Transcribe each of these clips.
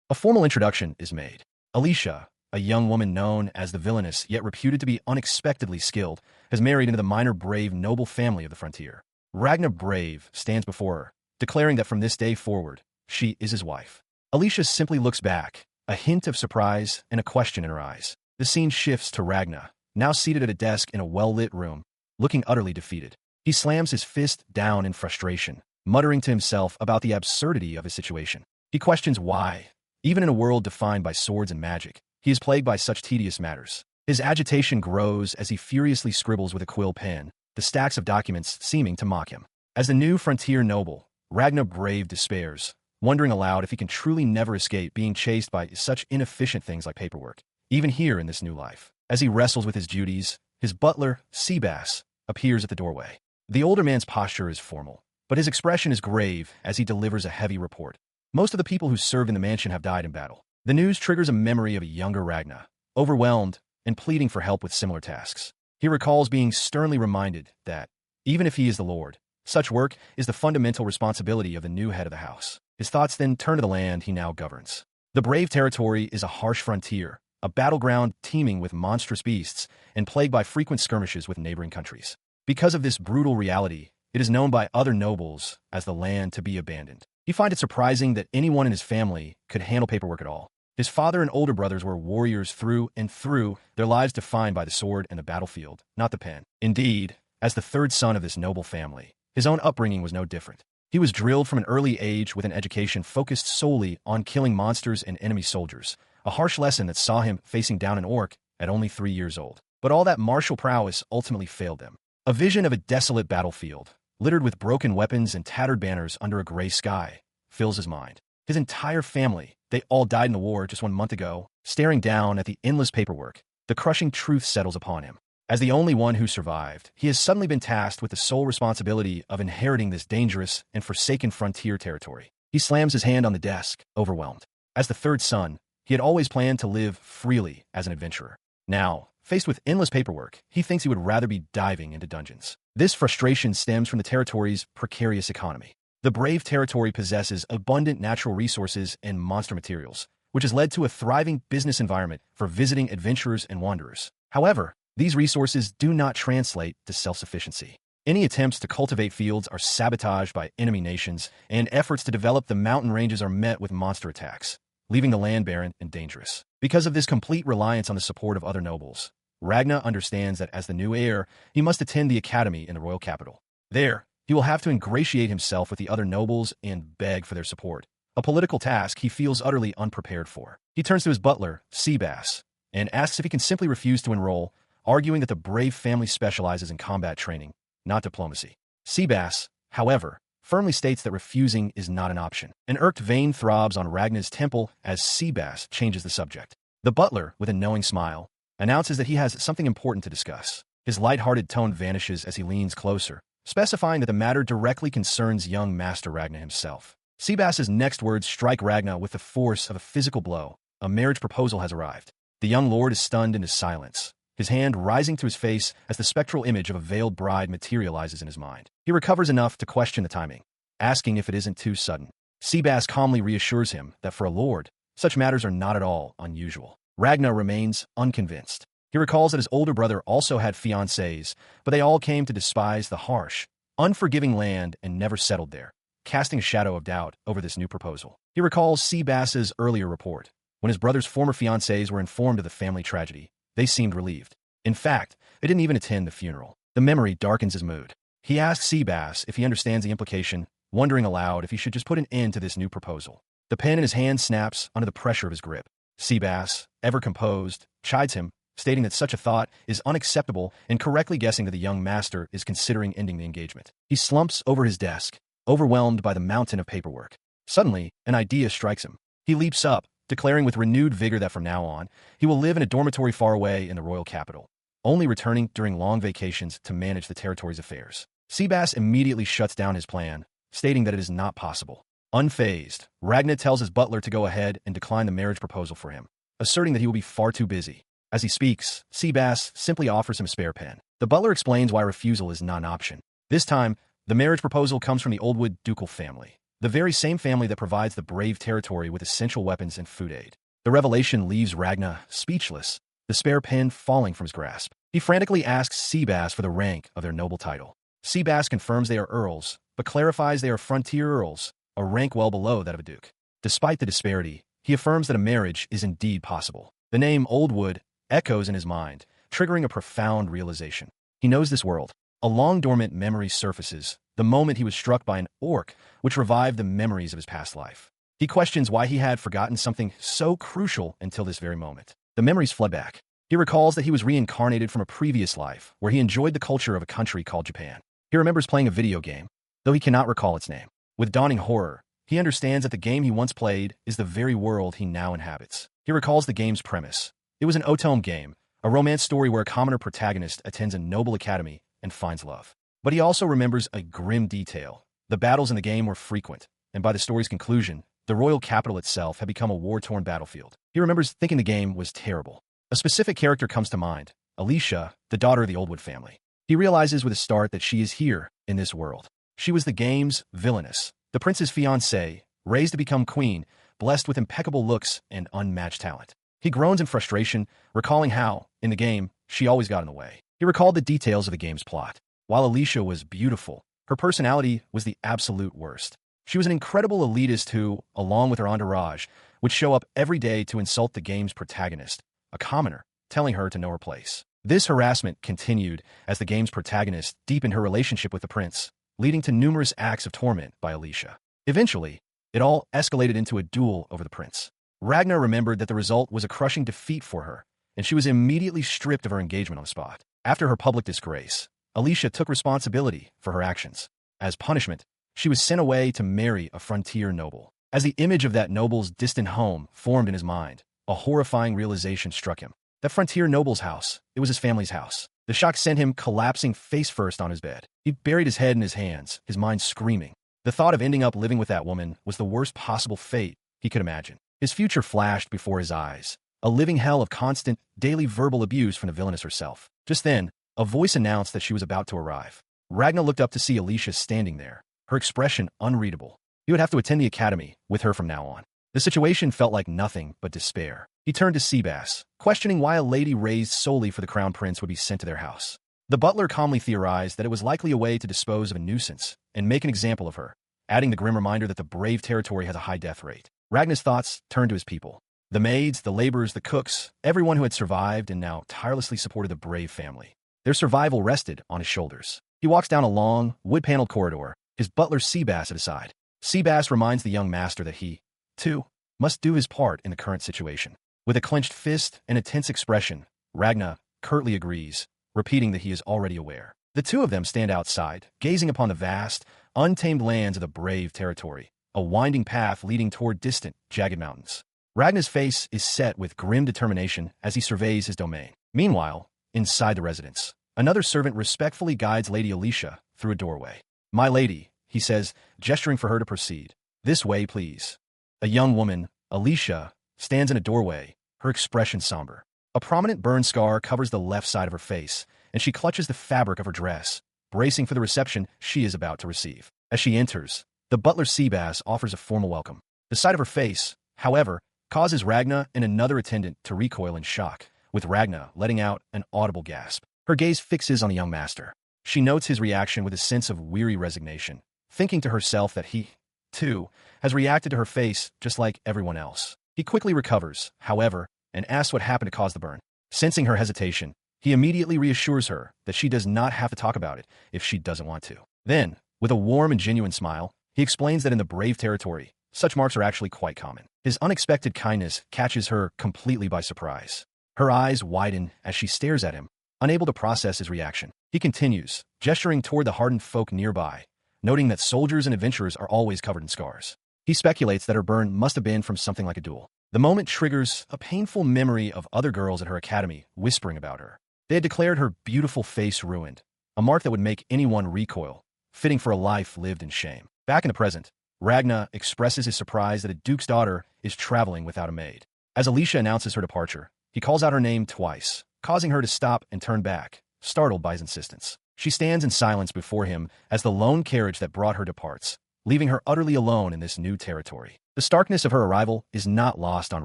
A formal introduction is made. Alicia, a young woman known as the Villainess yet reputed to be unexpectedly skilled, has married into the minor brave noble family of the frontier. Ragna Brave stands before her, declaring that from this day forward, she is his wife. Alicia simply looks back, a hint of surprise and a question in her eyes. The scene shifts to Ragna, now seated at a desk in a well-lit room, looking utterly defeated. He slams his fist down in frustration, muttering to himself about the absurdity of his situation. He questions why, even in a world defined by swords and magic, he is plagued by such tedious matters. His agitation grows as he furiously scribbles with a quill pen, the stacks of documents seeming to mock him. As the new frontier noble, Ragna Brave despairs, wondering aloud if he can truly never escape being chased by such inefficient things like paperwork. Even here in this new life, as he wrestles with his duties, his butler, Seabass, appears at the doorway. The older man's posture is formal, but his expression is grave as he delivers a heavy report. Most of the people who serve in the mansion have died in battle. The news triggers a memory of a younger Ragna, overwhelmed and pleading for help with similar tasks. He recalls being sternly reminded that, even if he is the lord, such work is the fundamental responsibility of the new head of the house. His thoughts then turn to the land he now governs. The Brave territory is a harsh frontier, a battleground teeming with monstrous beasts and plagued by frequent skirmishes with neighboring countries. Because of this brutal reality, it is known by other nobles as the land to be abandoned. He finds it surprising that anyone in his family could handle paperwork at all. His father and older brothers were warriors through and through, their lives defined by the sword and the battlefield, not the pen. Indeed, as the third son of this noble family, his own upbringing was no different. He was drilled from an early age with an education focused solely on killing monsters and enemy soldiers, a harsh lesson that saw him facing down an orc at only 3 years old. But all that martial prowess ultimately failed him. A vision of a desolate battlefield, littered with broken weapons and tattered banners under a gray sky, fills his mind. His entire family, they all died in the war just 1 month ago. Staring down at the endless paperwork, the crushing truth settles upon him. As the only one who survived, he has suddenly been tasked with the sole responsibility of inheriting this dangerous and forsaken frontier territory. He slams his hand on the desk, overwhelmed. As the third son, he had always planned to live freely as an adventurer. Now, faced with endless paperwork, he thinks he would rather be diving into dungeons. This frustration stems from the territory's precarious economy. The Brave territory possesses abundant natural resources and monster materials, which has led to a thriving business environment for visiting adventurers and wanderers. However, these resources do not translate to self-sufficiency. Any attempts to cultivate fields are sabotaged by enemy nations, and efforts to develop the mountain ranges are met with monster attacks, leaving the land barren and dangerous. Because of this complete reliance on the support of other nobles, Ragna understands that as the new heir, he must attend the academy in the royal capital. There, he will have to ingratiate himself with the other nobles and beg for their support, a political task he feels utterly unprepared for. He turns to his butler, Seabass, and asks if he can simply refuse to enroll, arguing that the Brave family specializes in combat training, not diplomacy. Seabass, however, firmly states that refusing is not an option. An irked vein throbs on Ragna's temple as Seabass changes the subject. The butler, with a knowing smile, announces that he has something important to discuss. His light-hearted tone vanishes as he leans closer, specifying that the matter directly concerns young Master Ragna himself. Seabass's next words strike Ragna with the force of a physical blow. A marriage proposal has arrived. The young lord is stunned into silence, his hand rising to his face as the spectral image of a veiled bride materializes in his mind. He recovers enough to question the timing, asking if it isn't too sudden. Seabass calmly reassures him that for a lord, such matters are not at all unusual. Ragna remains unconvinced. He recalls that his older brother also had fiancées, but they all came to despise the harsh, unforgiving land and never settled there, casting a shadow of doubt over this new proposal. He recalls Seabass's earlier report. When his brother's former fiancées were informed of the family tragedy, they seemed relieved. In fact, they didn't even attend the funeral. The memory darkens his mood. He asks Seabass if he understands the implication, wondering aloud if he should just put an end to this new proposal. The pen in his hand snaps under the pressure of his grip. Seabass, ever composed, chides him, stating that such a thought is unacceptable and correctly guessing that the young master is considering ending the engagement. He slumps over his desk, overwhelmed by the mountain of paperwork. Suddenly, an idea strikes him. He leaps up, declaring with renewed vigor that from now on, he will live in a dormitory far away in the royal capital, only returning during long vacations to manage the territory's affairs. Seabass immediately shuts down his plan, stating that it is not possible. Unfazed, Ragna tells his butler to go ahead and decline the marriage proposal for him, asserting that he will be far too busy. As he speaks, Seabass simply offers him a spare pen. The butler explains why refusal is not an option. This time, the marriage proposal comes from the Oldwood ducal family, the very same family that provides the brave territory with essential weapons and food aid. The revelation leaves Ragnar speechless, the spare pen falling from his grasp. He frantically asks Seabass for the rank of their noble title. Seabass confirms they are earls, but clarifies they are frontier earls, a rank well below that of a duke. Despite the disparity, he affirms that a marriage is indeed possible. The name Oldwood echoes in his mind, triggering a profound realization. He knows this world. A long-dormant memory surfaces the moment he was struck by an orc, which revived the memories of his past life. He questions why he had forgotten something so crucial until this very moment. The memories flood back. He recalls that he was reincarnated from a previous life, where he enjoyed the culture of a country called Japan. He remembers playing a video game, though he cannot recall its name. With dawning horror, he understands that the game he once played is the very world he now inhabits. He recalls the game's premise. It was an otome game, a romance story where a commoner protagonist attends a noble academy and finds love. But he also remembers a grim detail. The battles in the game were frequent, and by the story's conclusion, the royal capital itself had become a war-torn battlefield. He remembers thinking the game was terrible. A specific character comes to mind, Alicia, the daughter of the Oldwood family. He realizes with a start that she is here in this world. She was the game's VILLAINESS, the prince's fiancée, raised to become queen, blessed with impeccable looks and unmatched talent. He groans in frustration, recalling how, in the game, she always got in the way. He recalled the details of the game's plot. While Alicia was beautiful, her personality was the absolute worst. She was an incredible elitist who, along with her entourage, would show up every day to insult the game's protagonist, a commoner, telling her to know her place. This harassment continued as the game's protagonist deepened her relationship with the prince, leading to numerous acts of torment by Alicia. Eventually, it all escalated into a duel over the prince. Ragnar remembered that the result was a crushing defeat for her, and she was immediately stripped of her engagement on the spot. After her public disgrace, Alicia took responsibility for her actions. As punishment, she was sent away to marry a frontier noble. As the image of that noble's distant home formed in his mind, a horrifying realization struck him. That frontier noble's house, it was his family's house. The shock sent him collapsing face first on his bed. He buried his head in his hands, his mind screaming. The thought of ending up living with that woman was the worst possible fate he could imagine. His future flashed before his eyes, a living hell of constant, daily verbal abuse from the villainess herself. Just then, a voice announced that she was about to arrive. Ragnar looked up to see Alicia standing there, her expression unreadable. He would have to attend the academy with her from now on. The situation felt like nothing but despair. He turned to Seabass, questioning why a lady raised solely for the crown prince would be sent to their house. The butler calmly theorized that it was likely a way to dispose of a nuisance and make an example of her, adding the grim reminder that the brave territory has a high death rate. Ragnar's thoughts turned to his people. The maids, the laborers, the cooks, everyone who had survived and now tirelessly supported the brave family. Their survival rested on his shoulders. He walks down a long, wood-paneled corridor, his butler Seabass at his side. Seabass reminds the young master that he, too, must do his part in the current situation. With a clenched fist and a tense expression, Ragnar curtly agrees, repeating that he is already aware. The two of them stand outside, gazing upon the vast, untamed lands of the brave territory, a winding path leading toward distant, jagged mountains. Ragnar's face is set with grim determination as he surveys his domain. Meanwhile, inside the residence, another servant respectfully guides Lady Alicia through a doorway. "My lady," he says, gesturing for her to proceed. "This way, please." A young woman, Alicia, stands in a doorway, her expression somber. A prominent burn scar covers the left side of her face, and she clutches the fabric of her dress, bracing for the reception she is about to receive. As she enters, the butler Seabass offers a formal welcome. The sight of her face, however, causes Ragnar and another attendant to recoil in shock, with Ragnar letting out an audible gasp. Her gaze fixes on the young master. She notes his reaction with a sense of weary resignation, thinking to herself that he, too, has reacted to her face just like everyone else. He quickly recovers, however, and asks what happened to cause the burn. Sensing her hesitation, he immediately reassures her that she does not have to talk about it if she doesn't want to. Then, with a warm and genuine smile, he explains that in the brave territory, such marks are actually quite common. His unexpected kindness catches her completely by surprise. Her eyes widen as she stares at him, unable to process his reaction. He continues, gesturing toward the hardened folk nearby, noting that soldiers and adventurers are always covered in scars. He speculates that her burn must have been from something like a duel. The moment triggers a painful memory of other girls at her academy whispering about her. They had declared her beautiful face ruined, a mark that would make anyone recoil, fitting for a life lived in shame. Back in the present, Ragnar expresses his surprise that a duke's daughter is traveling without a maid. As Alicia announces her departure, he calls out her name twice, causing her to stop and turn back, startled by his insistence. She stands in silence before him as the lone carriage that brought her departs, leaving her utterly alone in this new territory. The starkness of her arrival is not lost on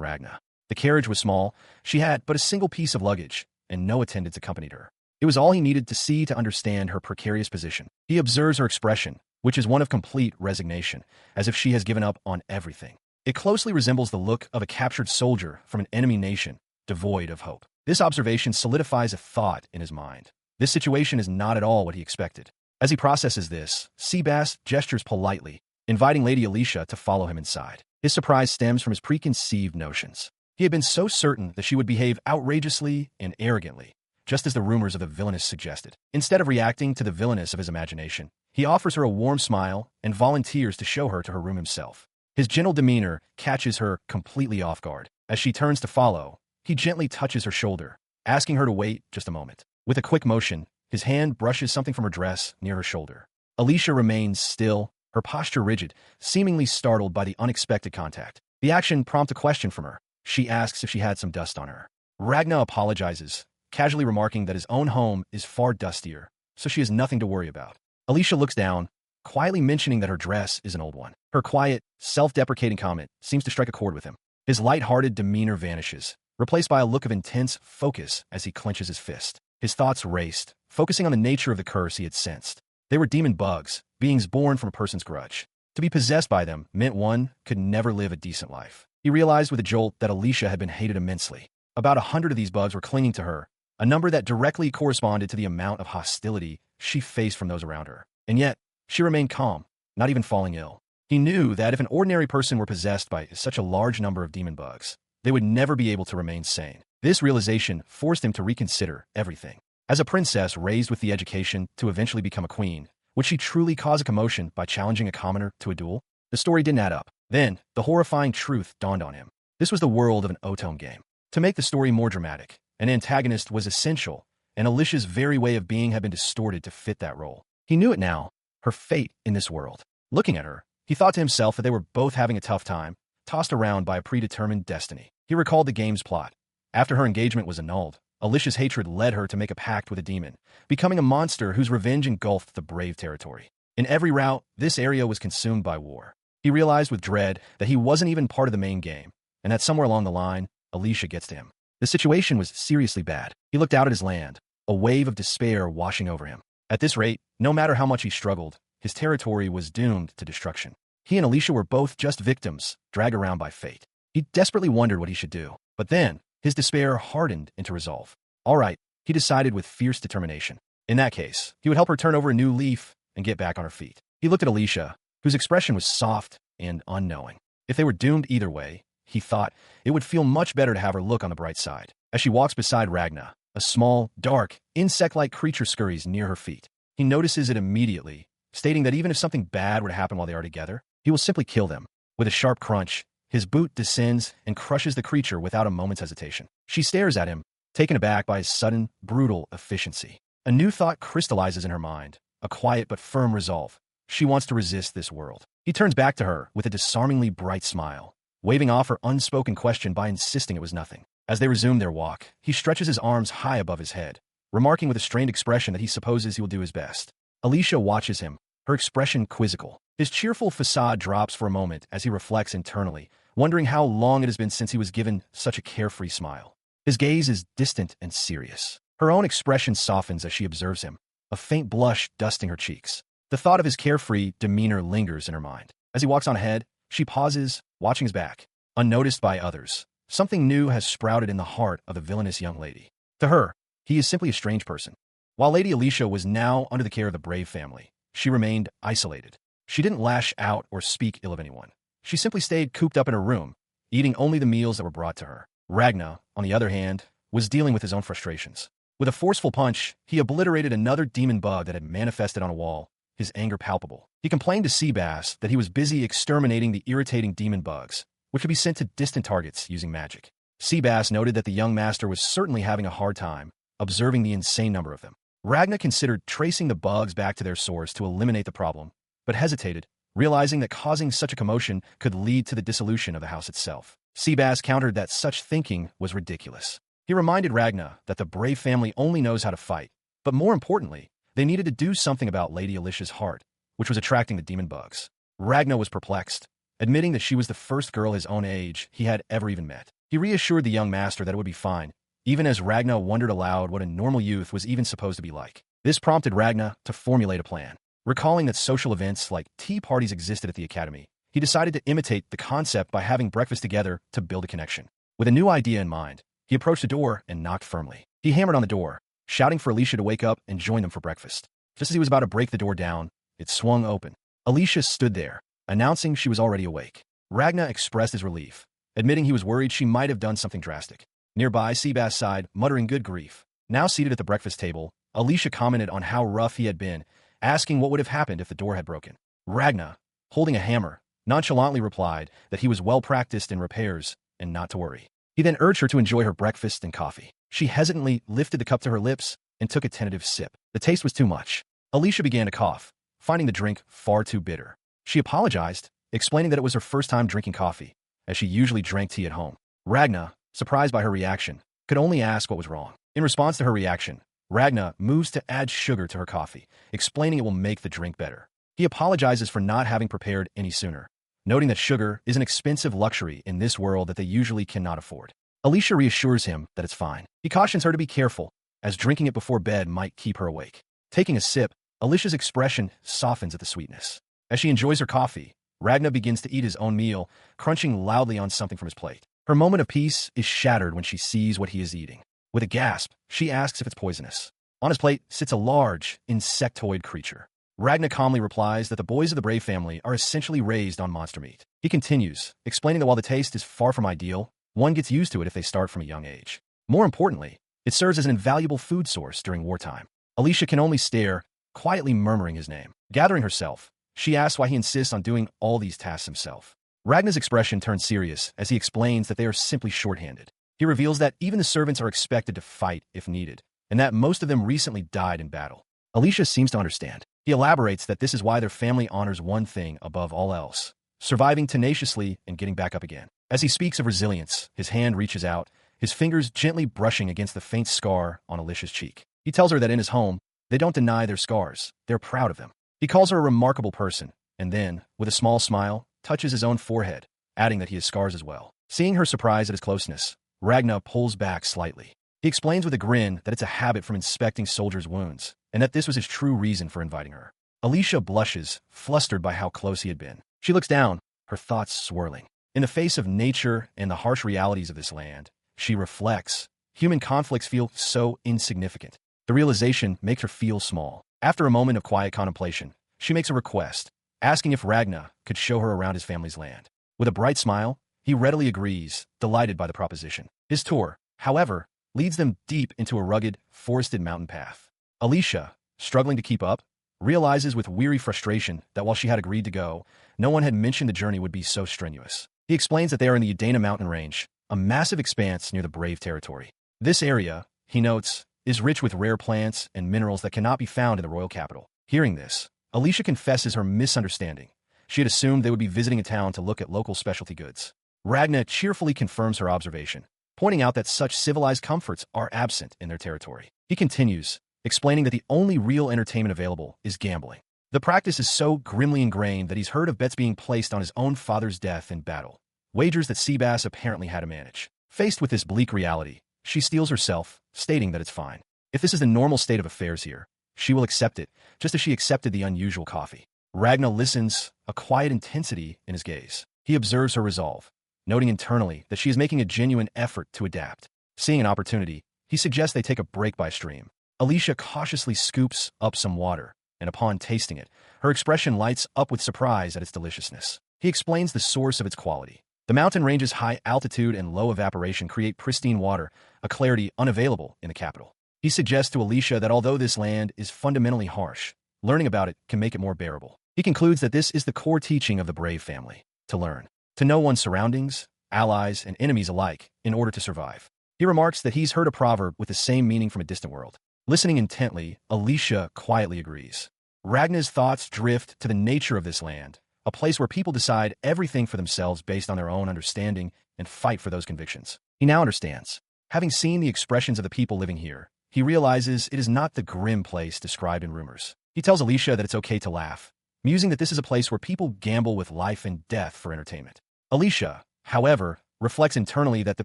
Ragna. The carriage was small, she had but a single piece of luggage, and no attendants accompanied her. It was all he needed to see to understand her precarious position. He observes her expression, which is one of complete resignation, as if she has given up on everything. It closely resembles the look of a captured soldier from an enemy nation, devoid of hope. This observation solidifies a thought in his mind. This situation is not at all what he expected. As he processes this, Seabass gestures politely, inviting Lady Alicia to follow him inside. His surprise stems from his preconceived notions. He had been so certain that she would behave outrageously and arrogantly, just as the rumors of the villainess suggested. Instead of reacting to the villainess of his imagination, he offers her a warm smile and volunteers to show her to her room himself. His gentle demeanor catches her completely off guard. As she turns to follow, he gently touches her shoulder, asking her to wait just a moment. With a quick motion, his hand brushes something from her dress near her shoulder. Alicia remains still, her posture rigid, seemingly startled by the unexpected contact. The action prompts a question from her. She asks if she had some dust on her. Ragna apologizes, casually remarking that his own home is far dustier, so she has nothing to worry about. Alicia looks down, quietly mentioning that her dress is an old one. Her quiet, self-deprecating comment seems to strike a chord with him. His light-hearted demeanor vanishes, replaced by a look of intense focus as he clenches his fist. His thoughts raced, focusing on the nature of the curse he had sensed. They were demon bugs, beings born from a person's grudge. To be possessed by them meant one could never live a decent life. He realized with a jolt that Alicia had been hated immensely. About 100 of these bugs were clinging to her, a number that directly corresponded to the amount of hostility she faced from those around her. And yet, she remained calm, not even falling ill. He knew that if an ordinary person were possessed by such a large number of demon bugs, they would never be able to remain sane. This realization forced him to reconsider everything. As a princess raised with the education to eventually become a queen, would she truly cause a commotion by challenging a commoner to a duel? The story didn't add up. Then, the horrifying truth dawned on him. This was the world of an Otome game. To make the story more dramatic, an antagonist was essential, and Alicia's very way of being had been distorted to fit that role. He knew it now, her fate in this world. Looking at her, he thought to himself that they were both having a tough time, tossed around by a predetermined destiny. He recalled the game's plot. After her engagement was annulled, Alicia's hatred led her to make a pact with a demon, becoming a monster whose revenge engulfed the brave territory. In every route, this area was consumed by war. He realized with dread that he wasn't even part of the main game, and that somewhere along the line, Alicia gets to him. The situation was seriously bad. He looked out at his land, a wave of despair washing over him. At this rate, no matter how much he struggled, his territory was doomed to destruction. He and Alicia were both just victims, dragged around by fate. He desperately wondered what he should do. But then, his despair hardened into resolve. All right, he decided with fierce determination. In that case, he would help her turn over a new leaf and get back on her feet. He looked at Alicia, whose expression was soft and unknowing. If they were doomed either way, he thought, it would feel much better to have her look on the bright side. As she walks beside Ragna, a small, dark, insect-like creature scurries near her feet. He notices it immediately, stating that even if something bad were to happen while they are together, he will simply kill them. With a sharp crunch, his boot descends and crushes the creature without a moment's hesitation. She stares at him, taken aback by his sudden, brutal efficiency. A new thought crystallizes in her mind, a quiet but firm resolve. She wants to resist this world. He turns back to her with a disarmingly bright smile, waving off her unspoken question by insisting it was nothing. As they resume their walk, he stretches his arms high above his head, remarking with a strained expression that he supposes he will do his best. Alicia watches him, her expression quizzical. His cheerful facade drops for a moment as he reflects internally, wondering how long it has been since he was given such a carefree smile. His gaze is distant and serious. Her own expression softens as she observes him, a faint blush dusting her cheeks. The thought of his carefree demeanor lingers in her mind. As he walks on ahead, she pauses, watching his back. Unnoticed by others, something new has sprouted in the heart of the villainous young lady. To her, he is simply a strange person. While Lady Alicia was now under the care of the Brave family, she remained isolated. She didn't lash out or speak ill of anyone. She simply stayed cooped up in her room, eating only the meals that were brought to her. Ragna, on the other hand, was dealing with his own frustrations. With a forceful punch, he obliterated another demon bug that had manifested on a wall, his anger palpable. He complained to Seabass that he was busy exterminating the irritating demon bugs, which could be sent to distant targets using magic. Seabass noted that the young master was certainly having a hard time observing the insane number of them. Ragna considered tracing the bugs back to their source to eliminate the problem, but hesitated, realizing that causing such a commotion could lead to the dissolution of the house itself. Seabass countered that such thinking was ridiculous. He reminded Ragna that the Brave family only knows how to fight, but more importantly, they needed to do something about Lady Alicia's heart, which was attracting the demon bugs. Ragnar was perplexed, admitting that she was the first girl his own age he had ever even met. He reassured the young master that it would be fine, even as Ragnar wondered aloud what a normal youth was even supposed to be like. This prompted Ragnar to formulate a plan. Recalling that social events like tea parties existed at the academy, he decided to imitate the concept by having breakfast together to build a connection. With a new idea in mind, he approached the door and knocked firmly. He hammered on the door, shouting for Alicia to wake up and join them for breakfast. Just as he was about to break the door down, it swung open. Alicia stood there, announcing she was already awake. Ragnar expressed his relief, admitting he was worried she might have done something drastic. Nearby, Seabass sighed, muttering good grief. Now seated at the breakfast table, Alicia commented on how rough he had been, asking what would have happened if the door had broken. Ragnar, holding a hammer, nonchalantly replied that he was well practiced in repairs and not to worry. He then urged her to enjoy her breakfast and coffee. She hesitantly lifted the cup to her lips and took a tentative sip. The taste was too much. Alicia began to cough, finding the drink far too bitter. She apologized, explaining that it was her first time drinking coffee, as she usually drank tea at home. Ragnar, surprised by her reaction, could only ask what was wrong. In response to her reaction, Ragnar moves to add sugar to her coffee, explaining it will make the drink better. He apologizes for not having prepared any sooner, noting that sugar is an expensive luxury in this world that they usually cannot afford. Alicia reassures him that it's fine. He cautions her to be careful, as drinking it before bed might keep her awake. Taking a sip, Alicia's expression softens at the sweetness. As she enjoys her coffee, Ragnar begins to eat his own meal, crunching loudly on something from his plate. Her moment of peace is shattered when she sees what he is eating. With a gasp, she asks if it's poisonous. On his plate sits a large, insectoid creature. Ragnar calmly replies that the boys of the Brave family are essentially raised on monster meat. He continues, explaining that while the taste is far from ideal, one gets used to it if they start from a young age. More importantly, it serves as an invaluable food source during wartime. Alicia can only stare, quietly murmuring his name. Gathering herself, she asks why he insists on doing all these tasks himself. Ragnar's expression turns serious as he explains that they are simply shorthanded. He reveals that even the servants are expected to fight if needed, and that most of them recently died in battle. Alicia seems to understand. He elaborates that this is why their family honors one thing above all else: surviving tenaciously and getting back up again. As he speaks of resilience, his hand reaches out, his fingers gently brushing against the faint scar on Alicia's cheek. He tells her that in his home, they don't deny their scars, they're proud of them. He calls her a remarkable person, and then, with a small smile, touches his own forehead, adding that he has scars as well. Seeing her surprise at his closeness, Ragnar pulls back slightly. He explains with a grin that it's a habit from inspecting soldiers' wounds, and that this was his true reason for inviting her. Alicia blushes, flustered by how close he had been. She looks down, her thoughts swirling. In the face of nature and the harsh realities of this land, she reflects. Human conflicts feel so insignificant. The realization makes her feel small. After a moment of quiet contemplation, she makes a request, asking if Ragnar could show her around his family's land. With a bright smile, he readily agrees, delighted by the proposition. His tour, however, leads them deep into a rugged, forested mountain path. Alicia, struggling to keep up, realizes with weary frustration that while she had agreed to go, no one had mentioned the journey would be so strenuous. He explains that they are in the Udana mountain range, a massive expanse near the Brave territory. This area, he notes, is rich with rare plants and minerals that cannot be found in the royal capital. Hearing this, Alicia confesses her misunderstanding. She had assumed they would be visiting a town to look at local specialty goods. Ragnar cheerfully confirms her observation, pointing out that such civilized comforts are absent in their territory. He continues, explaining that the only real entertainment available is gambling. The practice is so grimly ingrained that he's heard of bets being placed on his own father's death in battle, wagers that Seabass apparently had to manage. Faced with this bleak reality, she steels herself, stating that it's fine. If this is the normal state of affairs here, she will accept it, just as she accepted the unusual coffee. Ragnar listens, a quiet intensity in his gaze. He observes her resolve, noting internally that she is making a genuine effort to adapt. Seeing an opportunity, he suggests they take a break by a stream. Alicia cautiously scoops up some water, and upon tasting it, her expression lights up with surprise at its deliciousness. He explains the source of its quality. The mountain range's high altitude and low evaporation create pristine water, a clarity unavailable in the capital. He suggests to Alicia that although this land is fundamentally harsh, learning about it can make it more bearable. He concludes that this is the core teaching of the Brave family: to learn, to know one's surroundings, allies, and enemies alike in order to survive. He remarks that he's heard a proverb with the same meaning from a distant world. Listening intently, Alicia quietly agrees. Ragnar's thoughts drift to the nature of this land, a place where people decide everything for themselves based on their own understanding and fight for those convictions. He now understands. Having seen the expressions of the people living here, he realizes it is not the grim place described in rumors. He tells Alicia that it's okay to laugh, musing that this is a place where people gamble with life and death for entertainment. Alicia, however, reflects internally that the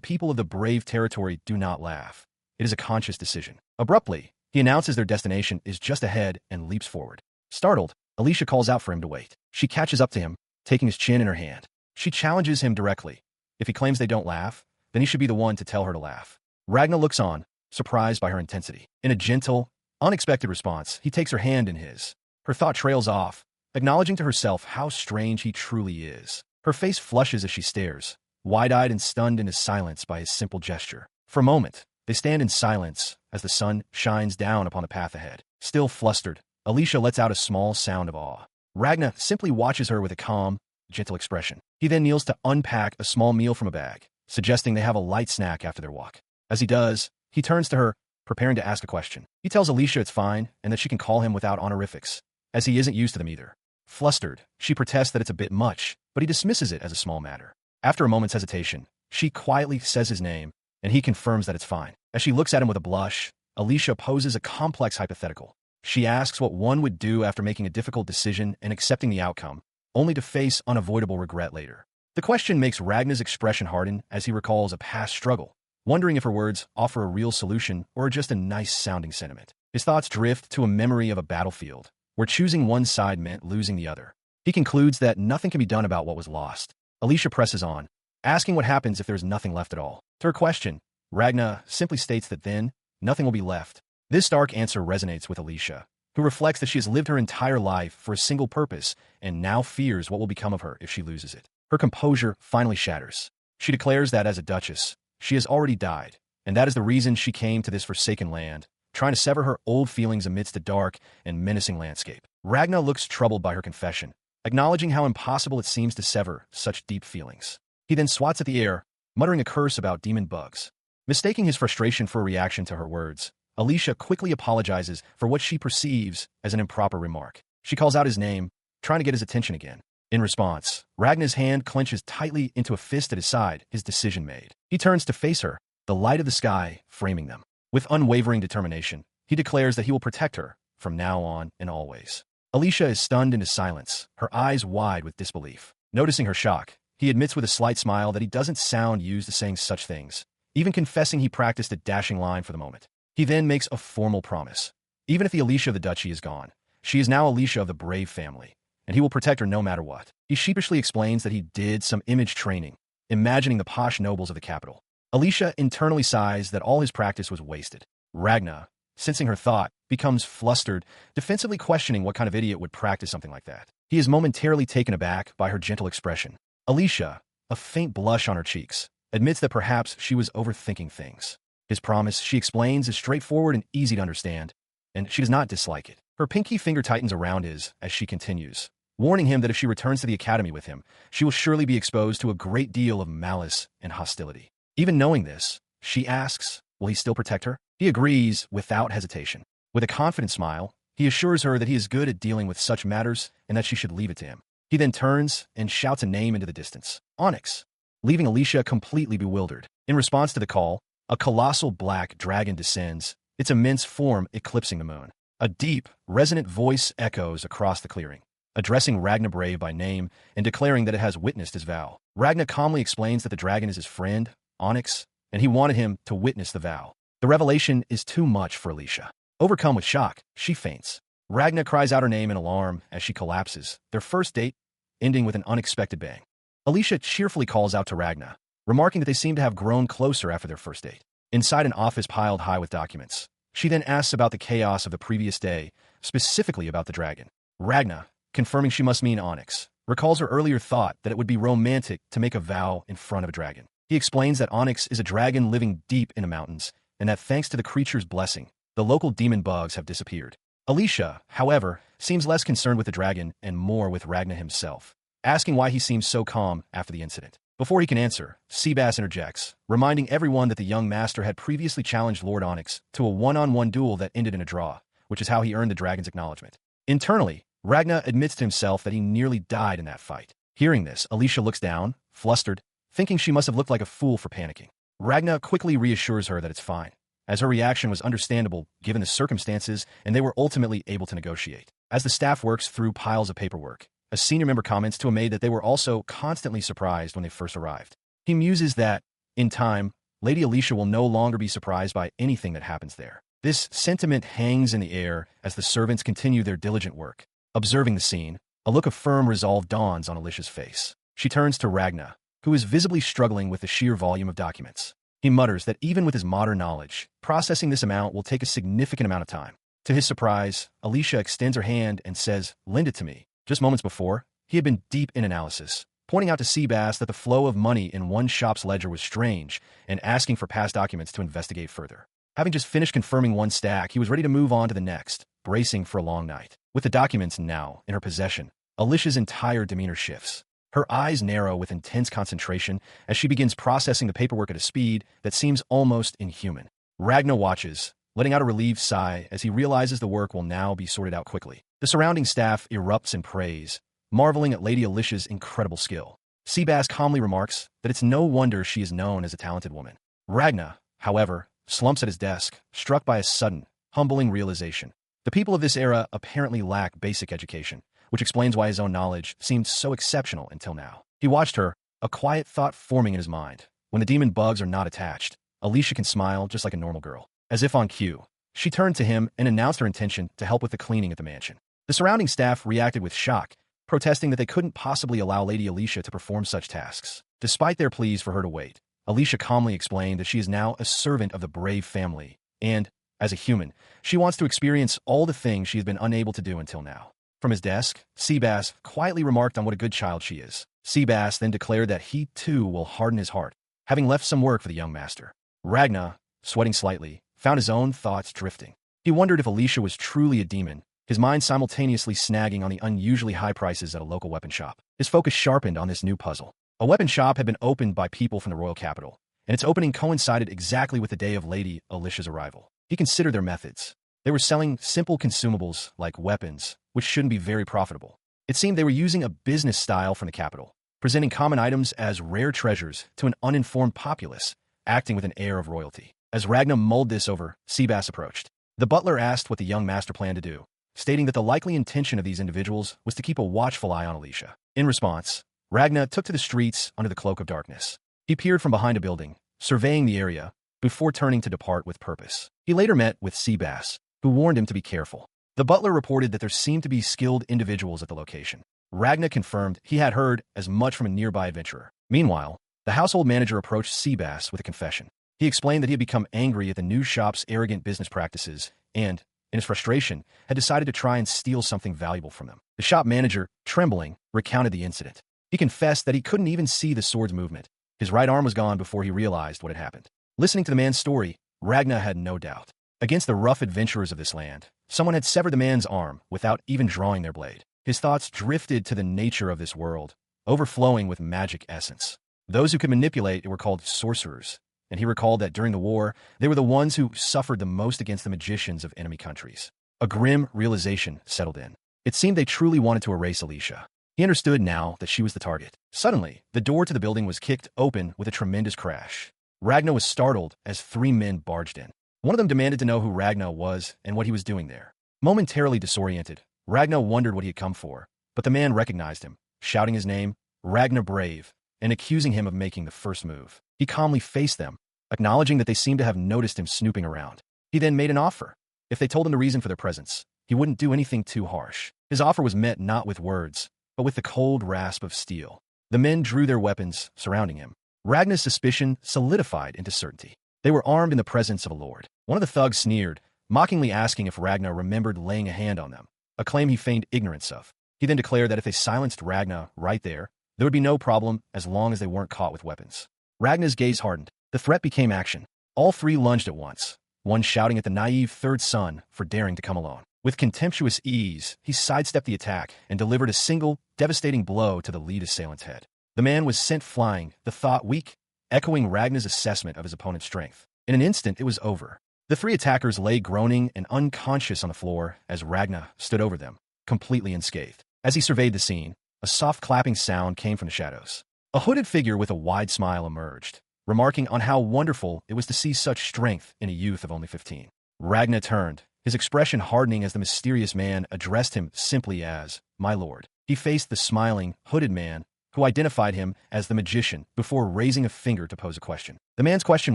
people of the brave territory do not laugh. It is a conscious decision. Abruptly, he announces their destination is just ahead and leaps forward. Startled, Alicia calls out for him to wait. She catches up to him, taking his chin in her hand. She challenges him directly. If he claims they don't laugh, then he should be the one to tell her to laugh. Ragna looks on, surprised by her intensity. In a gentle, unexpected response, he takes her hand in his. Her thought trails off, acknowledging to herself how strange he truly is. Her face flushes as she stares, wide-eyed and stunned in his silence by his simple gesture. For a moment, they stand in silence as the sun shines down upon the path ahead. Still flustered, Alicia lets out a small sound of awe. Ragna simply watches her with a calm, gentle expression. He then kneels to unpack a small meal from a bag, suggesting they have a light snack after their walk. As he does, he turns to her, preparing to ask a question. He tells Alicia it's fine and that she can call him without honorifics, as he isn't used to them either. Flustered, she protests that it's a bit much, but he dismisses it as a small matter. After a moment's hesitation, she quietly says his name, and he confirms that it's fine. As she looks at him with a blush, Alicia poses a complex hypothetical. She asks what one would do after making a difficult decision and accepting the outcome, only to face unavoidable regret later. The question makes Ragna's expression harden as he recalls a past struggle, wondering if her words offer a real solution or are just a nice-sounding sentiment. His thoughts drift to a memory of a battlefield, where choosing one side meant losing the other. He concludes that nothing can be done about what was lost. Alicia presses on, asking what happens if there's nothing left at all. To her question, Ragna simply states that then, nothing will be left. This stark answer resonates with Alicia, who reflects that she has lived her entire life for a single purpose and now fears what will become of her if she loses it. Her composure finally shatters. She declares that as a duchess, she has already died, and that is the reason she came to this forsaken land, trying to sever her old feelings amidst a dark and menacing landscape. Ragna looks troubled by her confession, acknowledging how impossible it seems to sever such deep feelings. He then swats at the air, muttering a curse about demon bugs. Mistaking his frustration for a reaction to her words, Alicia quickly apologizes for what she perceives as an improper remark. She calls out his name, trying to get his attention again. In response, Ragna's hand clenches tightly into a fist at his side, his decision made. He turns to face her, the light of the sky framing them. With unwavering determination, he declares that he will protect her, from now on and always. Alicia is stunned into silence, her eyes wide with disbelief. Noticing her shock, he admits with a slight smile that he doesn't sound used to saying such things, even confessing he practiced a dashing line for the moment. He then makes a formal promise. Even if the Alicia of the duchy is gone, she is now Alicia of the brave family, and he will protect her no matter what. He sheepishly explains that he did some image training, imagining the posh nobles of the capital. Alicia internally sighs that all his practice was wasted. Ragna, sensing her thought, becomes flustered, defensively questioning what kind of idiot would practice something like that. He is momentarily taken aback by her gentle expression. Alicia, a faint blush on her cheeks, admits that perhaps she was overthinking things. His promise, she explains, is straightforward and easy to understand, and she does not dislike it. Her pinky finger tightens around his as she continues, warning him that if she returns to the academy with him, she will surely be exposed to a great deal of malice and hostility. Even knowing this, she asks, will he still protect her? He agrees without hesitation. With a confident smile, he assures her that he is good at dealing with such matters and that she should leave it to him. He then turns and shouts a name into the distance, Onyx, leaving Alicia completely bewildered. In response to the call, a colossal black dragon descends, its immense form eclipsing the moon. A deep, resonant voice echoes across the clearing, addressing Ragna Brave by name and declaring that it has witnessed his vow. Ragna calmly explains that the dragon is his friend, Onyx, and he wanted him to witness the vow. The revelation is too much for Alicia. Overcome with shock, she faints. Ragna cries out her name in alarm as she collapses, their first date ending with an unexpected bang. Alicia cheerfully calls out to Ragna, remarking that they seem to have grown closer after their first date. Inside an office piled high with documents, she then asks about the chaos of the previous day, specifically about the dragon. Ragna, confirming she must mean Onyx, recalls her earlier thought that it would be romantic to make a vow in front of a dragon. He explains that Onyx is a dragon living deep in the mountains, and that thanks to the creature's blessing, the local demon bugs have disappeared. Alicia, however, seems less concerned with the dragon and more with Ragna himself, asking why he seems so calm after the incident. Before he can answer, Seabass interjects, reminding everyone that the young master had previously challenged Lord Onyx to a one-on-one duel that ended in a draw, which is how he earned the dragon's acknowledgement. Internally, Ragna admits to himself that he nearly died in that fight. Hearing this, Alicia looks down, flustered, thinking she must have looked like a fool for panicking. Ragna quickly reassures her that it's fine, as her reaction was understandable given the circumstances and they were ultimately able to negotiate. As the staff works through piles of paperwork, a senior member comments to a maid that they were also constantly surprised when they first arrived. He muses that, in time, Lady Alicia will no longer be surprised by anything that happens there. This sentiment hangs in the air as the servants continue their diligent work. Observing the scene, a look of firm resolve dawns on Alicia's face. She turns to Ragna, who is visibly struggling with the sheer volume of documents. He mutters that even with his modern knowledge, processing this amount will take a significant amount of time. To his surprise, Alicia extends her hand and says, "Lend it to me." Just moments before, he had been deep in analysis, pointing out to Seabass that the flow of money in one shop's ledger was strange and asking for past documents to investigate further. Having just finished confirming one stack, he was ready to move on to the next, bracing for a long night. With the documents now in her possession, Alicia's entire demeanor shifts. Her eyes narrow with intense concentration as she begins processing the paperwork at a speed that seems almost inhuman. Ragna watches, letting out a relieved sigh as he realizes the work will now be sorted out quickly. The surrounding staff erupts in praise, marveling at Lady Alicia's incredible skill. Seabass calmly remarks that it's no wonder she is known as a talented woman. Ragna, however, slumps at his desk, struck by a sudden, humbling realization. The people of this era apparently lack basic education, which explains why his own knowledge seemed so exceptional until now. He watched her, a quiet thought forming in his mind. When the demon bugs are not attached, Alicia can smile just like a normal girl. As if on cue, she turned to him and announced her intention to help with the cleaning at the mansion. The surrounding staff reacted with shock, protesting that they couldn't possibly allow Lady Alicia to perform such tasks. Despite their pleas for her to wait, Alicia calmly explained that she is now a servant of the Brave family, and, as a human, she wants to experience all the things she has been unable to do until now. From his desk, Seabass quietly remarked on what a good child she is. Seabass then declared that he, too, will harden his heart, having left some work for the young master. Ragna, sweating slightly, found his own thoughts drifting. He wondered if Alicia was truly a demon, his mind simultaneously snagging on the unusually high prices at a local weapon shop. His focus sharpened on this new puzzle. A weapon shop had been opened by people from the royal capital, and its opening coincided exactly with the day of Lady Alicia's arrival. He considered their methods. They were selling simple consumables like weapons, which shouldn't be very profitable. It seemed they were using a business style from the capital, presenting common items as rare treasures to an uninformed populace, acting with an air of royalty. As Ragna mulled this over, Seabass approached. The butler asked what the young master planned to do, stating that the likely intention of these individuals was to keep a watchful eye on Alicia. In response, Ragna took to the streets under the cloak of darkness. He peered from behind a building, surveying the area, before turning to depart with purpose. He later met with Seabass, who warned him to be careful. The butler reported that there seemed to be skilled individuals at the location. Ragna confirmed he had heard as much from a nearby adventurer. Meanwhile, the household manager approached Seabass with a confession. He explained that he had become angry at the new shop's arrogant business practices and, in his frustration, had decided to try and steal something valuable from them. The shop manager, trembling, recounted the incident. He confessed that he couldn't even see the sword's movement. His right arm was gone before he realized what had happened. Listening to the man's story, Ragna had no doubt. Against the rough adventurers of this land, someone had severed the man's arm without even drawing their blade. His thoughts drifted to the nature of this world, overflowing with magic essence. Those who could manipulate it were called sorcerers, and he recalled that during the war, they were the ones who suffered the most against the magicians of enemy countries. A grim realization settled in. It seemed they truly wanted to erase Alicia. He understood now that she was the target. Suddenly, the door to the building was kicked open with a tremendous crash. Ragna was startled as 3 men barged in. One of them demanded to know who Ragna was and what he was doing there. Momentarily disoriented, Ragna wondered what he had come for, but the man recognized him, shouting his name, Ragna Brave, and accusing him of making the first move. He calmly faced them, acknowledging that they seemed to have noticed him snooping around. He then made an offer. If they told him the reason for their presence, he wouldn't do anything too harsh. His offer was met not with words, but with the cold rasp of steel. The men drew their weapons, surrounding him. Ragna's suspicion solidified into certainty. They were armed in the presence of a lord. One of the thugs sneered, mockingly asking if Ragna remembered laying a hand on them, a claim he feigned ignorance of. He then declared that if they silenced Ragna right there would be no problem as long as they weren't caught with weapons. Ragna's gaze hardened. The threat became action. All 3 lunged at once, one shouting at the naive third son for daring to come alone. With contemptuous ease, he sidestepped the attack and delivered a single, devastating blow to the lead assailant's head. The man was sent flying, the thought weak, echoing Ragna's assessment of his opponent's strength. In an instant, it was over. The 3 attackers lay groaning and unconscious on the floor as Ragna stood over them, completely unscathed. As he surveyed the scene, a soft clapping sound came from the shadows. A hooded figure with a wide smile emerged, remarking on how wonderful it was to see such strength in a youth of only 15. Ragna turned, his expression hardening as the mysterious man addressed him simply as, "My lord." He faced the smiling, hooded man, who identified him as the magician before raising a finger to pose a question. The man's question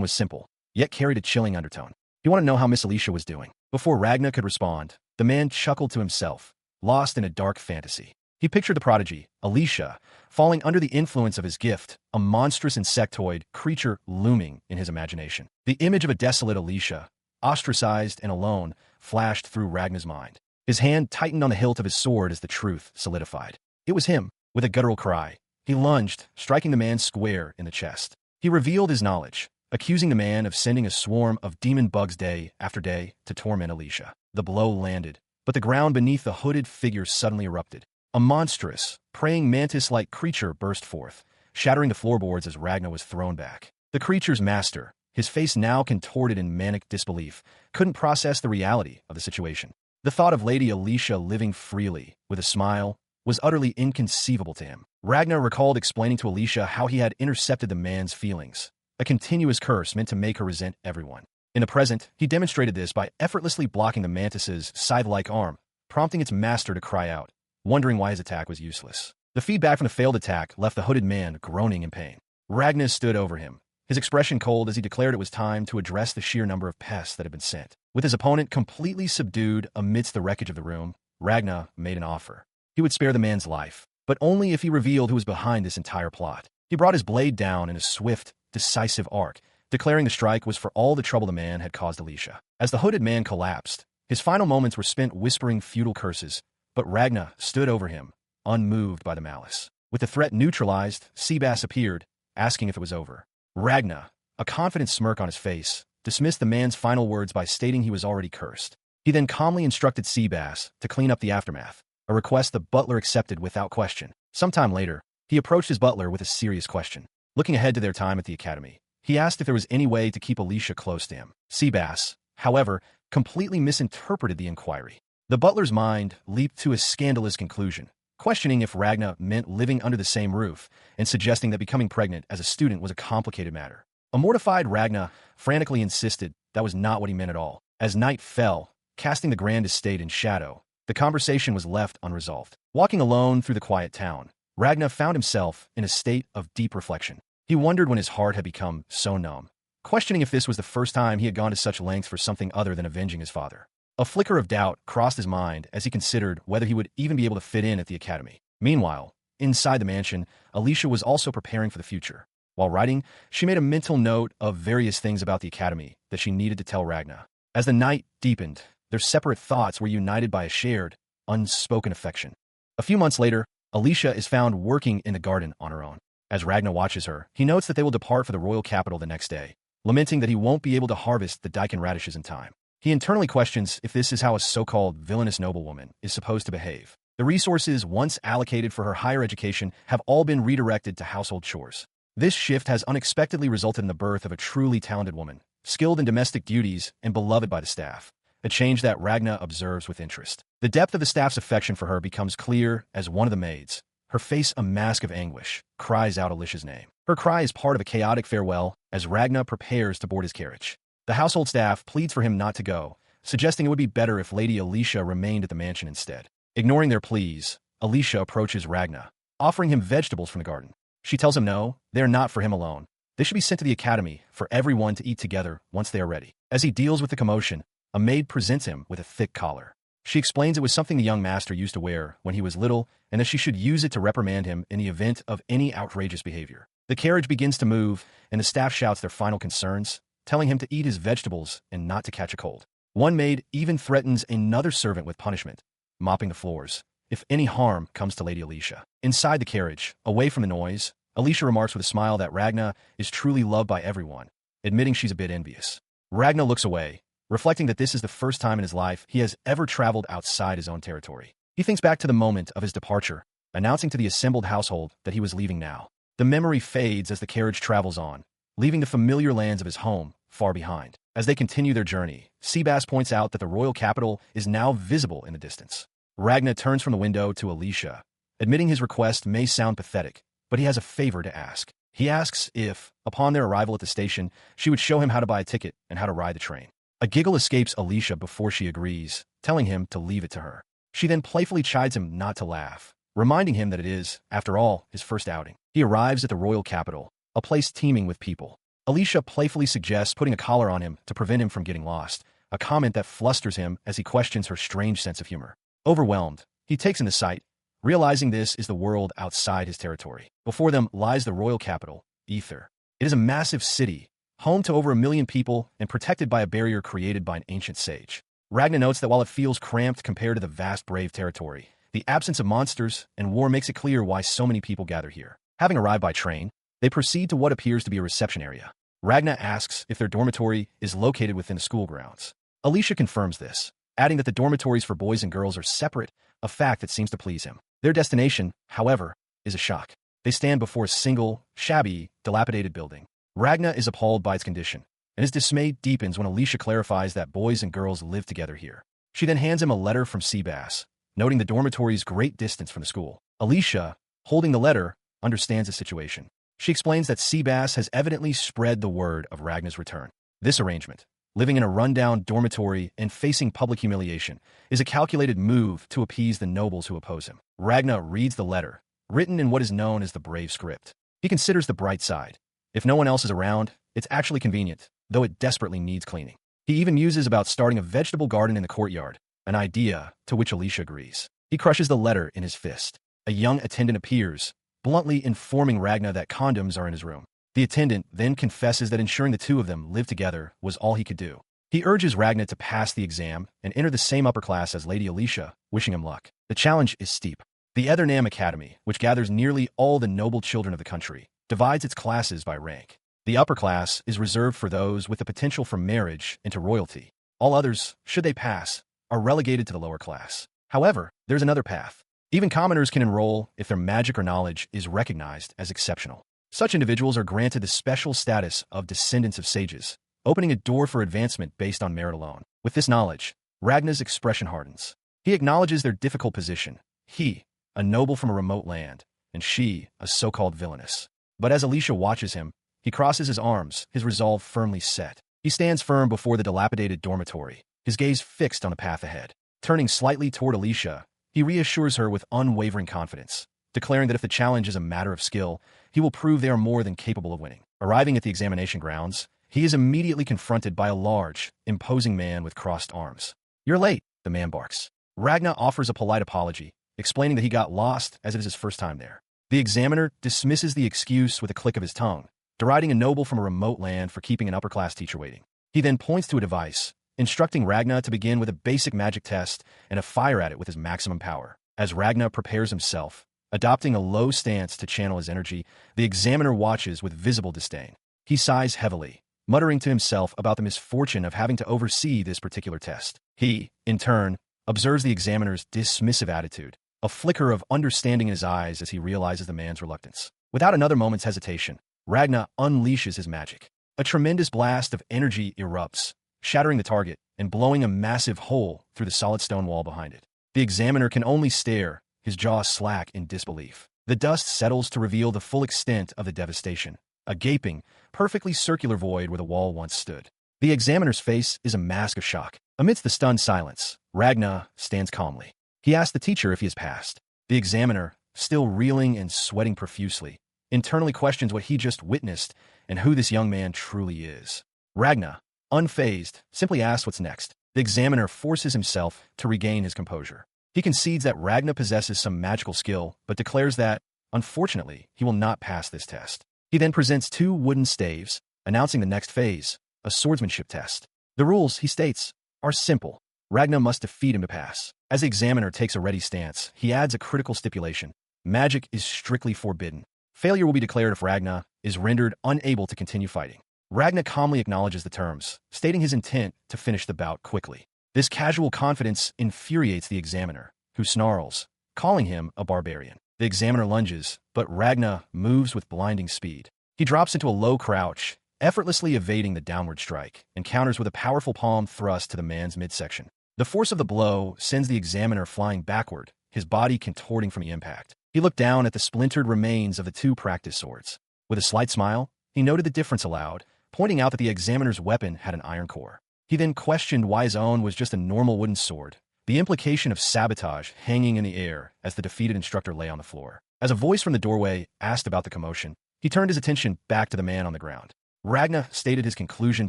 was simple, yet carried a chilling undertone. He wanted to know how Miss Alicia was doing. Before Ragnar could respond, the man chuckled to himself, lost in a dark fantasy. He pictured the prodigy, Alicia, falling under the influence of his gift, a monstrous insectoid creature looming in his imagination. The image of a desolate Alicia, ostracized and alone, flashed through Ragnar's mind. His hand tightened on the hilt of his sword as the truth solidified. It was him. With a guttural cry, he lunged, striking the man square in the chest. He revealed his knowledge, accusing the man of sending a swarm of demon bugs day after day to torment Alicia. The blow landed, but the ground beneath the hooded figure suddenly erupted. A monstrous, praying mantis-like creature burst forth, shattering the floorboards as Ragnar was thrown back. The creature's master, his face now contorted in manic disbelief, couldn't process the reality of the situation. The thought of Lady Alicia living freely, with a smile, was utterly inconceivable to him. Ragnar recalled explaining to Alicia how he had intercepted the man's feelings, a continuous curse meant to make her resent everyone. In the present, he demonstrated this by effortlessly blocking the mantis's scythe-like arm, prompting its master to cry out, wondering why his attack was useless. The feedback from the failed attack left the hooded man groaning in pain. Ragnar stood over him, his expression cold as he declared it was time to address the sheer number of pests that had been sent. With his opponent completely subdued amidst the wreckage of the room, Ragnar made an offer. He would spare the man's life, but only if he revealed who was behind this entire plot. He brought his blade down in a swift, decisive arc, declaring the strike was for all the trouble the man had caused Alicia. As the hooded man collapsed, his final moments were spent whispering futile curses, but Ragnar stood over him, unmoved by the malice. With the threat neutralized, Seabass appeared, asking if it was over. Ragnar, a confident smirk on his face, dismissed the man's final words by stating he was already cursed. He then calmly instructed Seabass to clean up the aftermath, a request the butler accepted without question. Sometime later, he approached his butler with a serious question. Looking ahead to their time at the academy, he asked if there was any way to keep Alicia close to him. Seabass, however, completely misinterpreted the inquiry. The butler's mind leaped to a scandalous conclusion, questioning if Ragnar meant living under the same roof and suggesting that becoming pregnant as a student was a complicated matter. A mortified Ragnar frantically insisted that was not what he meant at all. As night fell, casting the grand estate in shadow, the conversation was left unresolved. Walking alone through the quiet town, Ragnar found himself in a state of deep reflection. He wondered when his heart had become so numb, questioning if this was the first time he had gone to such lengths for something other than avenging his father. A flicker of doubt crossed his mind as he considered whether he would even be able to fit in at the academy. Meanwhile, inside the mansion, Alicia was also preparing for the future. While writing, she made a mental note of various things about the academy that she needed to tell Ragnar. As the night deepened, their separate thoughts were united by a shared, unspoken affection. A few months later, Alicia is found working in the garden on her own. As Ragnar watches her, he notes that they will depart for the royal capital the next day, lamenting that he won't be able to harvest the daikon radishes in time. He internally questions if this is how a so-called villainous noblewoman is supposed to behave. The resources once allocated for her higher education have all been redirected to household chores. This shift has unexpectedly resulted in the birth of a truly talented woman, skilled in domestic duties and beloved by the staff, a change that Ragnar observes with interest. The depth of the staff's affection for her becomes clear as one of the maids, her face a mask of anguish, cries out Alicia's name. Her cry is part of a chaotic farewell as Ragnar prepares to board his carriage. The household staff pleads for him not to go, suggesting it would be better if Lady Alicia remained at the mansion instead. Ignoring their pleas, Alicia approaches Ragnar, offering him vegetables from the garden. She tells him no, they are not for him alone. They should be sent to the academy for everyone to eat together once they are ready. As he deals with the commotion, a maid presents him with a thick collar. She explains it was something the young master used to wear when he was little and that she should use it to reprimand him in the event of any outrageous behavior. The carriage begins to move, and the staff shouts their final concerns, telling him to eat his vegetables and not to catch a cold. One maid even threatens another servant with punishment, mopping the floors, if any harm comes to Lady Alicia. Inside the carriage, away from the noise, Alicia remarks with a smile that Ragnar is truly loved by everyone, admitting she's a bit envious. Ragnar looks away, reflecting that this is the first time in his life he has ever traveled outside his own territory. He thinks back to the moment of his departure, announcing to the assembled household that he was leaving now. The memory fades as the carriage travels on, leaving the familiar lands of his home far behind. As they continue their journey, Seabass points out that the royal capital is now visible in the distance. Ragnar turns from the window to Alicia, admitting his request may sound pathetic, but he has a favor to ask. He asks if, upon their arrival at the station, she would show him how to buy a ticket and how to ride the train. A giggle escapes Alicia before she agrees, telling him to leave it to her. She then playfully chides him not to laugh, reminding him that it is, after all, his first outing. He arrives at the royal capital, a place teeming with people. Alicia playfully suggests putting a collar on him to prevent him from getting lost, a comment that flusters him as he questions her strange sense of humor. Overwhelmed, he takes in the sight, realizing this is the world outside his territory. Before them lies the royal capital, Ether. It is a massive city, home to over 1 million people and protected by a barrier created by an ancient sage. Ragna notes that while it feels cramped compared to the vast brave territory, the absence of monsters and war makes it clear why so many people gather here. Having arrived by train, they proceed to what appears to be a reception area. Ragna asks if their dormitory is located within the school grounds. Alicia confirms this, adding that the dormitories for boys and girls are separate, a fact that seems to please him. Their destination, however, is a shock. They stand before a single, shabby, dilapidated building. Ragna is appalled by its condition, and his dismay deepens when Alicia clarifies that boys and girls live together here. She then hands him a letter from Seabass, noting the dormitory's great distance from the school. Alicia, holding the letter, understands the situation. She explains that Seabass has evidently spread the word of Ragna's return. This arrangement, living in a rundown dormitory and facing public humiliation, is a calculated move to appease the nobles who oppose him. Ragna reads the letter, written in what is known as the Brave script. He considers the bright side. If no one else is around, it's actually convenient, though it desperately needs cleaning. He even muses about starting a vegetable garden in the courtyard, an idea to which Alicia agrees. He crushes the letter in his fist. A young attendant appears, bluntly informing Ragna that condoms are in his room. The attendant then confesses that ensuring the two of them live together was all he could do. He urges Ragna to pass the exam and enter the same upper class as Lady Alicia, wishing him luck. The challenge is steep. The Ethernam Academy, which gathers nearly all the noble children of the country, divides its classes by rank. The upper class is reserved for those with the potential for marriage into royalty. All others, should they pass, are relegated to the lower class. However, there's another path. Even commoners can enroll if their magic or knowledge is recognized as exceptional. Such individuals are granted the special status of descendants of sages, opening a door for advancement based on merit alone. With this knowledge, Ragna's expression hardens. He acknowledges their difficult position. He, a noble from a remote land, and she, a so-called villainess. But as Alicia watches him, he crosses his arms, his resolve firmly set. He stands firm before the dilapidated dormitory, his gaze fixed on the path ahead. Turning slightly toward Alicia, he reassures her with unwavering confidence, declaring that if the challenge is a matter of skill, he will prove they are more than capable of winning. Arriving at the examination grounds, he is immediately confronted by a large, imposing man with crossed arms. "You're late," the man barks. Ragna offers a polite apology, explaining that he got lost as it is his first time there. The examiner dismisses the excuse with a click of his tongue, deriding a noble from a remote land for keeping an upper-class teacher waiting. He then points to a device, instructing Ragna to begin with a basic magic test and to fire at it with his maximum power. As Ragna prepares himself, adopting a low stance to channel his energy, the examiner watches with visible disdain. He sighs heavily, muttering to himself about the misfortune of having to oversee this particular test. He, in turn, observes the examiner's dismissive attitude, a flicker of understanding in his eyes as he realizes the man's reluctance. Without another moment's hesitation, Ragna unleashes his magic. A tremendous blast of energy erupts, shattering the target and blowing a massive hole through the solid stone wall behind it. The examiner can only stare, his jaw slack in disbelief. The dust settles to reveal the full extent of the devastation, a gaping, perfectly circular void where the wall once stood. The examiner's face is a mask of shock. Amidst the stunned silence, Ragna stands calmly. He asks the teacher if he has passed. The examiner, still reeling and sweating profusely, internally questions what he just witnessed and who this young man truly is. Ragna, unfazed, simply asks what's next. The examiner forces himself to regain his composure. He concedes that Ragna possesses some magical skill, but declares that, unfortunately, he will not pass this test. He then presents 2 wooden staves, announcing the next phase, a swordsmanship test. The rules, he states, are simple. Ragna must defeat him to pass. As the examiner takes a ready stance, he adds a critical stipulation. Magic is strictly forbidden. Failure will be declared if Ragna is rendered unable to continue fighting. Ragna calmly acknowledges the terms, stating his intent to finish the bout quickly. This casual confidence infuriates the examiner, who snarls, calling him a barbarian. The examiner lunges, but Ragna moves with blinding speed. He drops into a low crouch, effortlessly evading the downward strike, and counters with a powerful palm thrust to the man's midsection. The force of the blow sends the examiner flying backward, his body contorting from the impact. He looked down at the splintered remains of the 2 practice swords. With a slight smile, he noted the difference aloud, pointing out that the examiner's weapon had an iron core. He then questioned why his own was just a normal wooden sword, the implication of sabotage hanging in the air as the defeated instructor lay on the floor. As a voice from the doorway asked about the commotion, he turned his attention back to the man on the ground. Ragnar stated his conclusion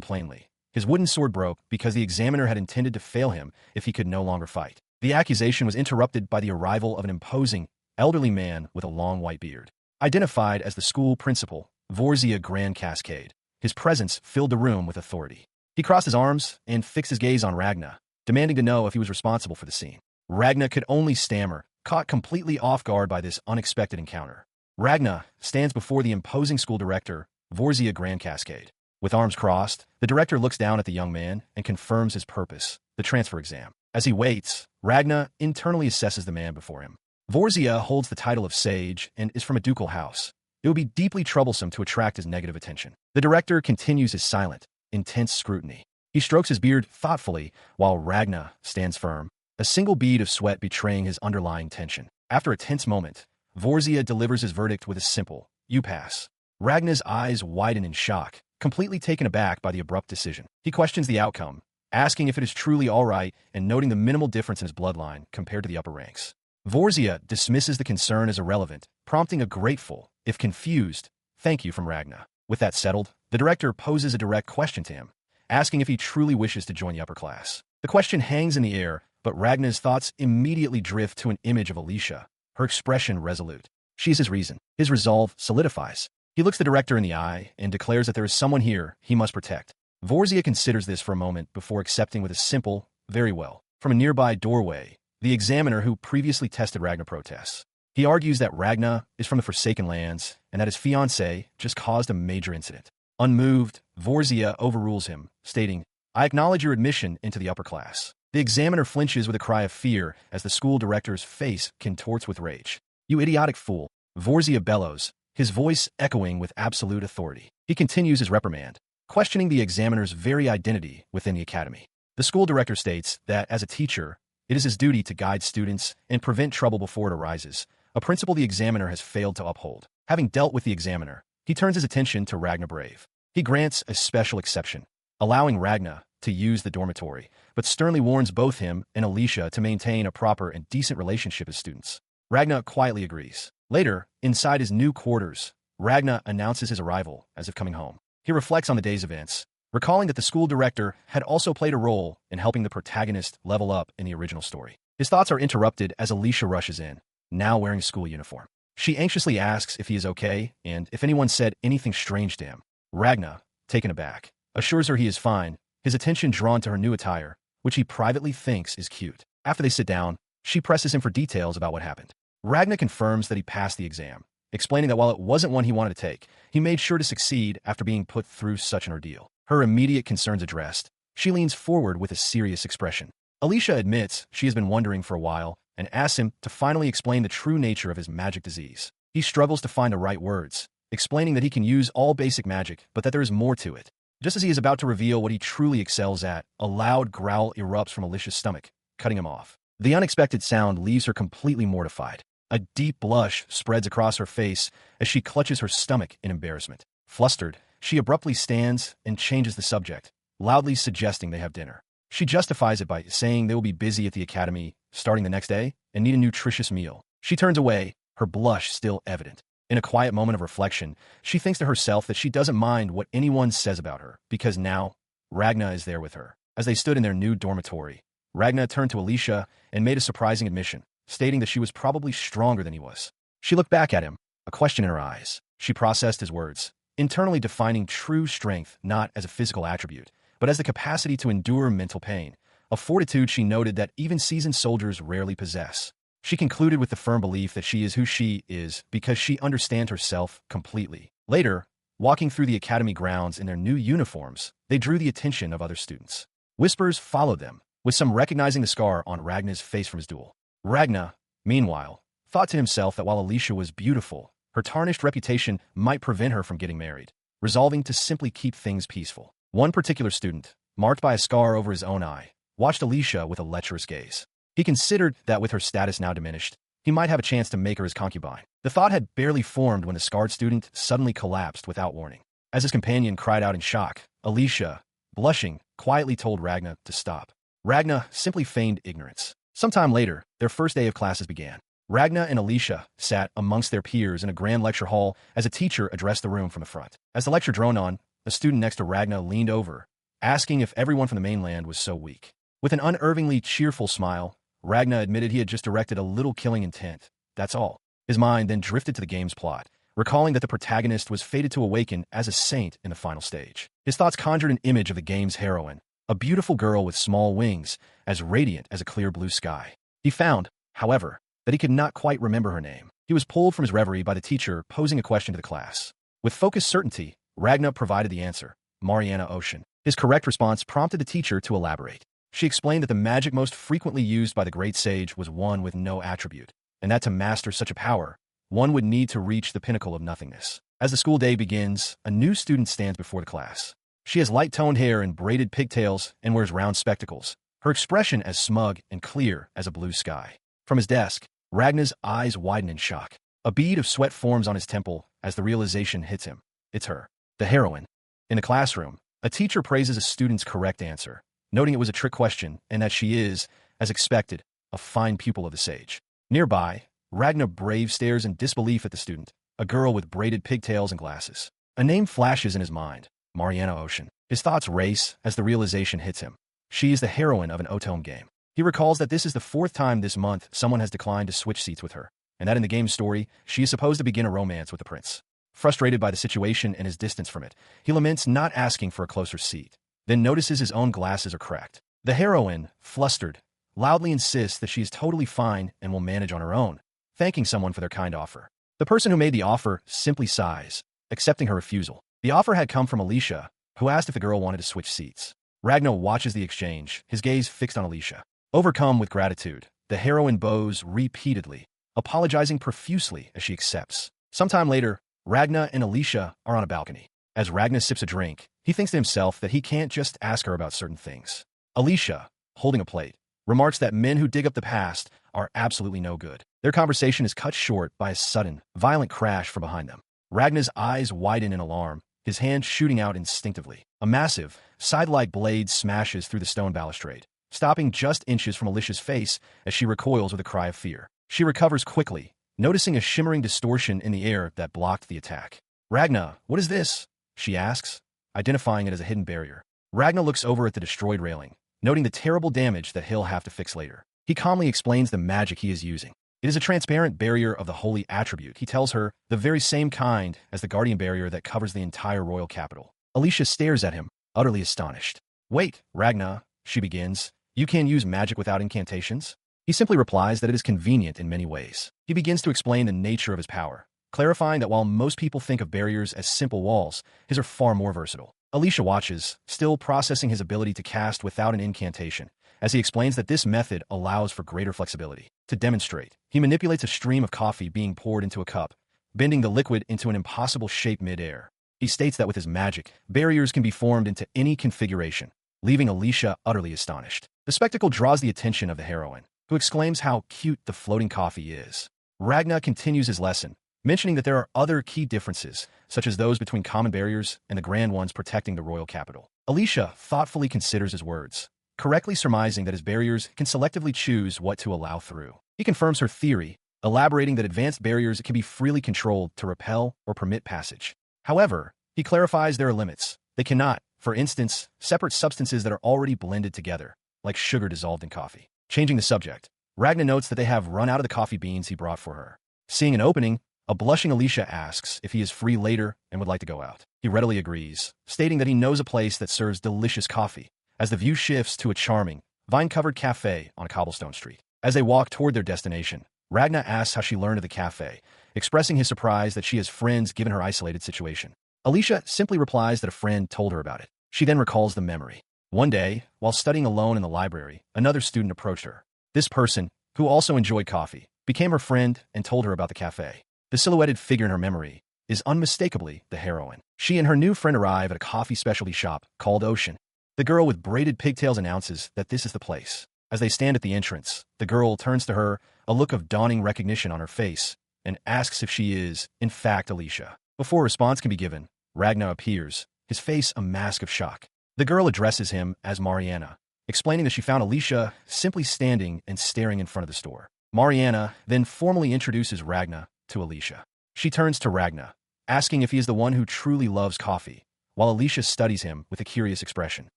plainly. His wooden sword broke because the examiner had intended to fail him if he could no longer fight. The accusation was interrupted by the arrival of an imposing, elderly man with a long white beard. Identified as the school principal, Vorzia Grand Cascade, his presence filled the room with authority. He crossed his arms and fixed his gaze on Ragnar, demanding to know if he was responsible for the scene. Ragnar could only stammer, caught completely off guard by this unexpected encounter. Ragnar stands before the imposing school director, Vorzia Grand Cascade. With arms crossed, the director looks down at the young man and confirms his purpose, the transfer exam. As he waits, Ragnar internally assesses the man before him. Vorzia holds the title of sage and is from a ducal house. It would be deeply troublesome to attract his negative attention. The director continues his silent, intense scrutiny. He strokes his beard thoughtfully while Ragnar stands firm, a single bead of sweat betraying his underlying tension. After a tense moment, Vorzia delivers his verdict with a simple, "You pass." Ragnar's eyes widen in shock, completely taken aback by the abrupt decision. He questions the outcome, asking if it is truly all right and noting the minimal difference in his bloodline compared to the upper ranks. Vorzia dismisses the concern as irrelevant, prompting a grateful, if confused, thank you from Ragnar. With that settled, the director poses a direct question to him, asking if he truly wishes to join the upper class. The question hangs in the air, but Ragnar's thoughts immediately drift to an image of Alicia, her expression resolute. She is his reason. His resolve solidifies. He looks the director in the eye and declares that there is someone here he must protect. Vorzia considers this for a moment before accepting with a simple, "Very well." From a nearby doorway, the examiner who previously tested Ragnar protests. He argues that Ragnar is from the Forsaken Lands and that his fiancée just caused a major incident. Unmoved, Vorzia overrules him, stating, "I acknowledge your admission into the upper class." The examiner flinches with a cry of fear as the school director's face contorts with rage. "You idiotic fool," Vorzia bellows, his voice echoing with absolute authority. He continues his reprimand, questioning the examiner's very identity within the academy. The school director states that, as a teacher, it is his duty to guide students and prevent trouble before it arises, a principle the examiner has failed to uphold. Having dealt with the examiner, he turns his attention to Ragnar Brave. He grants a special exception, allowing Ragnar to use the dormitory, but sternly warns both him and Alicia to maintain a proper and decent relationship as students. Ragnar quietly agrees. Later, inside his new quarters, Ragnar announces his arrival as if coming home. He reflects on the day's events, recalling that the school director had also played a role in helping the protagonist level up in the original story. His thoughts are interrupted as Alicia rushes in, now wearing a school uniform. She anxiously asks if he is okay and if anyone said anything strange to him. Ragnar, taken aback, assures her he is fine, his attention drawn to her new attire, which he privately thinks is cute. After they sit down, she presses him for details about what happened. Ragnar confirms that he passed the exam, explaining that while it wasn't one he wanted to take, he made sure to succeed after being put through such an ordeal. Her immediate concerns addressed, she leans forward with a serious expression. Alicia admits she has been wondering for a while and asks him to finally explain the true nature of his magic disease. He struggles to find the right words, explaining that he can use all basic magic, but that there is more to it. Just as he is about to reveal what he truly excels at, a loud growl erupts from Alicia's stomach, cutting him off. The unexpected sound leaves her completely mortified. A deep blush spreads across her face as she clutches her stomach in embarrassment. Flustered, she abruptly stands and changes the subject, loudly suggesting they have dinner. She justifies it by saying they will be busy at the academy starting the next day and need a nutritious meal. She turns away, her blush still evident. In a quiet moment of reflection, she thinks to herself that she doesn't mind what anyone says about her, because now, Ragnar is there with her. As they stood in their new dormitory, Ragnar turned to Alicia and made a surprising admission, stating that she was probably stronger than he was. She looked back at him, a question in her eyes. She processed his words, internally defining true strength not as a physical attribute, but as the capacity to endure mental pain, a fortitude she noted that even seasoned soldiers rarely possess. She concluded with the firm belief that she is who she is because she understands herself completely. Later, walking through the academy grounds in their new uniforms, they drew the attention of other students. Whispers followed them, with some recognizing the scar on Ragnar's face from his duel. Ragnar, meanwhile, thought to himself that while Alicia was beautiful, her tarnished reputation might prevent her from getting married, resolving to simply keep things peaceful. One particular student, marked by a scar over his own eye, watched Alicia with a lecherous gaze. He considered that with her status now diminished, he might have a chance to make her his concubine. The thought had barely formed when the scarred student suddenly collapsed without warning. As his companion cried out in shock, Alicia, blushing, quietly told Ragna to stop. Ragna simply feigned ignorance. Sometime later, their first day of classes began. Ragna and Alicia sat amongst their peers in a grand lecture hall as a teacher addressed the room from the front. As the lecture droned on, a student next to Ragna leaned over, asking if everyone from the mainland was so weak. With an unervingly cheerful smile, Ragna admitted he had just directed a little killing intent. That's all. His mind then drifted to the game's plot, recalling that the protagonist was fated to awaken as a saint in the final stage. His thoughts conjured an image of the game's heroine, a beautiful girl with small wings, as radiant as a clear blue sky. He found, however, that he could not quite remember her name. He was pulled from his reverie by the teacher posing a question to the class. With focused certainty, Ragna provided the answer, Mariana Ocean. His correct response prompted the teacher to elaborate. She explained that the magic most frequently used by the great sage was one with no attribute, and that to master such a power, one would need to reach the pinnacle of nothingness. As the school day begins, a new student stands before the class. She has light-toned hair and braided pigtails and wears round spectacles, her expression as smug and clear as a blue sky. From his desk, Ragna's eyes widen in shock. A bead of sweat forms on his temple as the realization hits him. It's her, the heroine. In the classroom, a teacher praises a student's correct answer, noting it was a trick question and that she is, as expected, a fine pupil of the sage. Nearby, Ragna Brave stares in disbelief at the student, a girl with braided pigtails and glasses. A name flashes in his mind, Mariana Ocean. His thoughts race as the realization hits him. She is the heroine of an Otome game. He recalls that this is the 4th time this month someone has declined to switch seats with her, and that in the game's story, she is supposed to begin a romance with the prince. Frustrated by the situation and his distance from it, he laments not asking for a closer seat, then notices his own glasses are cracked. The heroine, flustered, loudly insists that she is totally fine and will manage on her own, thanking someone for their kind offer. The person who made the offer simply sighs, accepting her refusal. The offer had come from Alicia, who asked if the girl wanted to switch seats. Ragna watches the exchange, his gaze fixed on Alicia. Overcome with gratitude, the heroine bows repeatedly, apologizing profusely as she accepts. Sometime later, Ragna and Alicia are on a balcony. As Ragna sips a drink, he thinks to himself that he can't just ask her about certain things. Alicia, holding a plate, remarks that men who dig up the past are absolutely no good. Their conversation is cut short by a sudden, violent crash from behind them. Ragna's eyes widen in alarm, his hand shooting out instinctively. A massive, side-like blade smashes through the stone balustrade, stopping just inches from Alicia's face as she recoils with a cry of fear. She recovers quickly, noticing a shimmering distortion in the air that blocked the attack. Ragna, what is this? She asks, identifying it as a hidden barrier. Ragna looks over at the destroyed railing, noting the terrible damage that he'll have to fix later. He calmly explains the magic he is using. It is a transparent barrier of the holy attribute, he tells her, the very same kind as the guardian barrier that covers the entire royal capital. Alicia stares at him, utterly astonished. Wait, Ragna, she begins, you can use magic without incantations? He simply replies that it is convenient in many ways. He begins to explain the nature of his power, clarifying that while most people think of barriers as simple walls, his are far more versatile. Alicia watches, still processing his ability to cast without an incantation, as he explains that this method allows for greater flexibility. To demonstrate, he manipulates a stream of coffee being poured into a cup, bending the liquid into an impossible shape mid-air. He states that with his magic, barriers can be formed into any configuration, leaving Alicia utterly astonished. The spectacle draws the attention of the heroine, who exclaims how cute the floating coffee is. Ragna continues his lesson, mentioning that there are other key differences, such as those between common barriers and the grand ones protecting the royal capital. Alicia thoughtfully considers his words, correctly surmising that his barriers can selectively choose what to allow through. He confirms her theory, elaborating that advanced barriers can be freely controlled to repel or permit passage. However, he clarifies there are limits. They cannot, for instance, separate substances that are already blended together, like sugar dissolved in coffee. Changing the subject, Ragna notes that they have run out of the coffee beans he brought for her. Seeing an opening, a blushing Alicia asks if he is free later and would like to go out. He readily agrees, stating that he knows a place that serves delicious coffee, as the view shifts to a charming, vine-covered cafe on a cobblestone street. As they walk toward their destination, Ragna asks how she learned of the cafe, expressing his surprise that she has friends given her isolated situation. Alicia simply replies that a friend told her about it. She then recalls the memory. One day, while studying alone in the library, another student approached her. This person, who also enjoyed coffee, became her friend and told her about the cafe. The silhouetted figure in her memory is unmistakably the heroine. She and her new friend arrive at a coffee specialty shop called Ocean. The girl with braided pigtails announces that this is the place. As they stand at the entrance, the girl turns to her, a look of dawning recognition on her face, and asks if she is, in fact, Alicia. Before a response can be given, Ragna appears, his face a mask of shock. The girl addresses him as Mariana, explaining that she found Alicia simply standing and staring in front of the store. Mariana then formally introduces Ragna to Alicia. She turns to Ragna, asking if he is the one who truly loves coffee, while Alicia studies him with a curious expression.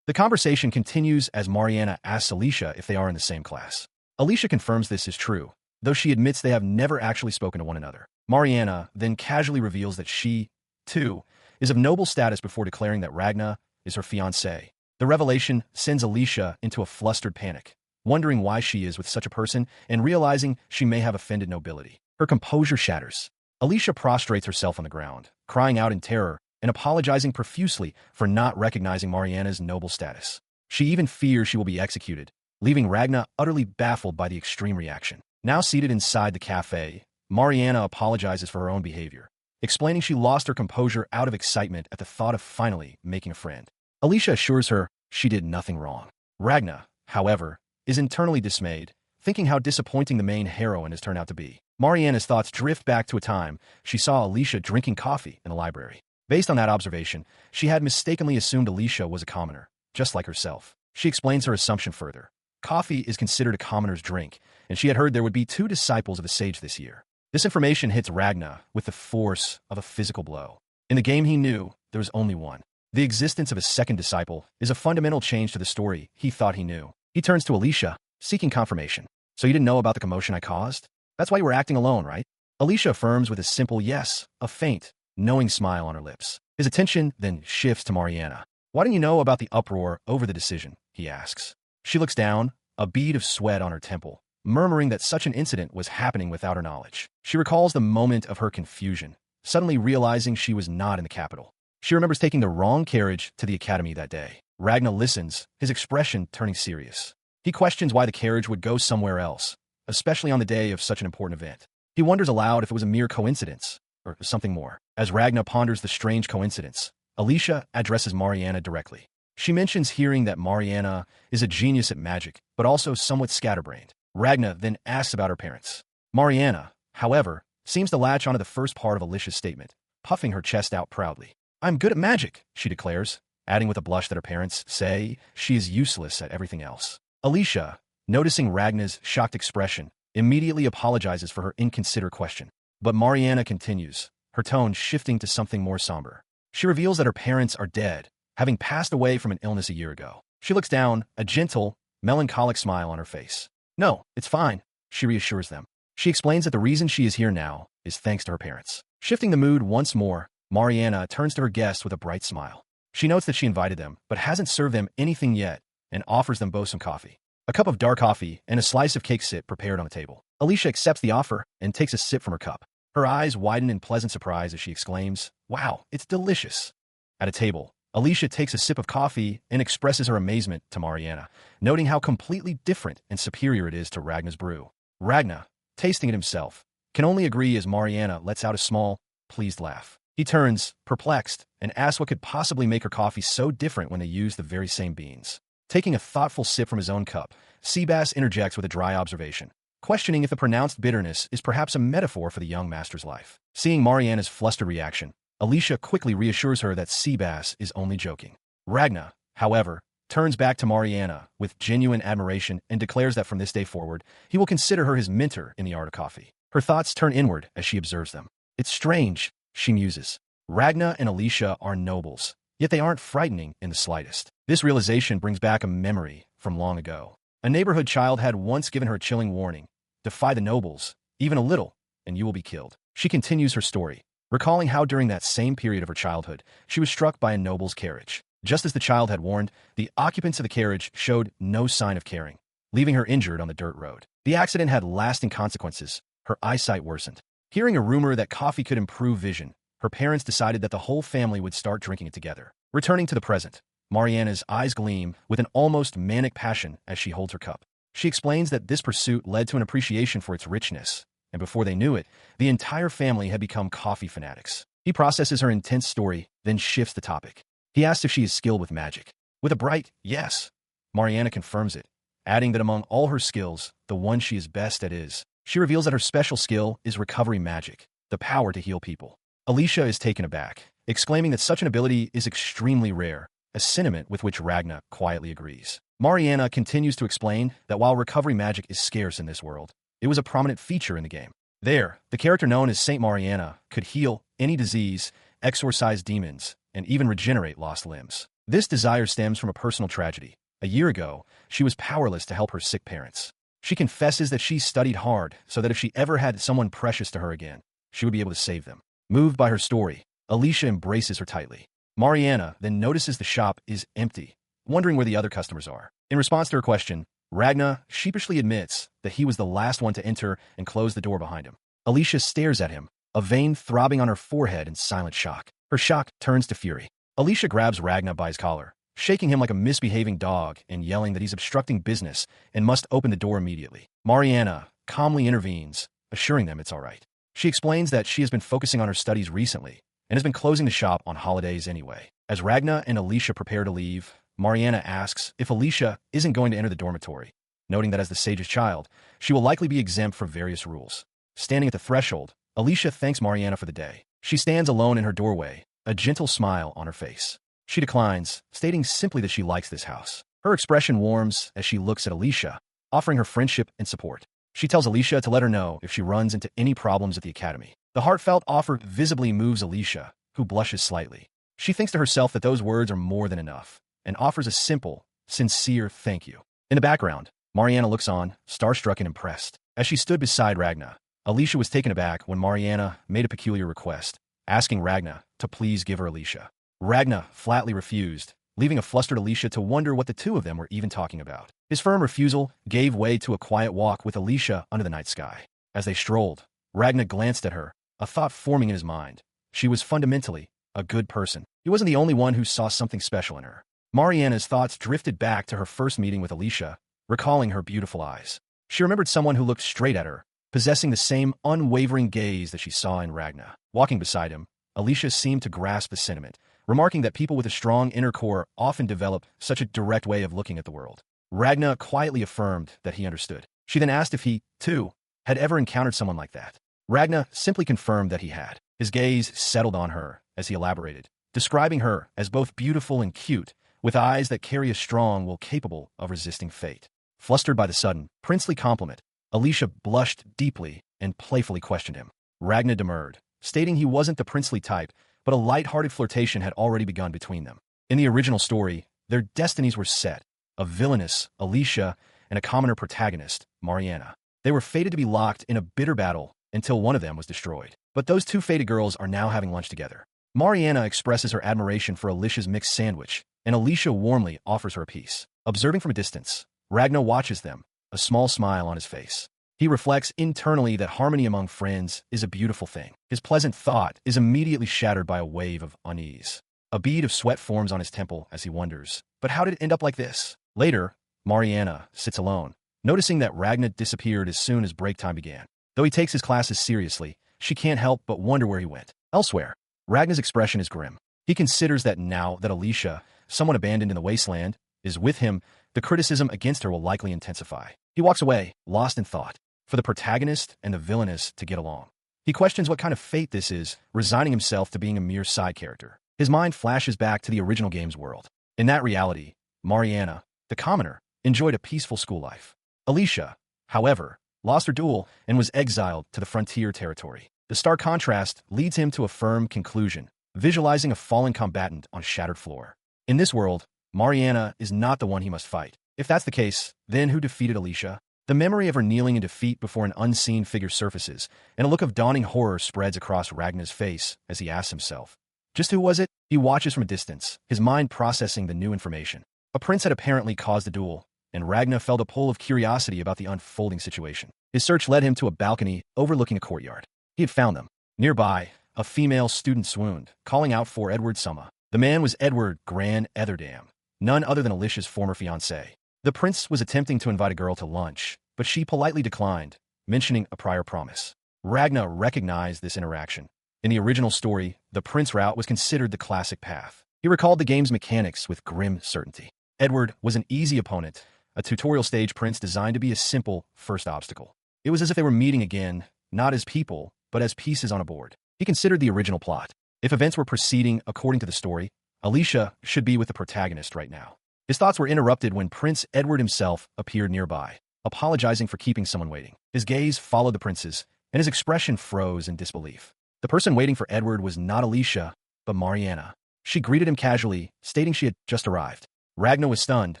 The conversation continues as Mariana asks Alicia if they are in the same class. Alicia confirms this is true, though she admits they have never actually spoken to one another. Mariana then casually reveals that she, too, is of noble status before declaring that Ragna is her fiancé. The revelation sends Alicia into a flustered panic, wondering why she is with such a person and realizing she may have offended nobility. Her composure shatters. Alicia prostrates herself on the ground, crying out in terror and apologizing profusely for not recognizing Mariana's noble status. She even fears she will be executed, leaving Ragna utterly baffled by the extreme reaction. Now seated inside the cafe, Mariana apologizes for her own behavior, explaining she lost her composure out of excitement at the thought of finally making a friend. Alicia assures her she did nothing wrong. Ragna, however, is internally dismayed, thinking how disappointing the main heroine has turned out to be. Mariana's thoughts drift back to a time she saw Alicia drinking coffee in the library. Based on that observation, she had mistakenly assumed Alicia was a commoner, just like herself. She explains her assumption further. Coffee is considered a commoner's drink, and she had heard there would be 2 disciples of the sage this year. This information hits Ragna with the force of a physical blow. In the game he knew, there was only one. The existence of a second disciple is a fundamental change to the story he thought he knew. He turns to Alicia, seeking confirmation. So you didn't know about the commotion I caused? That's why you were acting alone, right? Alicia affirms with a simple yes, a faint, knowing smile on her lips. His attention then shifts to Mariana. Why didn't you know about the uproar over the decision? He asks. She looks down, a bead of sweat on her temple, murmuring that such an incident was happening without her knowledge. She recalls the moment of her confusion, suddenly realizing she was not in the capital. She remembers taking the wrong carriage to the academy that day. Ragna listens, his expression turning serious. He questions why the carriage would go somewhere else, especially on the day of such an important event. He wonders aloud if it was a mere coincidence, or something more. As Ragna ponders the strange coincidence, Alicia addresses Mariana directly. She mentions hearing that Mariana is a genius at magic, but also somewhat scatterbrained. Ragna then asks about her parents. Mariana, however, seems to latch onto the first part of Alicia's statement, puffing her chest out proudly. I'm good at magic, she declares, adding with a blush that her parents say she is useless at everything else. Alicia, noticing Ragna's shocked expression, immediately apologizes for her inconsiderate question. But Mariana continues, her tone shifting to something more somber. She reveals that her parents are dead, having passed away from an illness a year ago. She looks down, a gentle, melancholic smile on her face. No, it's fine, she reassures them. She explains that the reason she is here now is thanks to her parents. Shifting the mood once more, Mariana turns to her guests with a bright smile. She notes that she invited them, but hasn't served them anything yet, and offers them both some coffee. A cup of dark coffee and a slice of cake sit prepared on the table. Alicia accepts the offer and takes a sip from her cup. Her eyes widen in pleasant surprise as she exclaims, "Wow, it's delicious." At a table, Alicia takes a sip of coffee and expresses her amazement to Mariana, noting how completely different and superior it is to Ragna's brew. Ragna, tasting it himself, can only agree as Mariana lets out a small, pleased laugh. He turns, perplexed, and asks what could possibly make her coffee so different when they use the very same beans. Taking a thoughtful sip from his own cup, Seabass interjects with a dry observation, questioning if the pronounced bitterness is perhaps a metaphor for the young master's life. Seeing Mariana's flustered reaction, Alicia quickly reassures her that Seabass is only joking. Ragna, however, turns back to Mariana with genuine admiration and declares that from this day forward, he will consider her his mentor in the art of coffee. Her thoughts turn inward as she observes them. It's strange, she muses. Ragna and Alicia are nobles, yet they aren't frightening in the slightest. This realization brings back a memory from long ago. A neighborhood child had once given her a chilling warning: defy the nobles, even a little, and you will be killed. She continues her story, recalling how during that same period of her childhood, she was struck by a noble's carriage. Just as the child had warned, the occupants of the carriage showed no sign of caring, leaving her injured on the dirt road. The accident had lasting consequences. Her eyesight worsened. Hearing a rumor that coffee could improve vision, her parents decided that the whole family would start drinking it together. Returning to the present, Mariana's eyes gleam with an almost manic passion as she holds her cup. She explains that this pursuit led to an appreciation for its richness, and before they knew it, the entire family had become coffee fanatics. He processes her intense story, then shifts the topic. He asks if she is skilled with magic. With a bright yes, Mariana confirms it, adding that among all her skills, the one she is best at is. She reveals that her special skill is recovery magic, the power to heal people. Alicia is taken aback, exclaiming that such an ability is extremely rare, a sentiment with which Ragna quietly agrees. Mariana continues to explain that while recovery magic is scarce in this world, it was a prominent feature in the game. There, the character known as Saint Mariana could heal any disease, exorcise demons, and even regenerate lost limbs. This desire stems from a personal tragedy. A year ago, she was powerless to help her sick parents. She confesses that she studied hard so that if she ever had someone precious to her again, she would be able to save them. Moved by her story, Alicia embraces her tightly. Mariana then notices the shop is empty, wondering where the other customers are. In response to her question, Ragna sheepishly admits that he was the last one to enter and close the door behind him. Alicia stares at him, a vein throbbing on her forehead in silent shock. Her shock turns to fury. Alicia grabs Ragna by his collar, shaking him like a misbehaving dog and yelling that he's obstructing business and must open the door immediately. Mariana calmly intervenes, assuring them it's all right. She explains that she has been focusing on her studies recently and has been closing the shop on holidays anyway. As Ragna and Alicia prepare to leave, Mariana asks if Alicia isn't going to enter the dormitory, noting that as the sage's child, she will likely be exempt from various rules. Standing at the threshold, Alicia thanks Mariana for the day. She stands alone in her doorway, a gentle smile on her face. She declines, stating simply that she likes this house. Her expression warms as she looks at Alicia, offering her friendship and support. She tells Alicia to let her know if she runs into any problems at the academy. The heartfelt offer visibly moves Alicia, who blushes slightly. She thinks to herself that those words are more than enough, and offers a simple, sincere thank you. In the background, Mariana looks on, starstruck and impressed. As she stood beside Ragna, Alicia was taken aback when Mariana made a peculiar request, asking Ragna to please give her Alicia. Ragna flatly refused, leaving a flustered Alicia to wonder what the two of them were even talking about. His firm refusal gave way to a quiet walk with Alicia under the night sky. As they strolled, Ragna glanced at her, a thought forming in his mind. She was fundamentally a good person. He wasn't the only one who saw something special in her. Mariana's thoughts drifted back to her first meeting with Alicia, recalling her beautiful eyes. She remembered someone who looked straight at her, possessing the same unwavering gaze that she saw in Ragna. Walking beside him, Alicia seemed to grasp the sentiment, remarking that people with a strong inner core often develop such a direct way of looking at the world. Ragna quietly affirmed that he understood. She then asked if he, too, had ever encountered someone like that. Ragna simply confirmed that he had. His gaze settled on her as he elaborated, describing her as both beautiful and cute, with eyes that carry a strong will capable of resisting fate. Flustered by the sudden, princely compliment, Alicia blushed deeply and playfully questioned him. Ragna demurred, stating he wasn't the princely type, but a light-hearted flirtation had already begun between them. In the original story, their destinies were set, a villainess, Alicia, and a commoner protagonist, Mariana. They were fated to be locked in a bitter battle until one of them was destroyed. But those two fated girls are now having lunch together. Mariana expresses her admiration for Alicia's mixed sandwich, and Alicia warmly offers her a piece. Observing from a distance, Ragna watches them, a small smile on his face. He reflects internally that harmony among friends is a beautiful thing. His pleasant thought is immediately shattered by a wave of unease. A bead of sweat forms on his temple as he wonders, but how did it end up like this? Later, Mariana sits alone, noticing that Ragna disappeared as soon as break time began. Though he takes his classes seriously, she can't help but wonder where he went. Elsewhere, Ragna's expression is grim. He considers that now that Alicia, someone abandoned in the wasteland, is with him, the criticism against her will likely intensify. He walks away, lost in thought, for the protagonist and the villainess to get along. He questions what kind of fate this is, resigning himself to being a mere side character. His mind flashes back to the original game's world. In that reality, Mariana, the commoner, enjoyed a peaceful school life. Alicia, however, lost her duel and was exiled to the frontier territory. The stark contrast leads him to a firm conclusion, visualizing a fallen combatant on a shattered floor. In this world, Mariana is not the one he must fight. If that's the case, then who defeated Alicia? The memory of her kneeling in defeat before an unseen figure surfaces, and a look of dawning horror spreads across Ragna's face as he asks himself, just who was it? He watches from a distance, his mind processing the new information. A prince had apparently caused the duel, and Ragna felt a pull of curiosity about the unfolding situation. His search led him to a balcony overlooking a courtyard. He had found them. Nearby, a female student swooned, calling out for Edward Summa. The man was Edward Gran Etherdam, none other than Alicia's former fiancé. The prince was attempting to invite a girl to lunch, but she politely declined, mentioning a prior promise. Ragna recognized this interaction. In the original story, the prince route was considered the classic path. He recalled the game's mechanics with grim certainty. Edward was an easy opponent, a tutorial stage prince designed to be a simple first obstacle. It was as if they were meeting again, not as people, but as pieces on a board. He considered the original plot. If events were proceeding according to the story, Alicia should be with the protagonist right now. His thoughts were interrupted when Prince Edward himself appeared nearby, apologizing for keeping someone waiting. His gaze followed the prince's, and his expression froze in disbelief. The person waiting for Edward was not Alicia, but Mariana. She greeted him casually, stating she had just arrived. Ragnar was stunned,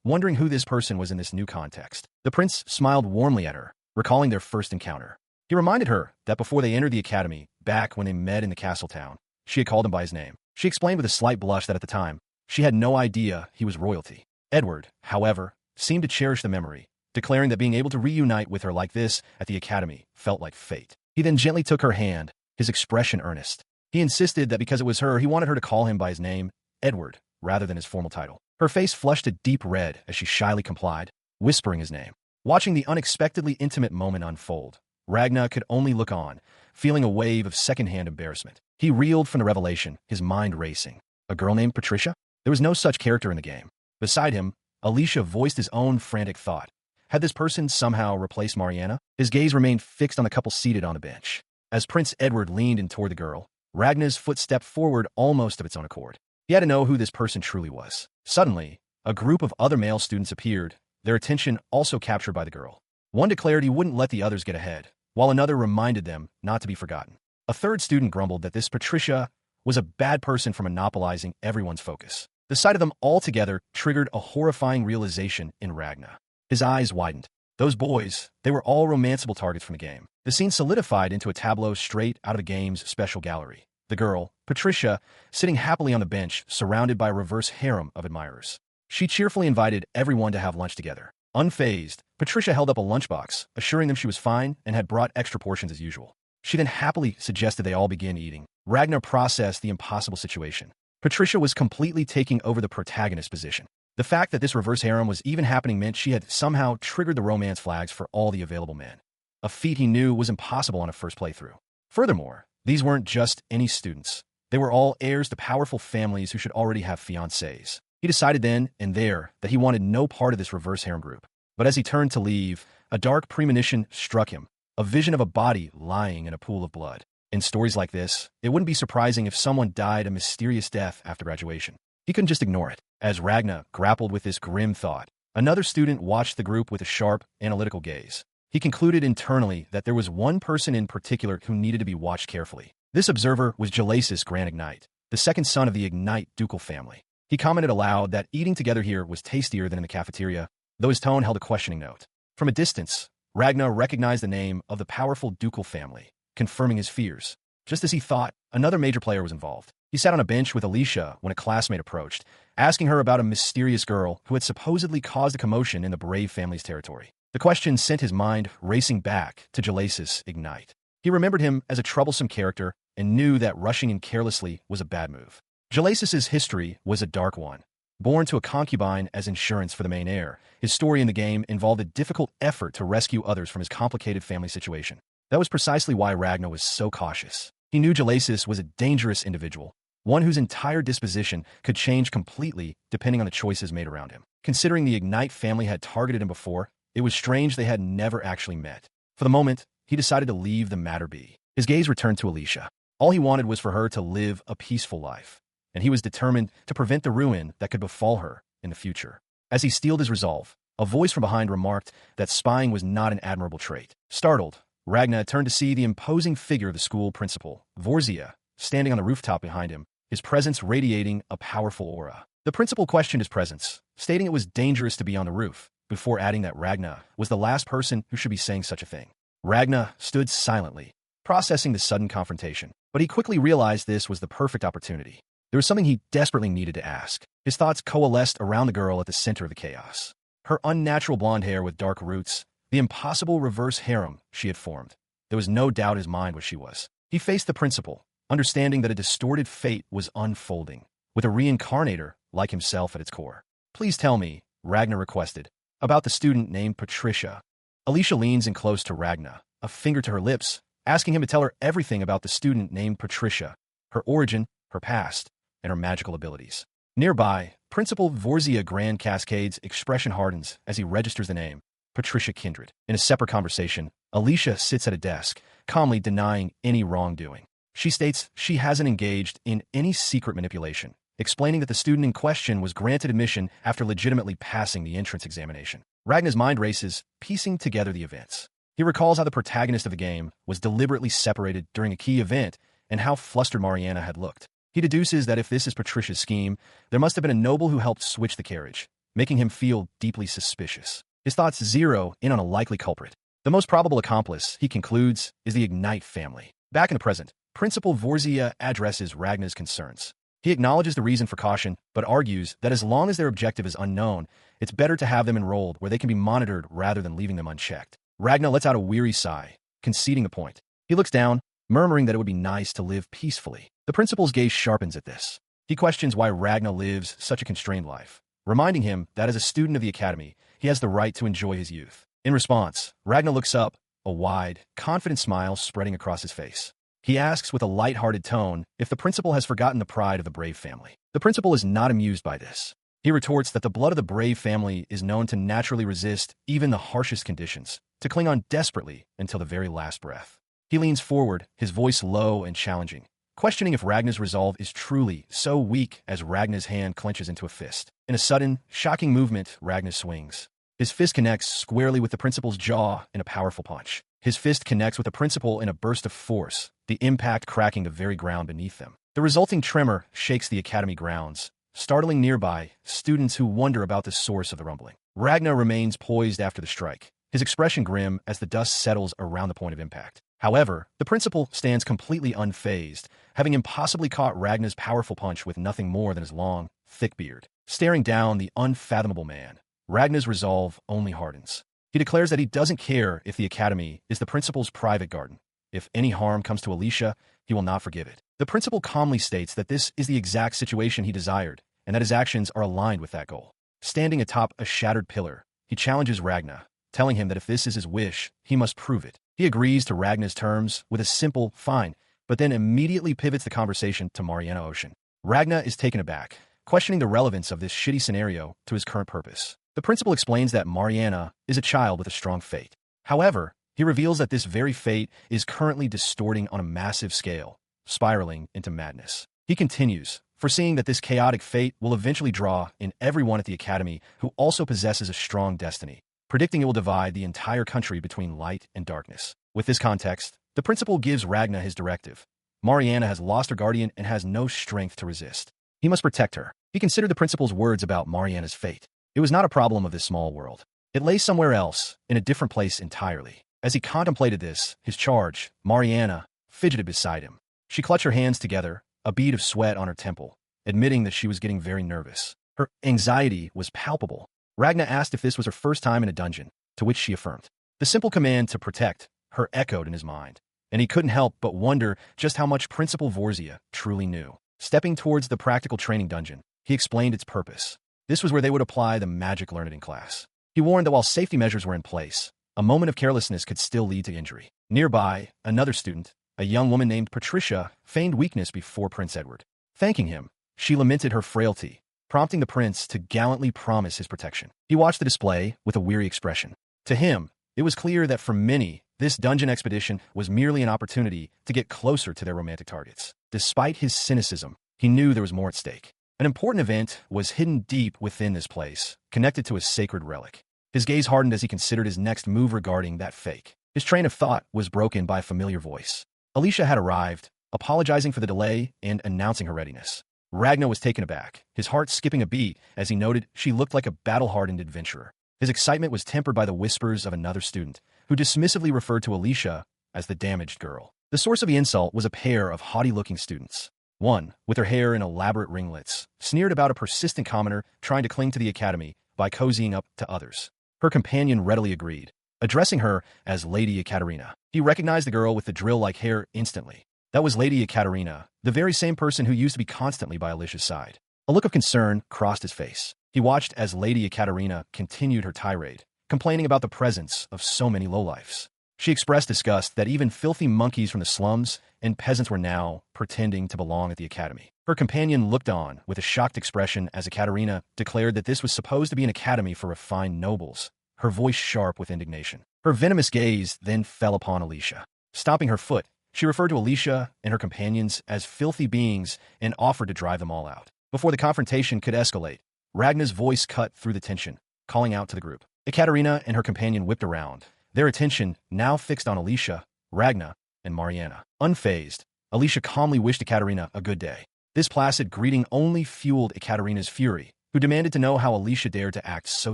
wondering who this person was in this new context. The prince smiled warmly at her, recalling their first encounter. He reminded her that before they entered the academy, back when they met in the castle town, she had called him by his name. She explained with a slight blush that at the time, she had no idea he was royalty. Edward, however, seemed to cherish the memory, declaring that being able to reunite with her like this at the academy felt like fate. He then gently took her hand, his expression earnest. He insisted that because it was her, he wanted her to call him by his name, Edward, rather than his formal title. Her face flushed a deep red as she shyly complied, whispering his name. Watching the unexpectedly intimate moment unfold, Ragnar could only look on, feeling a wave of secondhand embarrassment. He reeled from the revelation, his mind racing. A girl named Patricia? There was no such character in the game. Beside him, Alicia voiced his own frantic thought. Had this person somehow replaced Mariana? His gaze remained fixed on the couple seated on the bench. As Prince Edward leaned in toward the girl, Ragnar's foot stepped forward almost of its own accord. He had to know who this person truly was. Suddenly, a group of other male students appeared, their attention also captured by the girl. One declared he wouldn't let the others get ahead, while another reminded them not to be forgotten. A third student grumbled that this Patricia was a bad person for monopolizing everyone's focus. The sight of them all together triggered a horrifying realization in Ragnar. His eyes widened. Those boys, they were all romanceable targets from the game. The scene solidified into a tableau straight out of the game's special gallery. The girl, Patricia, sitting happily on the bench, surrounded by a reverse harem of admirers. She cheerfully invited everyone to have lunch together. Unfazed, Patricia held up a lunchbox, assuring them she was fine and had brought extra portions as usual. She then happily suggested they all begin eating. Ragnar processed the impossible situation. Patricia was completely taking over the protagonist position. The fact that this reverse harem was even happening meant she had somehow triggered the romance flags for all the available men. A feat he knew was impossible on a first playthrough. Furthermore, these weren't just any students. They were all heirs to powerful families who should already have fiancés. He decided then and there that he wanted no part of this reverse harem group. But as he turned to leave, a dark premonition struck him, a vision of a body lying in a pool of blood. In stories like this, it wouldn't be surprising if someone died a mysterious death after graduation. He couldn't just ignore it. As Ragnar grappled with this grim thought, another student watched the group with a sharp, analytical gaze. He concluded internally that there was one person in particular who needed to be watched carefully. This observer was Jalasis Grand Ignite, the second son of the Ignite ducal family. He commented aloud that eating together here was tastier than in the cafeteria, though his tone held a questioning note. From a distance, Ragnar recognized the name of the powerful ducal family, confirming his fears. Just as he thought, another major player was involved. He sat on a bench with Alicia when a classmate approached, asking her about a mysterious girl who had supposedly caused a commotion in the Brave family's territory. The question sent his mind racing back to Jalasis Ignite. He remembered him as a troublesome character and knew that rushing in carelessly was a bad move. Jalasis's history was a dark one. Born to a concubine as insurance for the main heir, his story in the game involved a difficult effort to rescue others from his complicated family situation. That was precisely why Ragnar was so cautious. He knew Jalasis was a dangerous individual, one whose entire disposition could change completely depending on the choices made around him. Considering the Ignite family had targeted him before, it was strange they had never actually met. For the moment, he decided to leave the matter be. His gaze returned to Alicia. All he wanted was for her to live a peaceful life, and he was determined to prevent the ruin that could befall her in the future. As he steeled his resolve, a voice from behind remarked that spying was not an admirable trait. Startled, Ragnar turned to see the imposing figure of the school principal, Vorzia, standing on the rooftop behind him, his presence radiating a powerful aura. The principal questioned his presence, stating it was dangerous to be on the roof, before adding that Ragnar was the last person who should be saying such a thing. Ragnar stood silently, processing the sudden confrontation, but he quickly realized this was the perfect opportunity. There was something he desperately needed to ask. His thoughts coalesced around the girl at the center of the chaos. Her unnatural blonde hair with dark roots, the impossible reverse harem she had formed. There was no doubt in his mind what she was. He faced the principal, understanding that a distorted fate was unfolding, with a reincarnator like himself at its core. "Please tell me," Ragnar requested, "about the student named Patricia." Alicia leans in close to Ragnar, a finger to her lips, asking him to tell her everything about the student named Patricia, her origin, her past, and her magical abilities. Nearby, Principal Vorzia Grand Cascade's expression hardens as he registers the name, Patricia Kindred. In a separate conversation, Alicia sits at a desk, calmly denying any wrongdoing. She states she hasn't engaged in any secret manipulation, explaining that the student in question was granted admission after legitimately passing the entrance examination. Ragnar's mind races, piecing together the events. He recalls how the protagonist of the game was deliberately separated during a key event and how flustered Mariana had looked. He deduces that if this is Patricia's scheme, there must have been a noble who helped switch the carriage, making him feel deeply suspicious. His thoughts zero in on a likely culprit. The most probable accomplice, he concludes, is the Ignite family. Back in the present, Principal Vorzia addresses Ragnar's concerns. He acknowledges the reason for caution, but argues that as long as their objective is unknown, it's better to have them enrolled where they can be monitored rather than leaving them unchecked. Ragnar lets out a weary sigh, conceding the point. He looks down, murmuring that it would be nice to live peacefully. The principal's gaze sharpens at this. He questions why Ragnar lives such a constrained life, reminding him that as a student of the academy, he has the right to enjoy his youth. In response, Ragnar looks up, a wide, confident smile spreading across his face. He asks with a light-hearted tone if the principal has forgotten the pride of the Brave family. The principal is not amused by this. He retorts that the blood of the Brave family is known to naturally resist even the harshest conditions, to cling on desperately until the very last breath. He leans forward, his voice low and challenging, questioning if Ragnar's resolve is truly so weak as Ragnar's hand clenches into a fist. In a sudden, shocking movement, Ragnar swings. His fist connects squarely with the principal's jaw in a powerful punch. His fist connects with the principal in a burst of force, the impact cracking the very ground beneath them. The resulting tremor shakes the academy grounds, startling nearby students who wonder about the source of the rumbling. Ragnar remains poised after the strike, his expression grim as the dust settles around the point of impact. However, the principal stands completely unfazed, having impossibly caught Ragnar's powerful punch with nothing more than his long, thick beard. Staring down the unfathomable man, Ragnar's resolve only hardens. He declares that he doesn't care if the academy is the principal's private garden. If any harm comes to Alicia, he will not forgive it. The principal calmly states that this is the exact situation he desired, and that his actions are aligned with that goal. Standing atop a shattered pillar, he challenges Ragnar, telling him that if this is his wish, he must prove it. He agrees to Ragnar's terms with a simple, fine, but then immediately pivots the conversation to Mariana Ocean. Ragnar is taken aback, questioning the relevance of this shitty scenario to his current purpose. The principal explains that Mariana is a child with a strong fate. However, he reveals that this very fate is currently distorting on a massive scale, spiraling into madness. He continues, foreseeing that this chaotic fate will eventually draw in everyone at the academy who also possesses a strong destiny, predicting it will divide the entire country between light and darkness. With this context, the principal gives Ragnar his directive. Mariana has lost her guardian and has no strength to resist. He must protect her. He considered the principal's words about Mariana's fate. It was not a problem of this small world. It lay somewhere else, in a different place entirely. As he contemplated this, his charge, Mariana, fidgeted beside him. She clutched her hands together, a bead of sweat on her temple, admitting that she was getting very nervous. Her anxiety was palpable. Ragnar asked if this was her first time in a dungeon, to which she affirmed. The simple command to protect her echoed in his mind, and he couldn't help but wonder just how much Principal Vorzia truly knew. Stepping towards the practical training dungeon, he explained its purpose. This was where they would apply the magic learned in class. He warned that while safety measures were in place, a moment of carelessness could still lead to injury. Nearby, another student, a young woman named Patricia, feigned weakness before Prince Edward. Thanking him, she lamented her frailty, prompting the prince to gallantly promise his protection. He watched the display with a weary expression. To him, it was clear that for many, this dungeon expedition was merely an opportunity to get closer to their romantic targets. Despite his cynicism, he knew there was more at stake. An important event was hidden deep within this place, connected to a sacred relic. His gaze hardened as he considered his next move regarding that fake. His train of thought was broken by a familiar voice. Alicia had arrived, apologizing for the delay and announcing her readiness. Ragnar was taken aback, his heart skipping a beat as he noted she looked like a battle-hardened adventurer. His excitement was tempered by the whispers of another student, who dismissively referred to Alicia as the damaged girl. The source of the insult was a pair of haughty-looking students. One, with her hair in elaborate ringlets, sneered about a persistent commoner trying to cling to the academy by cozying up to others. Her companion readily agreed, addressing her as Lady Ekaterina. He recognized the girl with the drill-like hair instantly. That was Lady Ekaterina, the very same person who used to be constantly by Alicia's side. A look of concern crossed his face. He watched as Lady Ekaterina continued her tirade, complaining about the presence of so many lowlifes. She expressed disgust that even filthy monkeys from the slums and peasants were now pretending to belong at the academy. Her companion looked on with a shocked expression as Ekaterina declared that this was supposed to be an academy for refined nobles, her voice sharp with indignation. Her venomous gaze then fell upon Alicia. Stomping her foot, she referred to Alicia and her companions as filthy beings and offered to drive them all out. Before the confrontation could escalate, Ragna's voice cut through the tension, calling out to the group. Ekaterina and her companion whipped around, their attention now fixed on Alicia, Ragna, and Mariana. Unfazed, Alicia calmly wished Ekaterina a good day. This placid greeting only fueled Ekaterina's fury, who demanded to know how Alicia dared to act so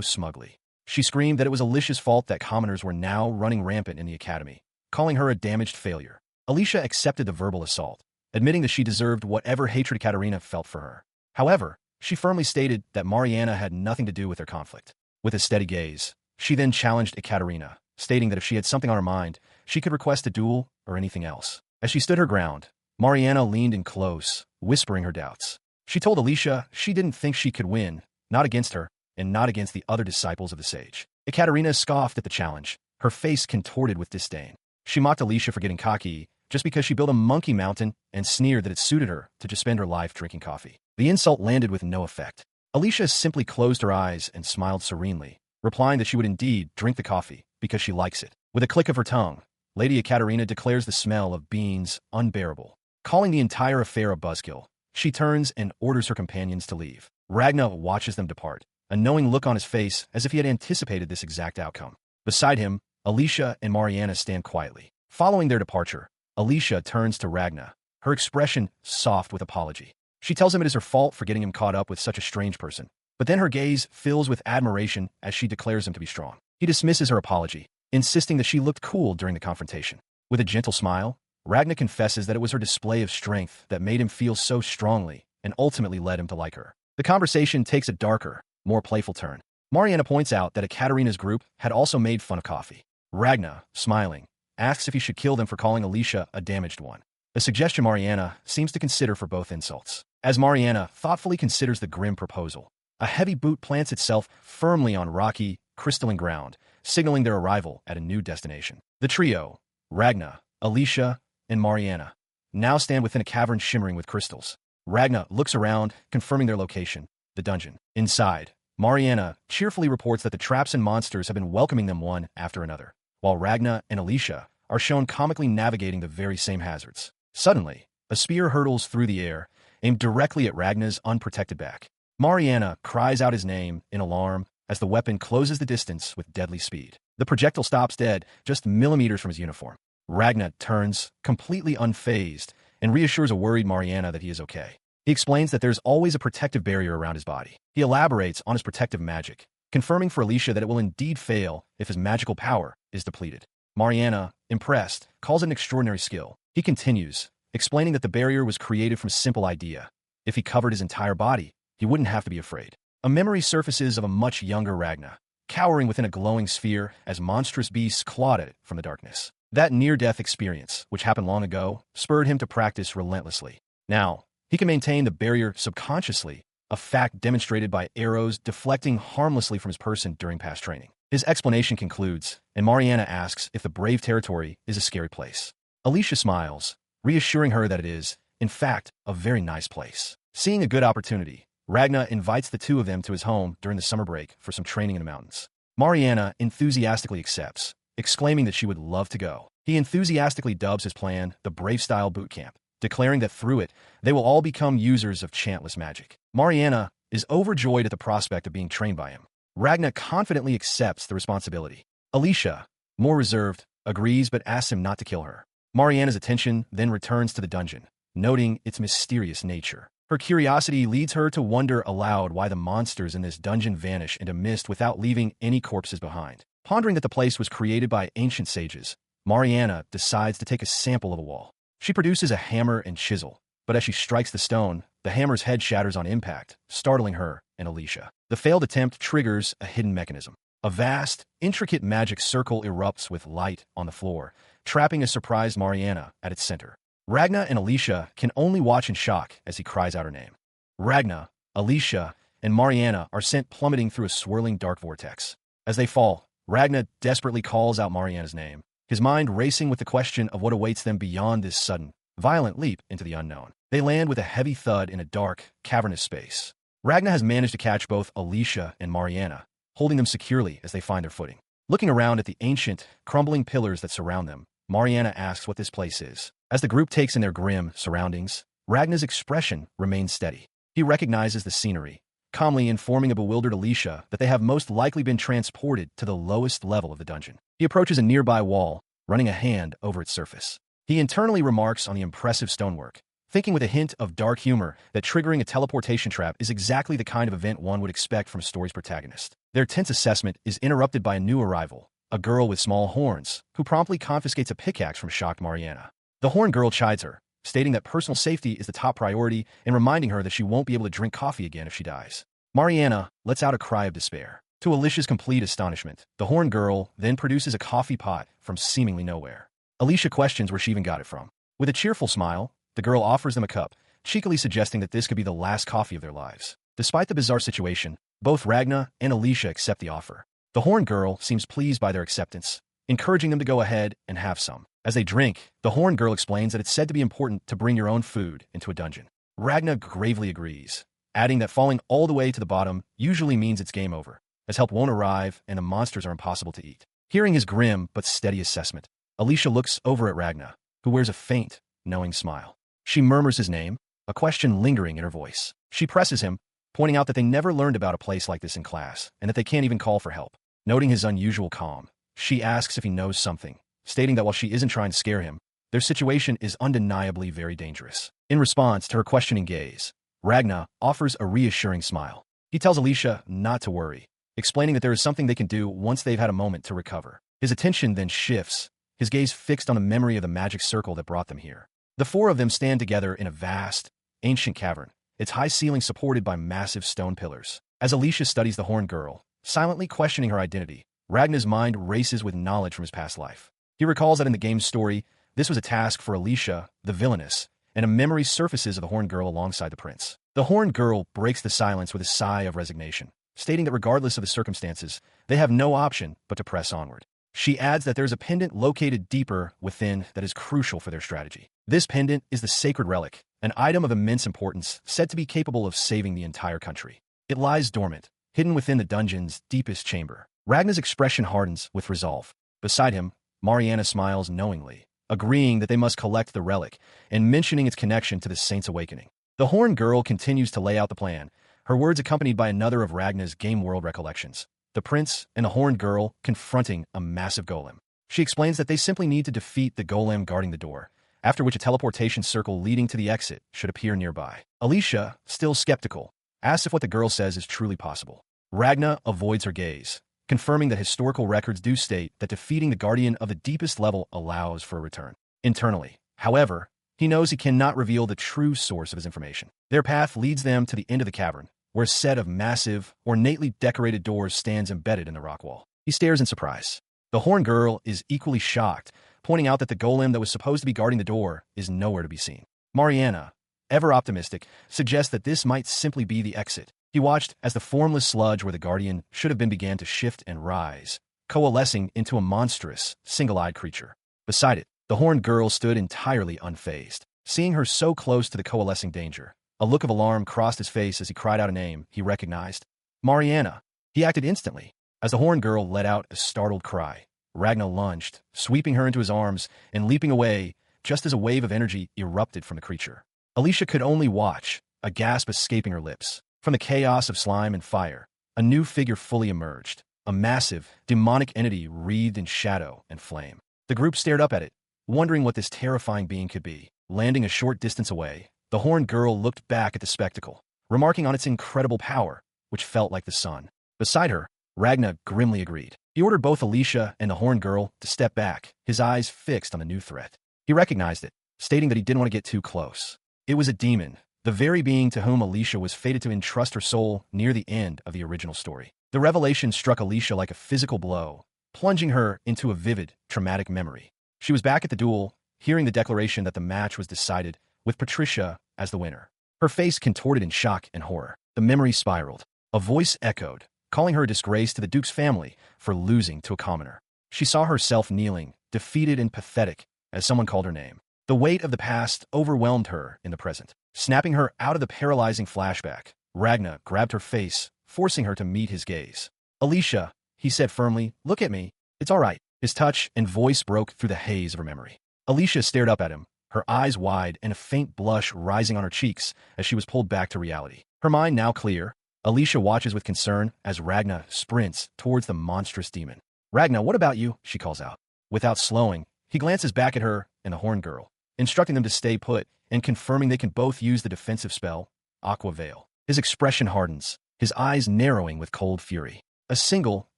smugly. She screamed that it was Alicia's fault that commoners were now running rampant in the academy, calling her a damaged failure. Alicia accepted the verbal assault, admitting that she deserved whatever hatred Ekaterina felt for her. However, she firmly stated that Mariana had nothing to do with their conflict. With a steady gaze, she then challenged Ekaterina, stating that if she had something on her mind, she could request a duel or anything else. As she stood her ground, Mariana leaned in close, whispering her doubts. She told Alicia she didn't think she could win, not against her, and not against the other disciples of the sage. Ekaterina scoffed at the challenge, her face contorted with disdain. She mocked Alicia for getting cocky just because she built a monkey mountain and sneered that it suited her to just spend her life drinking coffee. The insult landed with no effect. Alicia simply closed her eyes and smiled serenely, replying that she would indeed drink the coffee because she likes it. With a click of her tongue, Lady Ekaterina declares the smell of beans unbearable. Calling the entire affair a buzzkill, she turns and orders her companions to leave. Ragna watches them depart, a knowing look on his face as if he had anticipated this exact outcome. Beside him, Alicia and Mariana stand quietly. Following their departure, Alicia turns to Ragna, her expression soft with apology. She tells him it is her fault for getting him caught up with such a strange person, but then her gaze fills with admiration as she declares him to be strong. He dismisses her apology, insisting that she looked cool during the confrontation. With a gentle smile, Ragna confesses that it was her display of strength that made him feel so strongly and ultimately led him to like her. The conversation takes a darker, more playful turn. Mariana points out that Ekaterina's group had also made fun of coffee. Ragna, smiling, asks if he should kill them for calling Alicia a damaged one, a suggestion Mariana seems to consider for both insults. As Mariana thoughtfully considers the grim proposal, a heavy boot plants itself firmly on rocky, crystalline ground, signaling their arrival at a new destination. The trio, Ragna, Alicia, and Mariana, now stand within a cavern shimmering with crystals. Ragna looks around, confirming their location, the dungeon. Inside, Mariana cheerfully reports that the traps and monsters have been welcoming them one after another, while Ragna and Alicia are shown comically navigating the very same hazards. Suddenly, a spear hurtles through the air, aimed directly at Ragna's unprotected back. Mariana cries out his name in alarm as the weapon closes the distance with deadly speed. The projectile stops dead, just millimeters from his uniform. Ragna turns, completely unfazed, and reassures a worried Mariana that he is okay. He explains that there's always a protective barrier around his body. He elaborates on his protective magic, confirming for Alicia that it will indeed fail if his magical power is depleted. Mariana, impressed, calls it an extraordinary skill. He continues, explaining that the barrier was created from a simple idea. If he covered his entire body, he wouldn't have to be afraid. A memory surfaces of a much younger Ragna, cowering within a glowing sphere as monstrous beasts clawed at it from the darkness. That near-death experience, which happened long ago, spurred him to practice relentlessly. Now, he can maintain the barrier subconsciously, a fact demonstrated by arrows deflecting harmlessly from his person during past training. His explanation concludes, and Mariana asks if the Brave Territory is a scary place. Alicia smiles, reassuring her that it is, in fact, a very nice place. Seeing a good opportunity, Ragna invites the two of them to his home during the summer break for some training in the mountains. Mariana enthusiastically accepts, exclaiming that she would love to go. He enthusiastically dubs his plan the Brave-style boot camp, declaring that through it, they will all become users of chantless magic. Mariana is overjoyed at the prospect of being trained by him. Ragna confidently accepts the responsibility. Alicia, more reserved, agrees but asks him not to kill her. Mariana's attention then returns to the dungeon, noting its mysterious nature. Her curiosity leads her to wonder aloud why the monsters in this dungeon vanish into mist without leaving any corpses behind. Pondering that the place was created by ancient sages, Mariana decides to take a sample of a wall. She produces a hammer and chisel, but as she strikes the stone, the hammer's head shatters on impact, startling her and Alicia. The failed attempt triggers a hidden mechanism. A vast, intricate magic circle erupts with light on the floor, trapping a surprised Mariana at its center. Ragna and Alicia can only watch in shock as he cries out her name. Ragna, Alicia, and Mariana are sent plummeting through a swirling dark vortex. As they fall, Ragna desperately calls out Mariana's name, his mind racing with the question of what awaits them beyond this sudden, violent leap into the unknown. They land with a heavy thud in a dark, cavernous space. Ragna has managed to catch both Alicia and Mariana, holding them securely as they find their footing. Looking around at the ancient, crumbling pillars that surround them, Mariana asks what this place is. As the group takes in their grim surroundings, Ragna's expression remains steady. He recognizes the scenery, calmly informing a bewildered Alicia that they have most likely been transported to the lowest level of the dungeon. He approaches a nearby wall, running a hand over its surface. He internally remarks on the impressive stonework, thinking with a hint of dark humor that triggering a teleportation trap is exactly the kind of event one would expect from a story's protagonist. Their tense assessment is interrupted by a new arrival, a girl with small horns, who promptly confiscates a pickaxe from shocked Mariana. The horn girl chides her, stating that personal safety is the top priority and reminding her that she won't be able to drink coffee again if she dies. Mariana lets out a cry of despair. To Alicia's complete astonishment, the horn girl then produces a coffee pot from seemingly nowhere. Alicia questions where she even got it from. With a cheerful smile, the girl offers them a cup, cheekily suggesting that this could be the last coffee of their lives. Despite the bizarre situation, both Ragna and Alicia accept the offer. The horn girl seems pleased by their acceptance, encouraging them to go ahead and have some. As they drink, the horn girl explains that it's said to be important to bring your own food into a dungeon. Ragna gravely agrees, adding that falling all the way to the bottom usually means it's game over, as help won't arrive and the monsters are impossible to eat. Hearing his grim but steady assessment, Alicia looks over at Ragna, who wears a faint, knowing smile. She murmurs his name, a question lingering in her voice. She presses him, pointing out that they never learned about a place like this in class, and that they can't even call for help. Noting his unusual calm, she asks if he knows something, stating that while she isn't trying to scare him, their situation is undeniably very dangerous. In response to her questioning gaze, Ragna offers a reassuring smile. He tells Alicia not to worry, explaining that there is something they can do once they've had a moment to recover. His attention then shifts, his gaze fixed on the memory of the magic circle that brought them here. The four of them stand together in a vast, ancient cavern, its high ceiling supported by massive stone pillars. As Alicia studies the horn girl, silently questioning her identity, Ragna's mind races with knowledge from his past life. He recalls that in the game's story, this was a task for Alicia, the villainess, and a memory surfaces of the horn girl alongside the prince. The horn girl breaks the silence with a sigh of resignation, stating that regardless of the circumstances, they have no option but to press onward. She adds that there is a pendant located deeper within that is crucial for their strategy. This pendant is the sacred relic, an item of immense importance said to be capable of saving the entire country. It lies dormant, hidden within the dungeon's deepest chamber. Ragna's expression hardens with resolve. Beside him, Mariana smiles knowingly, agreeing that they must collect the relic and mentioning its connection to the saint's awakening. The horn girl continues to lay out the plan, her words accompanied by another of Ragna's game world recollections. The prince and the horned girl confronting a massive golem. She explains that they simply need to defeat the golem guarding the door, after which a teleportation circle leading to the exit should appear nearby. Alicia, still skeptical, asks if what the girl says is truly possible. Ragna avoids her gaze, confirming that historical records do state that defeating the guardian of the deepest level allows for a return. Internally, however, he knows he cannot reveal the true source of his information. Their path leads them to the end of the cavern, where a set of massive, ornately decorated doors stands embedded in the rock wall. He stares in surprise. The horn girl is equally shocked, pointing out that the golem that was supposed to be guarding the door is nowhere to be seen. Mariana, ever optimistic, suggests that this might simply be the exit. He watched as the formless sludge where the guardian should have been began to shift and rise, coalescing into a monstrous, single-eyed creature. Beside it, the horned girl stood entirely unfazed. Seeing her so close to the coalescing danger, a look of alarm crossed his face as he cried out a name he recognized. Mariana. He acted instantly. As the horned girl let out a startled cry, Ragna lunged, sweeping her into his arms and leaping away just as a wave of energy erupted from the creature. Alicia could only watch, a gasp escaping her lips. From the chaos of slime and fire, a new figure fully emerged, a massive, demonic entity wreathed in shadow and flame. The group stared up at it, wondering what this terrifying being could be. Landing a short distance away, the horned girl looked back at the spectacle, remarking on its incredible power, which felt like the sun. Beside her, Ragna grimly agreed. He ordered both Alicia and the horned girl to step back, his eyes fixed on the new threat. He recognized it, stating that he didn't want to get too close. It was a demon, the very being to whom Alicia was fated to entrust her soul near the end of the original story. The revelation struck Alicia like a physical blow, plunging her into a vivid, traumatic memory. She was back at the duel, hearing the declaration that the match was decided, with Patricia as the winner. Her face contorted in shock and horror. The memory spiraled. A voice echoed, calling her a disgrace to the Duke's family for losing to a commoner. She saw herself kneeling, defeated and pathetic, as someone called her name. The weight of the past overwhelmed her in the present. Snapping her out of the paralyzing flashback, Ragna grabbed her face, forcing her to meet his gaze. Alicia, he said firmly, look at me. It's all right. His touch and voice broke through the haze of her memory. Alicia stared up at him, her eyes wide and a faint blush rising on her cheeks as she was pulled back to reality. Her mind now clear, Alicia watches with concern as Ragna sprints towards the monstrous demon. "Ragna, what about you?" she calls out. Without slowing, he glances back at her and the horned girl, instructing them to stay put and confirming they can both use the defensive spell, Aqua Veil. His expression hardens, his eyes narrowing with cold fury. A single,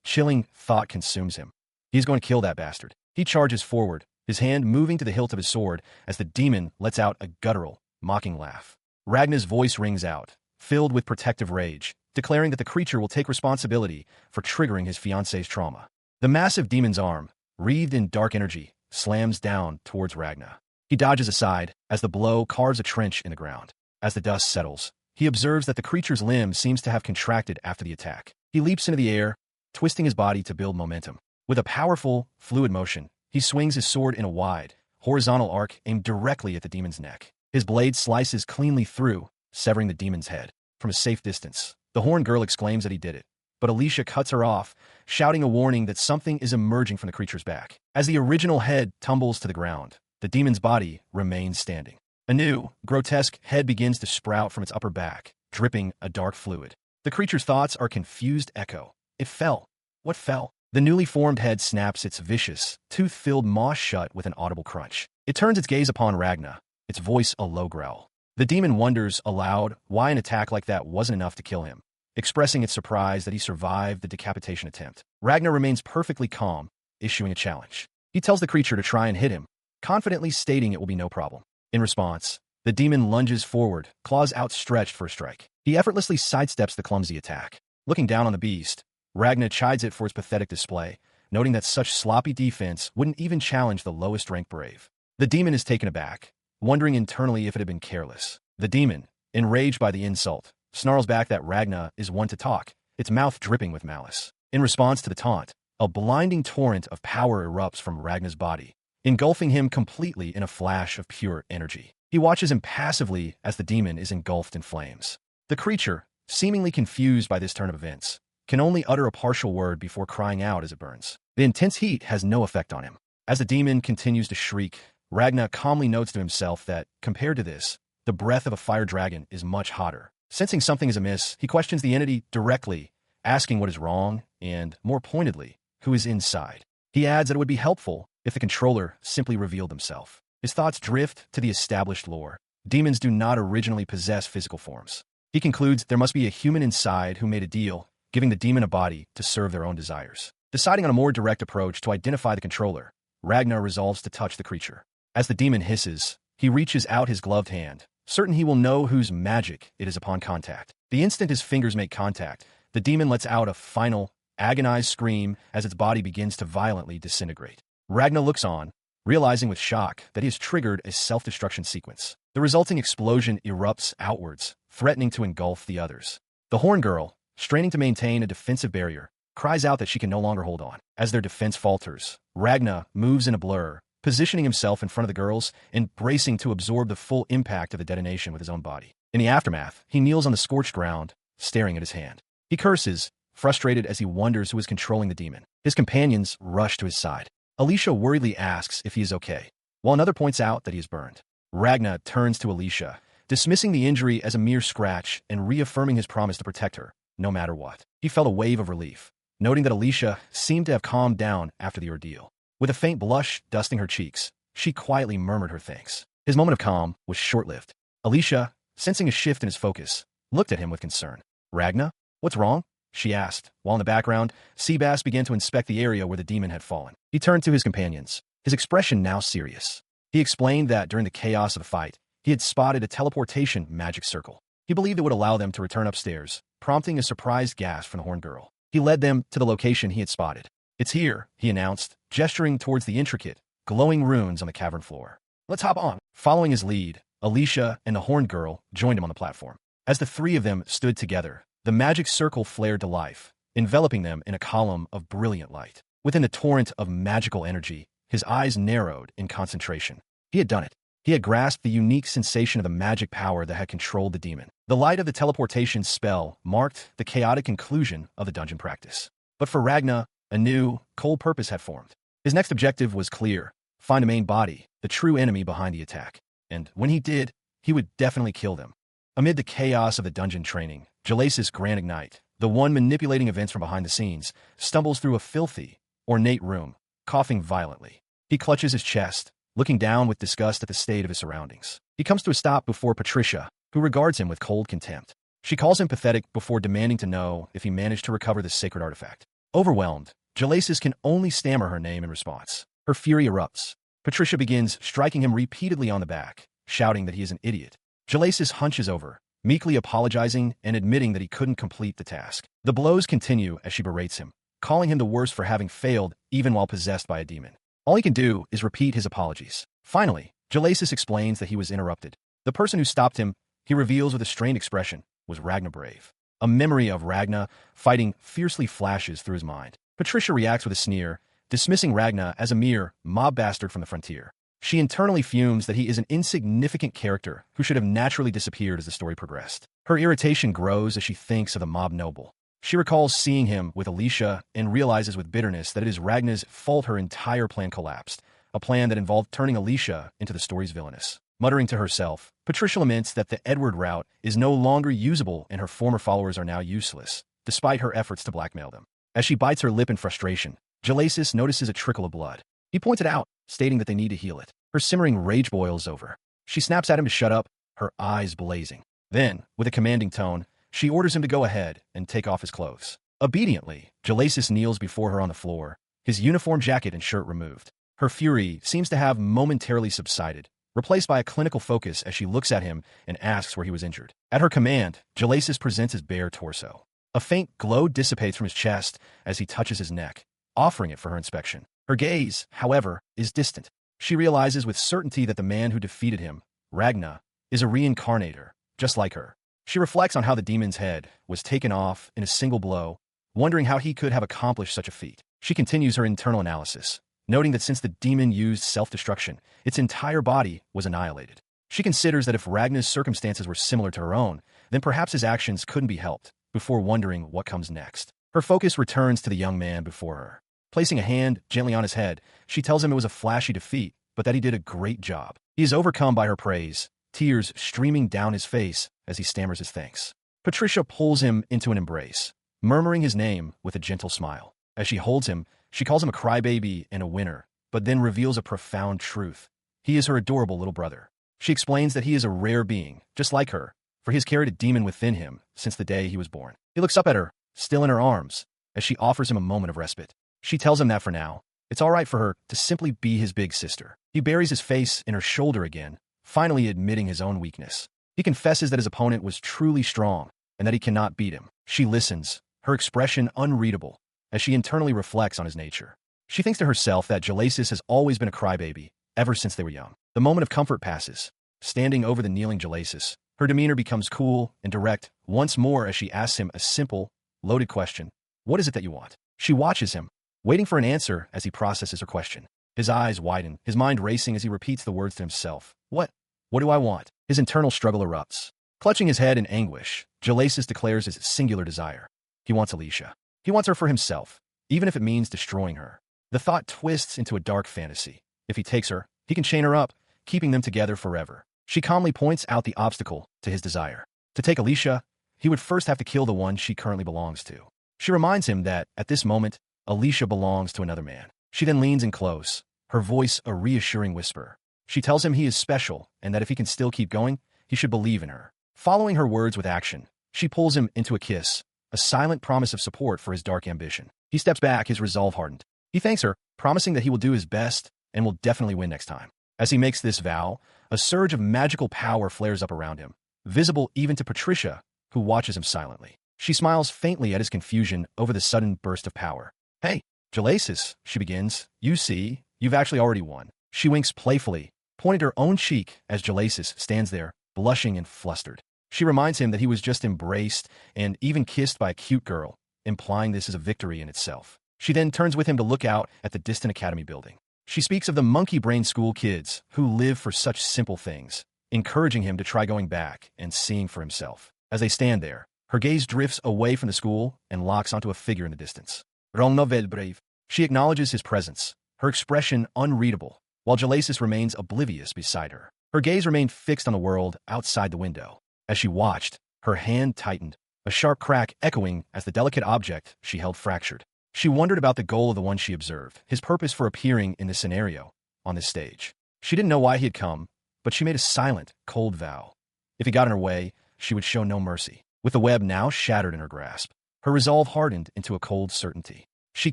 chilling thought consumes him. He's going to kill that bastard. He charges forward, his hand moving to the hilt of his sword as the demon lets out a guttural, mocking laugh. Ragna's voice rings out, filled with protective rage, declaring that the creature will take responsibility for triggering his fiancée's trauma. The massive demon's arm, wreathed in dark energy, slams down towards Ragna. He dodges aside as the blow carves a trench in the ground. As the dust settles, he observes that the creature's limb seems to have contracted after the attack. He leaps into the air, twisting his body to build momentum. With a powerful, fluid motion, he swings his sword in a wide, horizontal arc aimed directly at the demon's neck. His blade slices cleanly through, severing the demon's head. From a safe distance, the horned girl exclaims that he did it, but Alicia cuts her off, shouting a warning that something is emerging from the creature's back. As the original head tumbles to the ground, the demon's body remains standing. A new, grotesque head begins to sprout from its upper back, dripping a dark fluid. The creature's thoughts are confused echo. It fell. What fell? The newly formed head snaps its vicious, tooth-filled maw shut with an audible crunch. It turns its gaze upon Ragna, its voice a low growl. The demon wonders aloud why an attack like that wasn't enough to kill him, expressing its surprise that he survived the decapitation attempt. Ragna remains perfectly calm, issuing a challenge. He tells the creature to try and hit him, confidently stating it will be no problem. In response, the demon lunges forward, claws outstretched for a strike. He effortlessly sidesteps the clumsy attack. Looking down on the beast, Ragna chides it for its pathetic display, noting that such sloppy defense wouldn't even challenge the lowest-ranked brave. The demon is taken aback, wondering internally if it had been careless. The demon, enraged by the insult, snarls back that Ragna is one to talk, its mouth dripping with malice. In response to the taunt, a blinding torrent of power erupts from Ragna's body, engulfing him completely in a flash of pure energy. He watches impassively as the demon is engulfed in flames. The creature, seemingly confused by this turn of events, can only utter a partial word before crying out as it burns. The intense heat has no effect on him. As the demon continues to shriek, Ragna calmly notes to himself that, compared to this, the breath of a fire dragon is much hotter. Sensing something is amiss, he questions the entity directly, asking what is wrong and, more pointedly, who is inside. He adds that it would be helpful if the controller simply revealed himself. His thoughts drift to the established lore. Demons do not originally possess physical forms. He concludes there must be a human inside who made a deal, giving the demon a body to serve their own desires. Deciding on a more direct approach to identify the controller, Ragnar resolves to touch the creature. As the demon hisses, he reaches out his gloved hand, certain he will know whose magic it is upon contact. The instant his fingers make contact, the demon lets out a final, agonized scream as its body begins to violently disintegrate. Ragnar looks on, realizing with shock that he has triggered a self-destruction sequence. The resulting explosion erupts outwards, threatening to engulf the others. The horned girl, straining to maintain a defensive barrier, cries out that she can no longer hold on. As their defense falters, Ragna moves in a blur, positioning himself in front of the girls and bracing to absorb the full impact of the detonation with his own body. In the aftermath, he kneels on the scorched ground, staring at his hand. He curses, frustrated as he wonders who is controlling the demon. His companions rush to his side. Alicia worriedly asks if he is okay, while another points out that he is burned. Ragna turns to Alicia, dismissing the injury as a mere scratch and reaffirming his promise to protect her, no matter what. He felt a wave of relief, noting that Alicia seemed to have calmed down after the ordeal. With a faint blush dusting her cheeks, she quietly murmured her thanks. His moment of calm was short-lived. Alicia, sensing a shift in his focus, looked at him with concern. "Ragna, what's wrong?" she asked, while in the background, Seabass began to inspect the area where the demon had fallen. He turned to his companions, his expression now serious. He explained that during the chaos of the fight, he had spotted a teleportation magic circle. He believed it would allow them to return upstairs, prompting a surprised gasp from the horned girl. He led them to the location he had spotted. "It's here," he announced, gesturing towards the intricate, glowing runes on the cavern floor. "Let's hop on." Following his lead, Alicia and the horned girl joined him on the platform. As the three of them stood together, the magic circle flared to life, enveloping them in a column of brilliant light. Within the torrent of magical energy, his eyes narrowed in concentration. He had done it. He had grasped the unique sensation of the magic power that had controlled the demon. The light of the teleportation spell marked the chaotic conclusion of the dungeon practice. But for Ragna, a new, cold purpose had formed. His next objective was clear: find the main body, the true enemy behind the attack. And when he did, he would definitely kill them. Amid the chaos of the dungeon training, Jalasis Grand Ignite, the one manipulating events from behind the scenes, stumbles through a filthy, ornate room, coughing violently. He clutches his chest, looking down with disgust at the state of his surroundings. He comes to a stop before Patricia, who regards him with cold contempt. She calls him pathetic before demanding to know if he managed to recover this sacred artifact. Overwhelmed, Jalasis can only stammer her name in response. Her fury erupts. Patricia begins striking him repeatedly on the back, shouting that he is an idiot. Jalasis hunches over, meekly apologizing and admitting that he couldn't complete the task. The blows continue as she berates him, calling him the worst for having failed even while possessed by a demon. All he can do is repeat his apologies. Finally, Jalasis explains that he was interrupted. The person who stopped him, he reveals with a strained expression, was Ragna Brave. A memory of Ragna fighting fiercely flashes through his mind. Patricia reacts with a sneer, dismissing Ragna as a mere mob bastard from the frontier. She internally fumes that he is an insignificant character who should have naturally disappeared as the story progressed. Her irritation grows as she thinks of the mob noble. She recalls seeing him with Alicia and realizes with bitterness that it is Ragna's fault her entire plan collapsed, a plan that involved turning Alicia into the story's villainess. Muttering to herself, Patricia laments that the Edward route is no longer usable and her former followers are now useless, despite her efforts to blackmail them. As she bites her lip in frustration, Jalasis notices a trickle of blood. He points it out, stating that they need to heal it. Her simmering rage boils over. She snaps at him to shut up, her eyes blazing. Then, with a commanding tone, she orders him to go ahead and take off his clothes. Obediently, Jalasis kneels before her on the floor, his uniform jacket and shirt removed. Her fury seems to have momentarily subsided, replaced by a clinical focus as she looks at him and asks where he was injured. At her command, Jalasis presents his bare torso. A faint glow dissipates from his chest as he touches his neck, offering it for her inspection. Her gaze, however, is distant. She realizes with certainty that the man who defeated him, Ragna, is a reincarnator, just like her. She reflects on how the demon's head was taken off in a single blow, wondering how he could have accomplished such a feat. She continues her internal analysis, noting that since the demon used self-destruction, its entire body was annihilated. She considers that if Ragna's circumstances were similar to her own, then perhaps his actions couldn't be helped, before wondering what comes next. Her focus returns to the young man before her. Placing a hand gently on his head, she tells him it was a flashy defeat, but that he did a great job. He is overcome by her praise, tears streaming down his face as he stammers his thanks. Patricia pulls him into an embrace, murmuring his name with a gentle smile. As she holds him, she calls him a crybaby and a winner, but then reveals a profound truth. He is her adorable little brother. She explains that he is a rare being, just like her, for he has carried a demon within him since the day he was born. He looks up at her, still in her arms, as she offers him a moment of respite. She tells him that for now, it's all right for her to simply be his big sister. He buries his face in her shoulder again, finally admitting his own weakness. He confesses that his opponent was truly strong and that he cannot beat him. She listens, her expression unreadable, as she internally reflects on his nature. She thinks to herself that Jalasis has always been a crybaby, ever since they were young. The moment of comfort passes. Standing over the kneeling Jalasis, her demeanor becomes cool and direct once more as she asks him a simple, loaded question. What is it that you want? She watches him, waiting for an answer as he processes her question. His eyes widen, his mind racing as he repeats the words to himself. What? What do I want? His internal struggle erupts. Clutching his head in anguish, Jalasis declares his singular desire. He wants Alicia. He wants her for himself, even if it means destroying her. The thought twists into a dark fantasy. If he takes her, he can chain her up, keeping them together forever. She calmly points out the obstacle to his desire. To take Alicia, he would first have to kill the one she currently belongs to. She reminds him that, at this moment, Alicia belongs to another man. She then leans in close, her voice a reassuring whisper. She tells him he is special and that if he can still keep going, he should believe in her. Following her words with action, she pulls him into a kiss, a silent promise of support for his dark ambition. He steps back, his resolve hardened. He thanks her, promising that he will do his best and will definitely win next time. As he makes this vow, a surge of magical power flares up around him, visible even to Patricia, who watches him silently. She smiles faintly at his confusion over the sudden burst of power. Hey, Jalasis, she begins. You see, you've actually already won. She winks playfully, pointing her own cheek as Jalasis stands there, blushing and flustered. She reminds him that he was just embraced and even kissed by a cute girl, implying this is a victory in itself. She then turns with him to look out at the distant academy building. She speaks of the monkey-brain school kids who live for such simple things, encouraging him to try going back and seeing for himself. As they stand there, her gaze drifts away from the school and locks onto a figure in the distance. Wrong novel, brave. She acknowledges his presence, her expression unreadable, while Jalasis remains oblivious beside her. Her gaze remained fixed on the world outside the window. As she watched, her hand tightened, a sharp crack echoing as the delicate object she held fractured. She wondered about the goal of the one she observed, his purpose for appearing in this scenario, on this stage. She didn't know why he had come, but she made a silent, cold vow. If he got in her way, she would show no mercy. With the web now shattered in her grasp, her resolve hardened into a cold certainty. She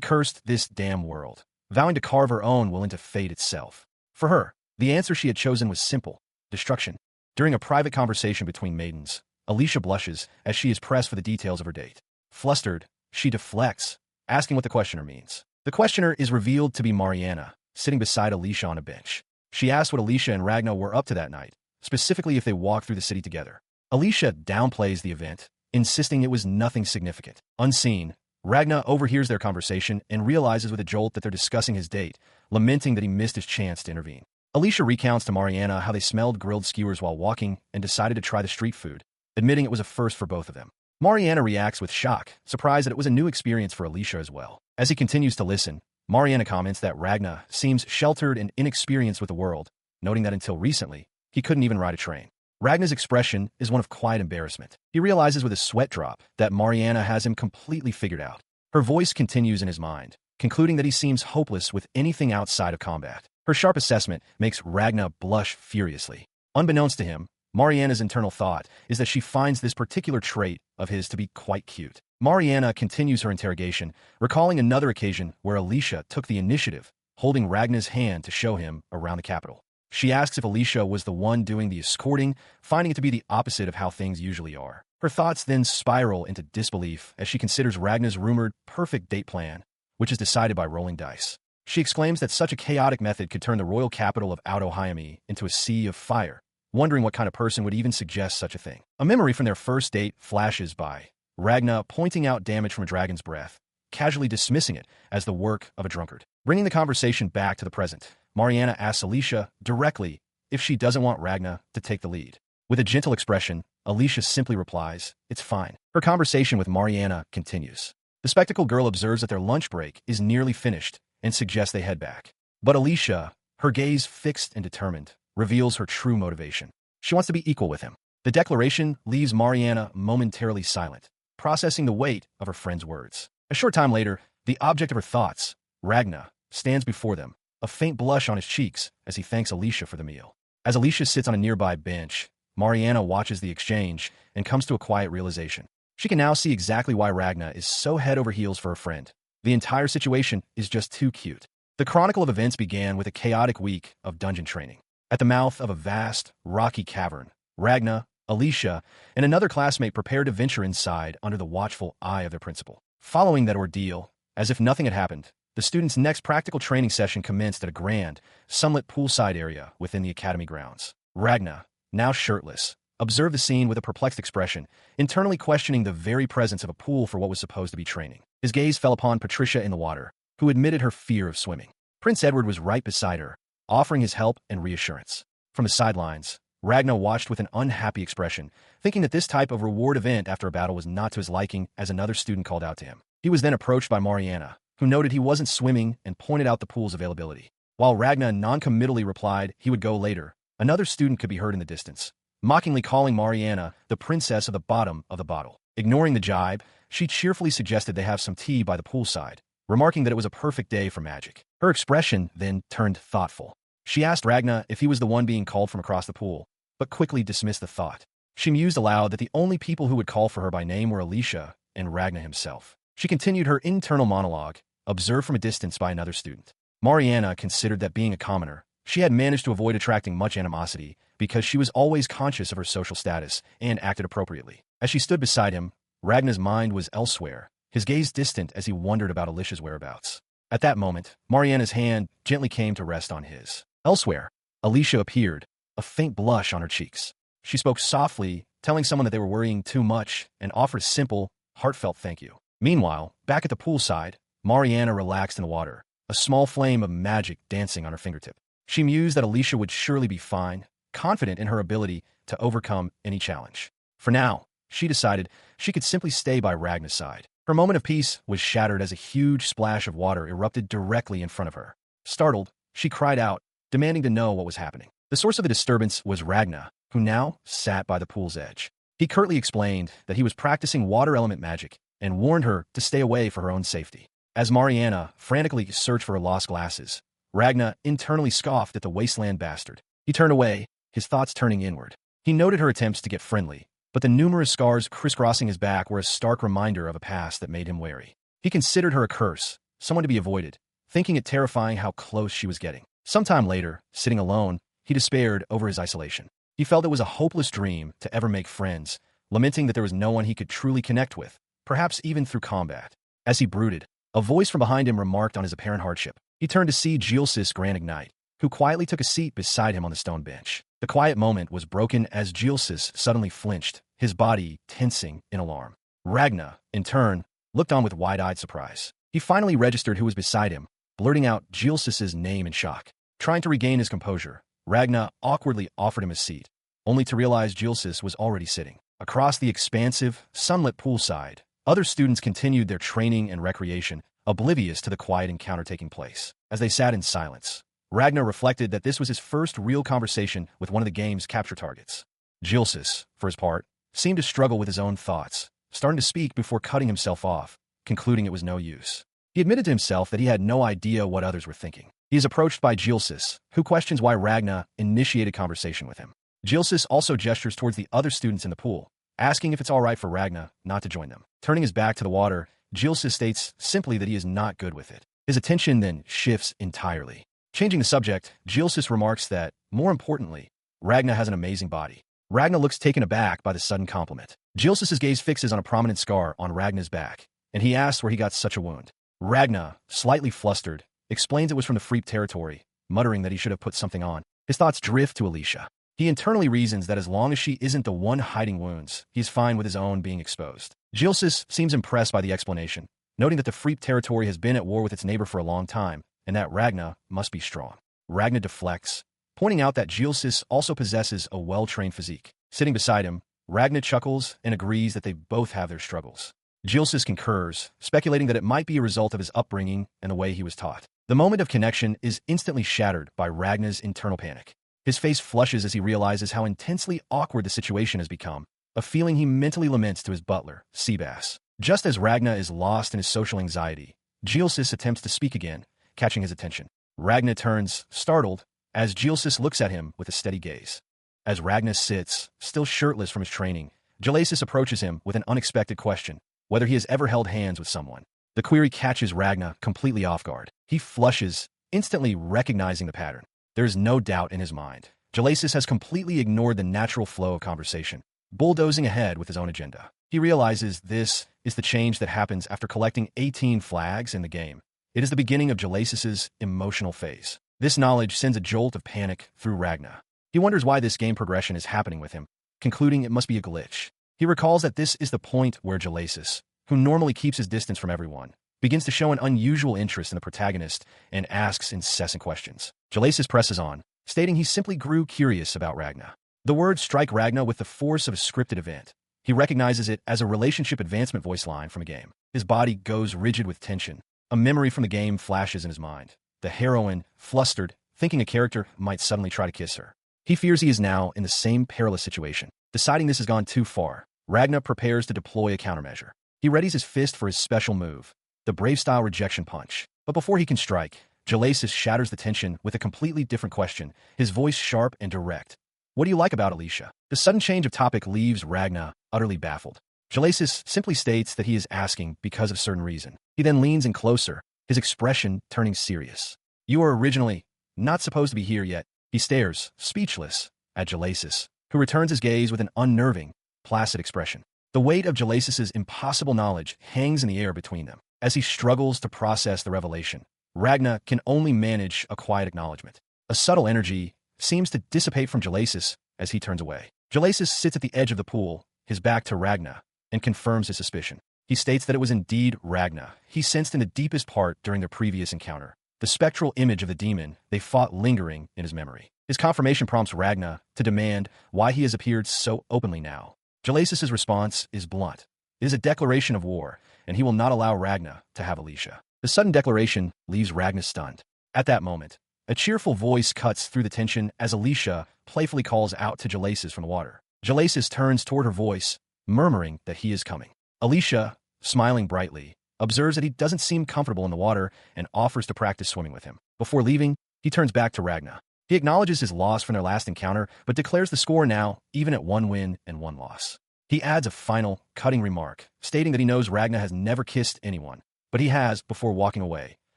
cursed this damn world, vowing to carve her own will into fate itself. For her, the answer she had chosen was simple: destruction. During a private conversation between maidens, Alicia blushes as she is pressed for the details of her date. Flustered, she deflects, asking what the questioner means. The questioner is revealed to be Mariana, sitting beside Alicia on a bench. She asks what Alicia and Ragna were up to that night, specifically if they walked through the city together. Alicia downplays the event, insisting it was nothing significant. Unseen, Ragna overhears their conversation and realizes with a jolt that they're discussing his date, lamenting that he missed his chance to intervene. Alicia recounts to Mariana how they smelled grilled skewers while walking and decided to try the street food, admitting it was a first for both of them. Mariana reacts with shock, surprised that it was a new experience for Alicia as well. As he continues to listen, Mariana comments that Ragna seems sheltered and inexperienced with the world, noting that until recently, he couldn't even ride a train. Ragna's expression is one of quiet embarrassment. He realizes with a sweat drop that Mariana has him completely figured out. Her voice continues in his mind, concluding that he seems hopeless with anything outside of combat. Her sharp assessment makes Ragna blush furiously. Unbeknownst to him, Mariana's internal thought is that she finds this particular trait of his to be quite cute. Mariana continues her interrogation, recalling another occasion where Alicia took the initiative, holding Ragna's hand to show him around the capital. She asks if Alicia was the one doing the escorting, finding it to be the opposite of how things usually are. Her thoughts then spiral into disbelief as she considers Ragna's rumored perfect date plan, which is decided by rolling dice. She exclaims that such a chaotic method could turn the royal capital of Auto-Hyame into a sea of fire, wondering what kind of person would even suggest such a thing. A memory from their first date flashes by, Ragna pointing out damage from a dragon's breath, casually dismissing it as the work of a drunkard. Bringing the conversation back to the present, Mariana asks Alicia directly if she doesn't want Ragna to take the lead. With a gentle expression, Alicia simply replies, "It's fine." Her conversation with Mariana continues. The spectacled girl observes that their lunch break is nearly finished and suggests they head back. But Alicia, her gaze fixed and determined, reveals her true motivation. She wants to be equal with him. The declaration leaves Mariana momentarily silent, processing the weight of her friend's words. A short time later, the object of her thoughts, Ragna, stands before them, a faint blush on his cheeks as he thanks Alicia for the meal. As Alicia sits on a nearby bench, Mariana watches the exchange and comes to a quiet realization. She can now see exactly why Ragna is so head over heels for her friend. The entire situation is just too cute. The chronicle of events began with a chaotic week of dungeon training. At the mouth of a vast, rocky cavern, Ragna, Alicia, and another classmate prepared to venture inside under the watchful eye of their principal. Following that ordeal, as if nothing had happened, the students' next practical training session commenced at a grand, sunlit poolside area within the academy grounds. Ragna, now shirtless, observed the scene with a perplexed expression, internally questioning the very presence of a pool for what was supposed to be training. His gaze fell upon Patricia in the water, who admitted her fear of swimming. Prince Edward was right beside her, offering his help and reassurance. From the sidelines, Ragna watched with an unhappy expression, thinking that this type of reward event after a battle was not to his liking as another student called out to him. He was then approached by Mariana, who noted he wasn't swimming and pointed out the pool's availability. While Ragna noncommittally replied he would go later, another student could be heard in the distance, mockingly calling Mariana the princess of the bottom of the bottle. Ignoring the jibe, she cheerfully suggested they have some tea by the poolside, remarking that it was a perfect day for magic. Her expression then turned thoughtful. She asked Ragna if he was the one being called from across the pool, but quickly dismissed the thought. She mused aloud that the only people who would call for her by name were Alicia and Ragna himself. She continued her internal monologue, observed from a distance by another student. Mariana considered that being a commoner, she had managed to avoid attracting much animosity because she was always conscious of her social status and acted appropriately. As she stood beside him, Ragna's mind was elsewhere, his gaze distant as he wondered about Alicia's whereabouts. At that moment, Mariana's hand gently came to rest on his. Elsewhere, Alicia appeared, a faint blush on her cheeks. She spoke softly, telling someone that they were worrying too much, and offered a simple, heartfelt thank you. Meanwhile, back at the poolside, Mariana relaxed in the water, a small flame of magic dancing on her fingertip. She mused that Alicia would surely be fine, confident in her ability to overcome any challenge. For now, she decided she could simply stay by Ragna's side. Her moment of peace was shattered as a huge splash of water erupted directly in front of her. Startled, she cried out, demanding to know what was happening. The source of the disturbance was Ragna, who now sat by the pool's edge. He curtly explained that he was practicing water element magic and warned her to stay away for her own safety. As Mariana frantically searched for her lost glasses, Ragna internally scoffed at the wasteland bastard. He turned away, his thoughts turning inward. He noted her attempts to get friendly, but the numerous scars crisscrossing his back were a stark reminder of a past that made him wary. He considered her a curse, someone to be avoided, thinking it terrifying how close she was getting. Sometime later, sitting alone, he despaired over his isolation. He felt it was a hopeless dream to ever make friends, lamenting that there was no one he could truly connect with, perhaps even through combat. As he brooded, a voice from behind him remarked on his apparent hardship. He turned to see Gilsis Grand Ignite, who quietly took a seat beside him on the stone bench. The quiet moment was broken as Gilsis suddenly flinched, his body tensing in alarm. Ragna, in turn, looked on with wide-eyed surprise. He finally registered who was beside him, blurting out Gilsis's name in shock. Trying to regain his composure, Ragna awkwardly offered him a seat, only to realize Gilsis was already sitting. Across the expansive, sunlit poolside, other students continued their training and recreation, oblivious to the quiet encounter taking place. As they sat in silence, Ragna reflected that this was his first real conversation with one of the game's capture targets. Gilsis, for his part, seemed to struggle with his own thoughts, starting to speak before cutting himself off, concluding it was no use. He admitted to himself that he had no idea what others were thinking. He is approached by Gilsis, who questions why Ragna initiated conversation with him. Gilsis also gestures towards the other students in the pool, asking if it's all right for Ragna not to join them. Turning his back to the water, Gilsis states simply that he is not good with it. His attention then shifts entirely. Changing the subject, Gilsis remarks that, more importantly, Ragna has an amazing body. Ragna looks taken aback by the sudden compliment. Gilsis's gaze fixes on a prominent scar on Ragna's back, and he asks where he got such a wound. Ragna, slightly flustered, explains it was from the Freep territory, muttering that he should have put something on. His thoughts drift to Alicia. He internally reasons that as long as she isn't the one hiding wounds, he is fine with his own being exposed. Gilsis seems impressed by the explanation, noting that the Freep territory has been at war with its neighbor for a long time, and that Ragna must be strong. Ragna deflects, pointing out that Gilsis also possesses a well-trained physique. Sitting beside him, Ragna chuckles and agrees that they both have their struggles. Gilsis concurs, speculating that it might be a result of his upbringing and the way he was taught. The moment of connection is instantly shattered by Ragna's internal panic. His face flushes as he realizes how intensely awkward the situation has become, a feeling he mentally laments to his butler, Seabass. Just as Ragna is lost in his social anxiety, Gilsis attempts to speak again, catching his attention. Ragna turns, startled, as Gilsis looks at him with a steady gaze. As Ragna sits, still shirtless from his training, Gilsis approaches him with an unexpected question, whether he has ever held hands with someone. The query catches Ragna completely off guard. He flushes, instantly recognizing the pattern. There is no doubt in his mind. Gilsis has completely ignored the natural flow of conversation, bulldozing ahead with his own agenda. He realizes this is the change that happens after collecting 18 flags in the game. It is the beginning of Gilsis's emotional phase. This knowledge sends a jolt of panic through Ragna. He wonders why this game progression is happening with him, concluding it must be a glitch. He recalls that this is the point where Gilsis, who normally keeps his distance from everyone, begins to show an unusual interest in the protagonist and asks incessant questions. Gilsis presses on, stating he simply grew curious about Ragna. The words strike Ragna with the force of a scripted event. He recognizes it as a relationship advancement voice line from a game. His body goes rigid with tension. A memory from the game flashes in his mind. The heroine, flustered, thinking a character might suddenly try to kiss her. He fears he is now in the same perilous situation. Deciding this has gone too far, Ragna prepares to deploy a countermeasure. He readies his fist for his special move, the Brave-style rejection punch. But before he can strike, Gilsis shatters the tension with a completely different question, his voice sharp and direct. What do you like about Alicia? The sudden change of topic leaves Ragna utterly baffled. Gilsis simply states that he is asking because of certain reason. He then leans in closer, his expression turning serious. You are originally not supposed to be here yet. He stares, speechless, at Gilsis, who returns his gaze with an unnerving, placid expression. The weight of Gilsis's impossible knowledge hangs in the air between them. As he struggles to process the revelation, Ragna can only manage a quiet acknowledgement. A subtle energy seems to dissipate from Gilsis as he turns away. Gilsis sits at the edge of the pool, his back to Ragna, and confirms his suspicion. He states that it was indeed Ragna he sensed in the deepest part during their previous encounter, the spectral image of the demon they fought lingering in his memory. His confirmation prompts Ragna to demand why he has appeared so openly now. Gilsis's response is blunt. It is a declaration of war, and he will not allow Ragna to have Alicia. The sudden declaration leaves Ragna stunned. At that moment, a cheerful voice cuts through the tension as Alicia playfully calls out to Gilsis from the water. Jalasis turns toward her voice, murmuring that he is coming. Alicia, smiling brightly, observes that he doesn't seem comfortable in the water and offers to practice swimming with him. Before leaving, he turns back to Ragna. He acknowledges his loss from their last encounter, but declares the score now, even at 1 win and 1 loss. He adds a final, cutting remark, stating that he knows Ragna has never kissed anyone, but he has before walking away,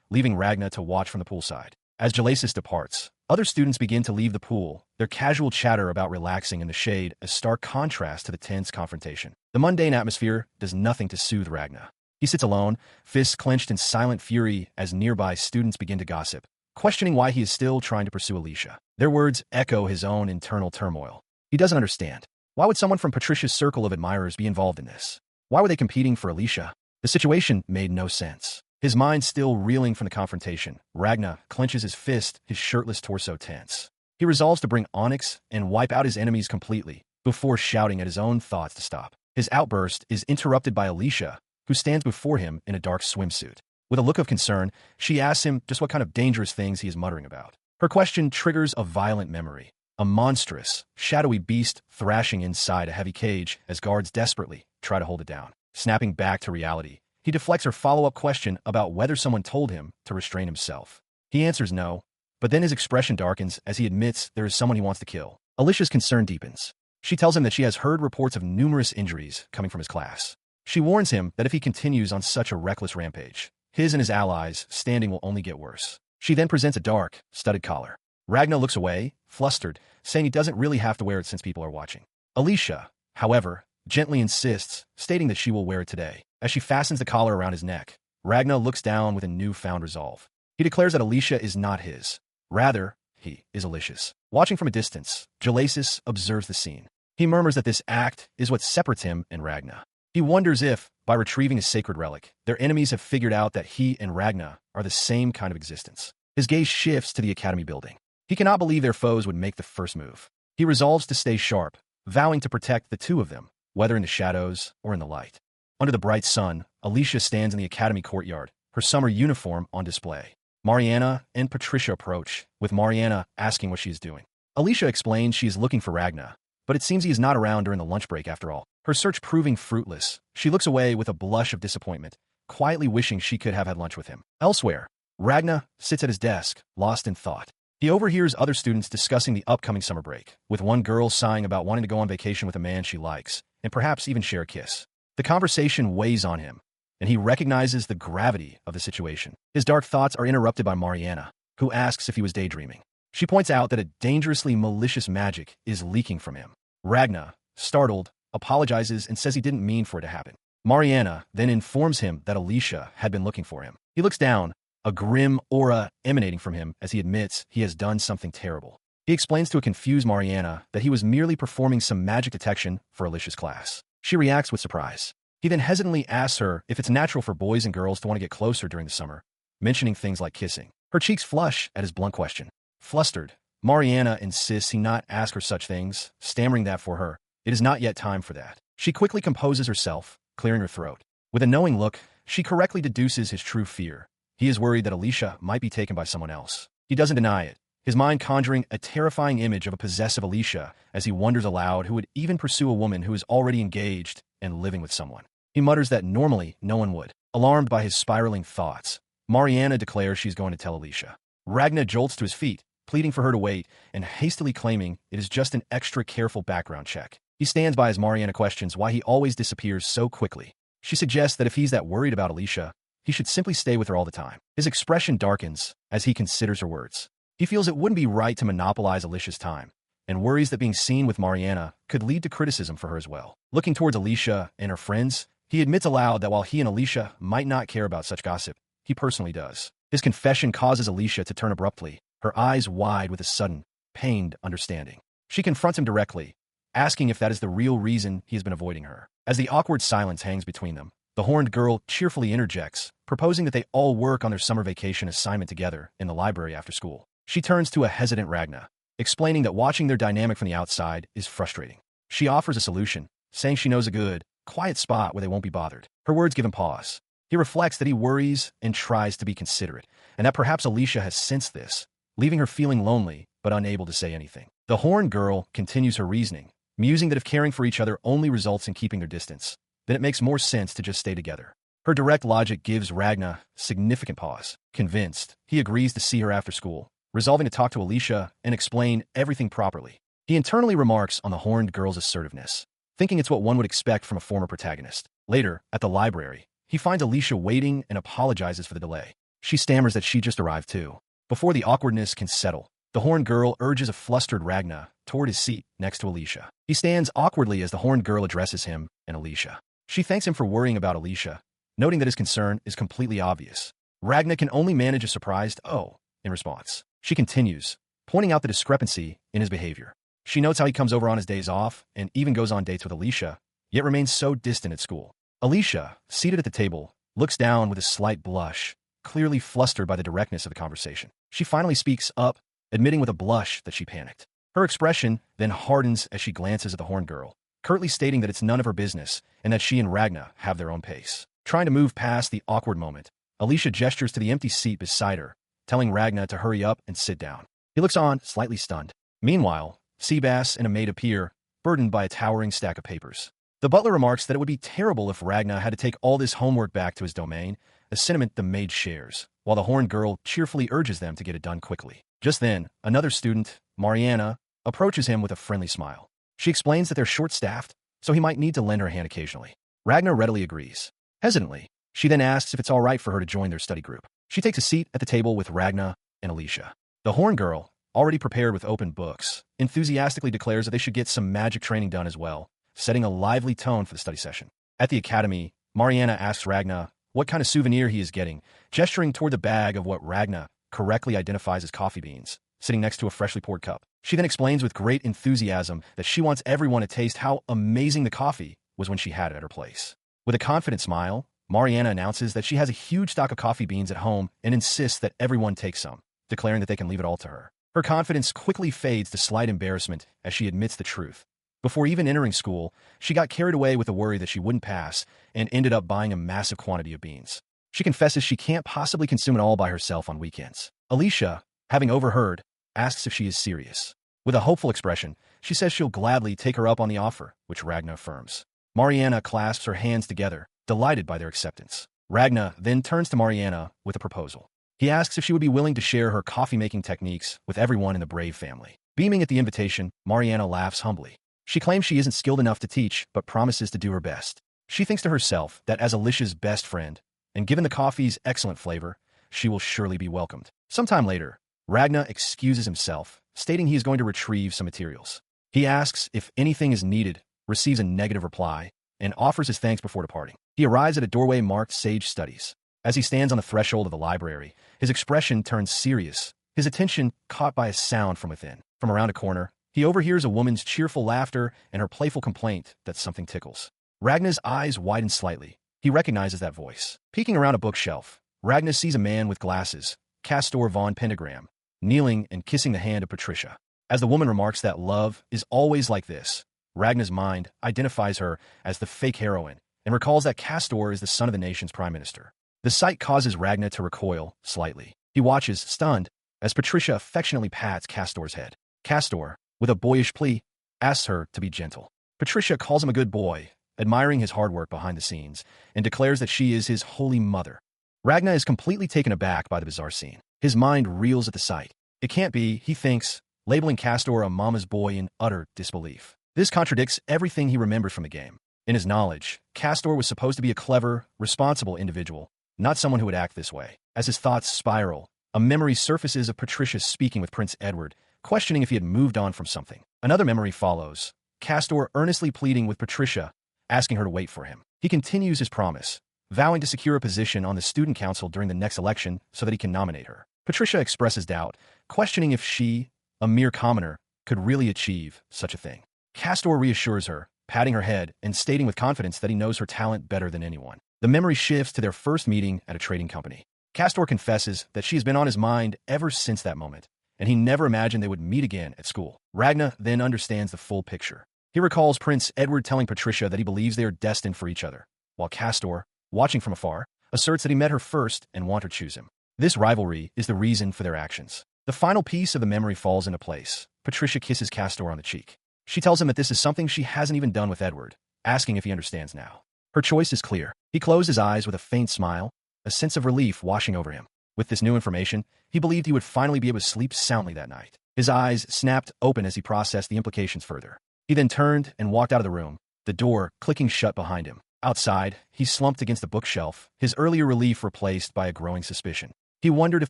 leaving Ragna to watch from the poolside. As Jalasis departs, other students begin to leave the pool, their casual chatter about relaxing in the shade a stark contrast to the tense confrontation. The mundane atmosphere does nothing to soothe Ragna. He sits alone, fists clenched in silent fury as nearby students begin to gossip, questioning why he is still trying to pursue Alicia. Their words echo his own internal turmoil. He doesn't understand. Why would someone from Patricia's circle of admirers be involved in this? Why were they competing for Alicia? The situation made no sense. His mind still reeling from the confrontation, Ragna clenches his fist, his shirtless torso tense. He resolves to bring Onyx and wipe out his enemies completely, before shouting at his own thoughts to stop. His outburst is interrupted by Alicia, who stands before him in a dark swimsuit. With a look of concern, she asks him just what kind of dangerous things he is muttering about. Her question triggers a violent memory. A monstrous, shadowy beast thrashing inside a heavy cage as guards desperately try to hold it down. Snapping back to reality, he deflects her follow-up question about whether someone told him to restrain himself. He answers no, but then his expression darkens as he admits there is someone he wants to kill. Alicia's concern deepens. She tells him that she has heard reports of numerous injuries coming from his class. She warns him that if he continues on such a reckless rampage, his and his allies' standing will only get worse. She then presents a dark, studded collar. Ragna looks away, flustered, saying he doesn't really have to wear it since people are watching. Alicia, however, gently insists, stating that she will wear it today. As she fastens the collar around his neck, Ragna looks down with a newfound resolve. He declares that Alicia is not his. Rather, he is Alicia's. Watching from a distance, Jalasis observes the scene. He murmurs that this act is what separates him and Ragna. He wonders if, by retrieving a sacred relic, their enemies have figured out that he and Ragna are the same kind of existence. His gaze shifts to the academy building. He cannot believe their foes would make the first move. He resolves to stay sharp, vowing to protect the two of them, whether in the shadows or in the light. Under the bright sun, Alicia stands in the academy courtyard, her summer uniform on display. Mariana and Patricia approach, with Mariana asking what she is doing. Alicia explains she is looking for Ragna, but it seems he is not around during the lunch break after all. Her search proving fruitless, she looks away with a blush of disappointment, quietly wishing she could have had lunch with him. Elsewhere, Ragna sits at his desk, lost in thought. He overhears other students discussing the upcoming summer break, with one girl sighing about wanting to go on vacation with a man she likes, and perhaps even share a kiss. The conversation weighs on him, and he recognizes the gravity of the situation. His dark thoughts are interrupted by Mariana, who asks if he was daydreaming. She points out that a dangerously malicious magic is leaking from him. Ragna, startled, apologizes and says he didn't mean for it to happen. Mariana then informs him that Alicia had been looking for him. He looks down, a grim aura emanating from him as he admits he has done something terrible. He explains to a confused Mariana that he was merely performing some magic detection for Alicia's class. She reacts with surprise. He then hesitantly asks her if it's natural for boys and girls to want to get closer during the summer, mentioning things like kissing. Her cheeks flush at his blunt question. Flustered, Mariana insists he not ask her such things, stammering that for her, it is not yet time for that. She quickly composes herself, clearing her throat. With a knowing look, she correctly deduces his true fear. He is worried that Alicia might be taken by someone else. He doesn't deny it, his mind conjuring a terrifying image of a possessive Alicia as he wonders aloud who would even pursue a woman who is already engaged and living with someone. He mutters that normally no one would. Alarmed by his spiraling thoughts, Mariana declares she's going to tell Alicia. Ragna jolts to his feet, pleading for her to wait and hastily claiming it is just an extra careful background check. He stands by as Mariana questions why he always disappears so quickly. She suggests that if he's that worried about Alicia, he should simply stay with her all the time. His expression darkens as he considers her words. He feels it wouldn't be right to monopolize Alicia's time, and worries that being seen with Mariana could lead to criticism for her as well. Looking towards Alicia and her friends, he admits aloud that while he and Alicia might not care about such gossip, he personally does. His confession causes Alicia to turn abruptly, her eyes wide with a sudden, pained understanding. She confronts him directly, asking if that is the real reason he has been avoiding her. As the awkward silence hangs between them, the horned girl cheerfully interjects, proposing that they all work on their summer vacation assignment together in the library after school. She turns to a hesitant Ragna, explaining that watching their dynamic from the outside is frustrating. She offers a solution, saying she knows a good, quiet spot where they won't be bothered. Her words give him pause. He reflects that he worries and tries to be considerate, and that perhaps Alicia has sensed this, leaving her feeling lonely but unable to say anything. The horned girl continues her reasoning, musing that if caring for each other only results in keeping their distance, then it makes more sense to just stay together. Her direct logic gives Ragna significant pause. Convinced, he agrees to see her after school, resolving to talk to Alicia and explain everything properly. He internally remarks on the horned girl's assertiveness, thinking it's what one would expect from a former protagonist. Later, at the library, he finds Alicia waiting and apologizes for the delay. She stammers that she just arrived too. Before the awkwardness can settle, the horned girl urges a flustered Ragna toward his seat next to Alicia. He stands awkwardly as the horned girl addresses him and Alicia. She thanks him for worrying about Alicia, noting that his concern is completely obvious. Ragna can only manage a surprised "oh" in response. She continues, pointing out the discrepancy in his behavior. She notes how he comes over on his days off and even goes on dates with Alicia, yet remains so distant at school. Alicia, seated at the table, looks down with a slight blush, clearly flustered by the directness of the conversation. She finally speaks up, admitting with a blush that she panicked. Her expression then hardens as she glances at the horned girl, curtly stating that it's none of her business and that she and Ragna have their own pace. Trying to move past the awkward moment, Alicia gestures to the empty seat beside her, telling Ragna to hurry up and sit down. He looks on, slightly stunned. Meanwhile, Seabass and a maid appear, burdened by a towering stack of papers. The butler remarks that it would be terrible if Ragna had to take all this homework back to his domain, a sentiment the maid shares, while the horned girl cheerfully urges them to get it done quickly. Just then, another student, Mariana, approaches him with a friendly smile. She explains that they're short-staffed, so he might need to lend her a hand occasionally. Ragna readily agrees. Hesitantly, she then asks if it's all right for her to join their study group. She takes a seat at the table with Ragna and Alicia. The horned girl, already prepared with open books, enthusiastically declares that they should get some magic training done as well, setting a lively tone for the study session. At the academy, Mariana asks Ragna what kind of souvenir he is getting, gesturing toward the bag of what Ragna correctly identifies as coffee beans, sitting next to a freshly poured cup. She then explains with great enthusiasm that she wants everyone to taste how amazing the coffee was when she had it at her place. With a confident smile, Mariana announces that she has a huge stock of coffee beans at home and insists that everyone take some, declaring that they can leave it all to her. Her confidence quickly fades to slight embarrassment as she admits the truth. Before even entering school, she got carried away with the worry that she wouldn't pass and ended up buying a massive quantity of beans. She confesses she can't possibly consume it all by herself on weekends. Alicia, having overheard, asks if she is serious. With a hopeful expression, she says she'll gladly take her up on the offer, which Ragna affirms. Mariana clasps her hands together, delighted by their acceptance. Ragna then turns to Mariana with a proposal. He asks if she would be willing to share her coffee-making techniques with everyone in the Brave family. Beaming at the invitation, Mariana laughs humbly. She claims she isn't skilled enough to teach, but promises to do her best. She thinks to herself that as Alicia's best friend, and given the coffee's excellent flavor, she will surely be welcomed. Sometime later, Ragna excuses himself, stating he is going to retrieve some materials. He asks if anything is needed, receives a negative reply, and offers his thanks before departing. He arrives at a doorway marked Sage Studies. As he stands on the threshold of the library, his expression turns serious, his attention caught by a sound from within. From around a corner, he overhears a woman's cheerful laughter and her playful complaint that something tickles. Ragna's eyes widen slightly. He recognizes that voice. Peeking around a bookshelf, Ragna sees a man with glasses, Castor von Pentagram, kneeling and kissing the hand of Patricia. As the woman remarks that love is always like this, Ragna's mind identifies her as the fake heroine and recalls that Castor is the son of the nation's prime minister. The sight causes Ragna to recoil slightly. He watches, stunned, as Patricia affectionately pats Castor's head. Castor, with a boyish plea, asks her to be gentle. Patricia calls him a good boy, admiring his hard work behind the scenes, and declares that she is his holy mother. Ragna is completely taken aback by the bizarre scene. His mind reels at the sight. It can't be, he thinks, labeling Castor a mama's boy in utter disbelief. This contradicts everything he remembers from the game. In his knowledge, Castor was supposed to be a clever, responsible individual, not someone who would act this way. As his thoughts spiral, a memory surfaces of Patricia speaking with Prince Edward, questioning if he had moved on from something. Another memory follows, Castor earnestly pleading with Patricia, asking her to wait for him. He continues his promise, vowing to secure a position on the student council during the next election so that he can nominate her. Patricia expresses doubt, questioning if she, a mere commoner, could really achieve such a thing. Castor reassures her, patting her head and stating with confidence that he knows her talent better than anyone. The memory shifts to their first meeting at a trading company. Castor confesses that she has been on his mind ever since that moment, and he never imagined they would meet again at school. Ragna then understands the full picture. He recalls Prince Edward telling Patricia that he believes they are destined for each other, while Castor, watching from afar, asserts that he met her first and wanted her to choose him. This rivalry is the reason for their actions. The final piece of the memory falls into place. Patricia kisses Castor on the cheek. She tells him that this is something she hasn't even done with Edward, asking if he understands now. Her choice is clear. He closed his eyes with a faint smile, a sense of relief washing over him. With this new information, he believed he would finally be able to sleep soundly that night. His eyes snapped open as he processed the implications further. He then turned and walked out of the room, the door clicking shut behind him. Outside, he slumped against the bookshelf, his earlier relief replaced by a growing suspicion. He wondered if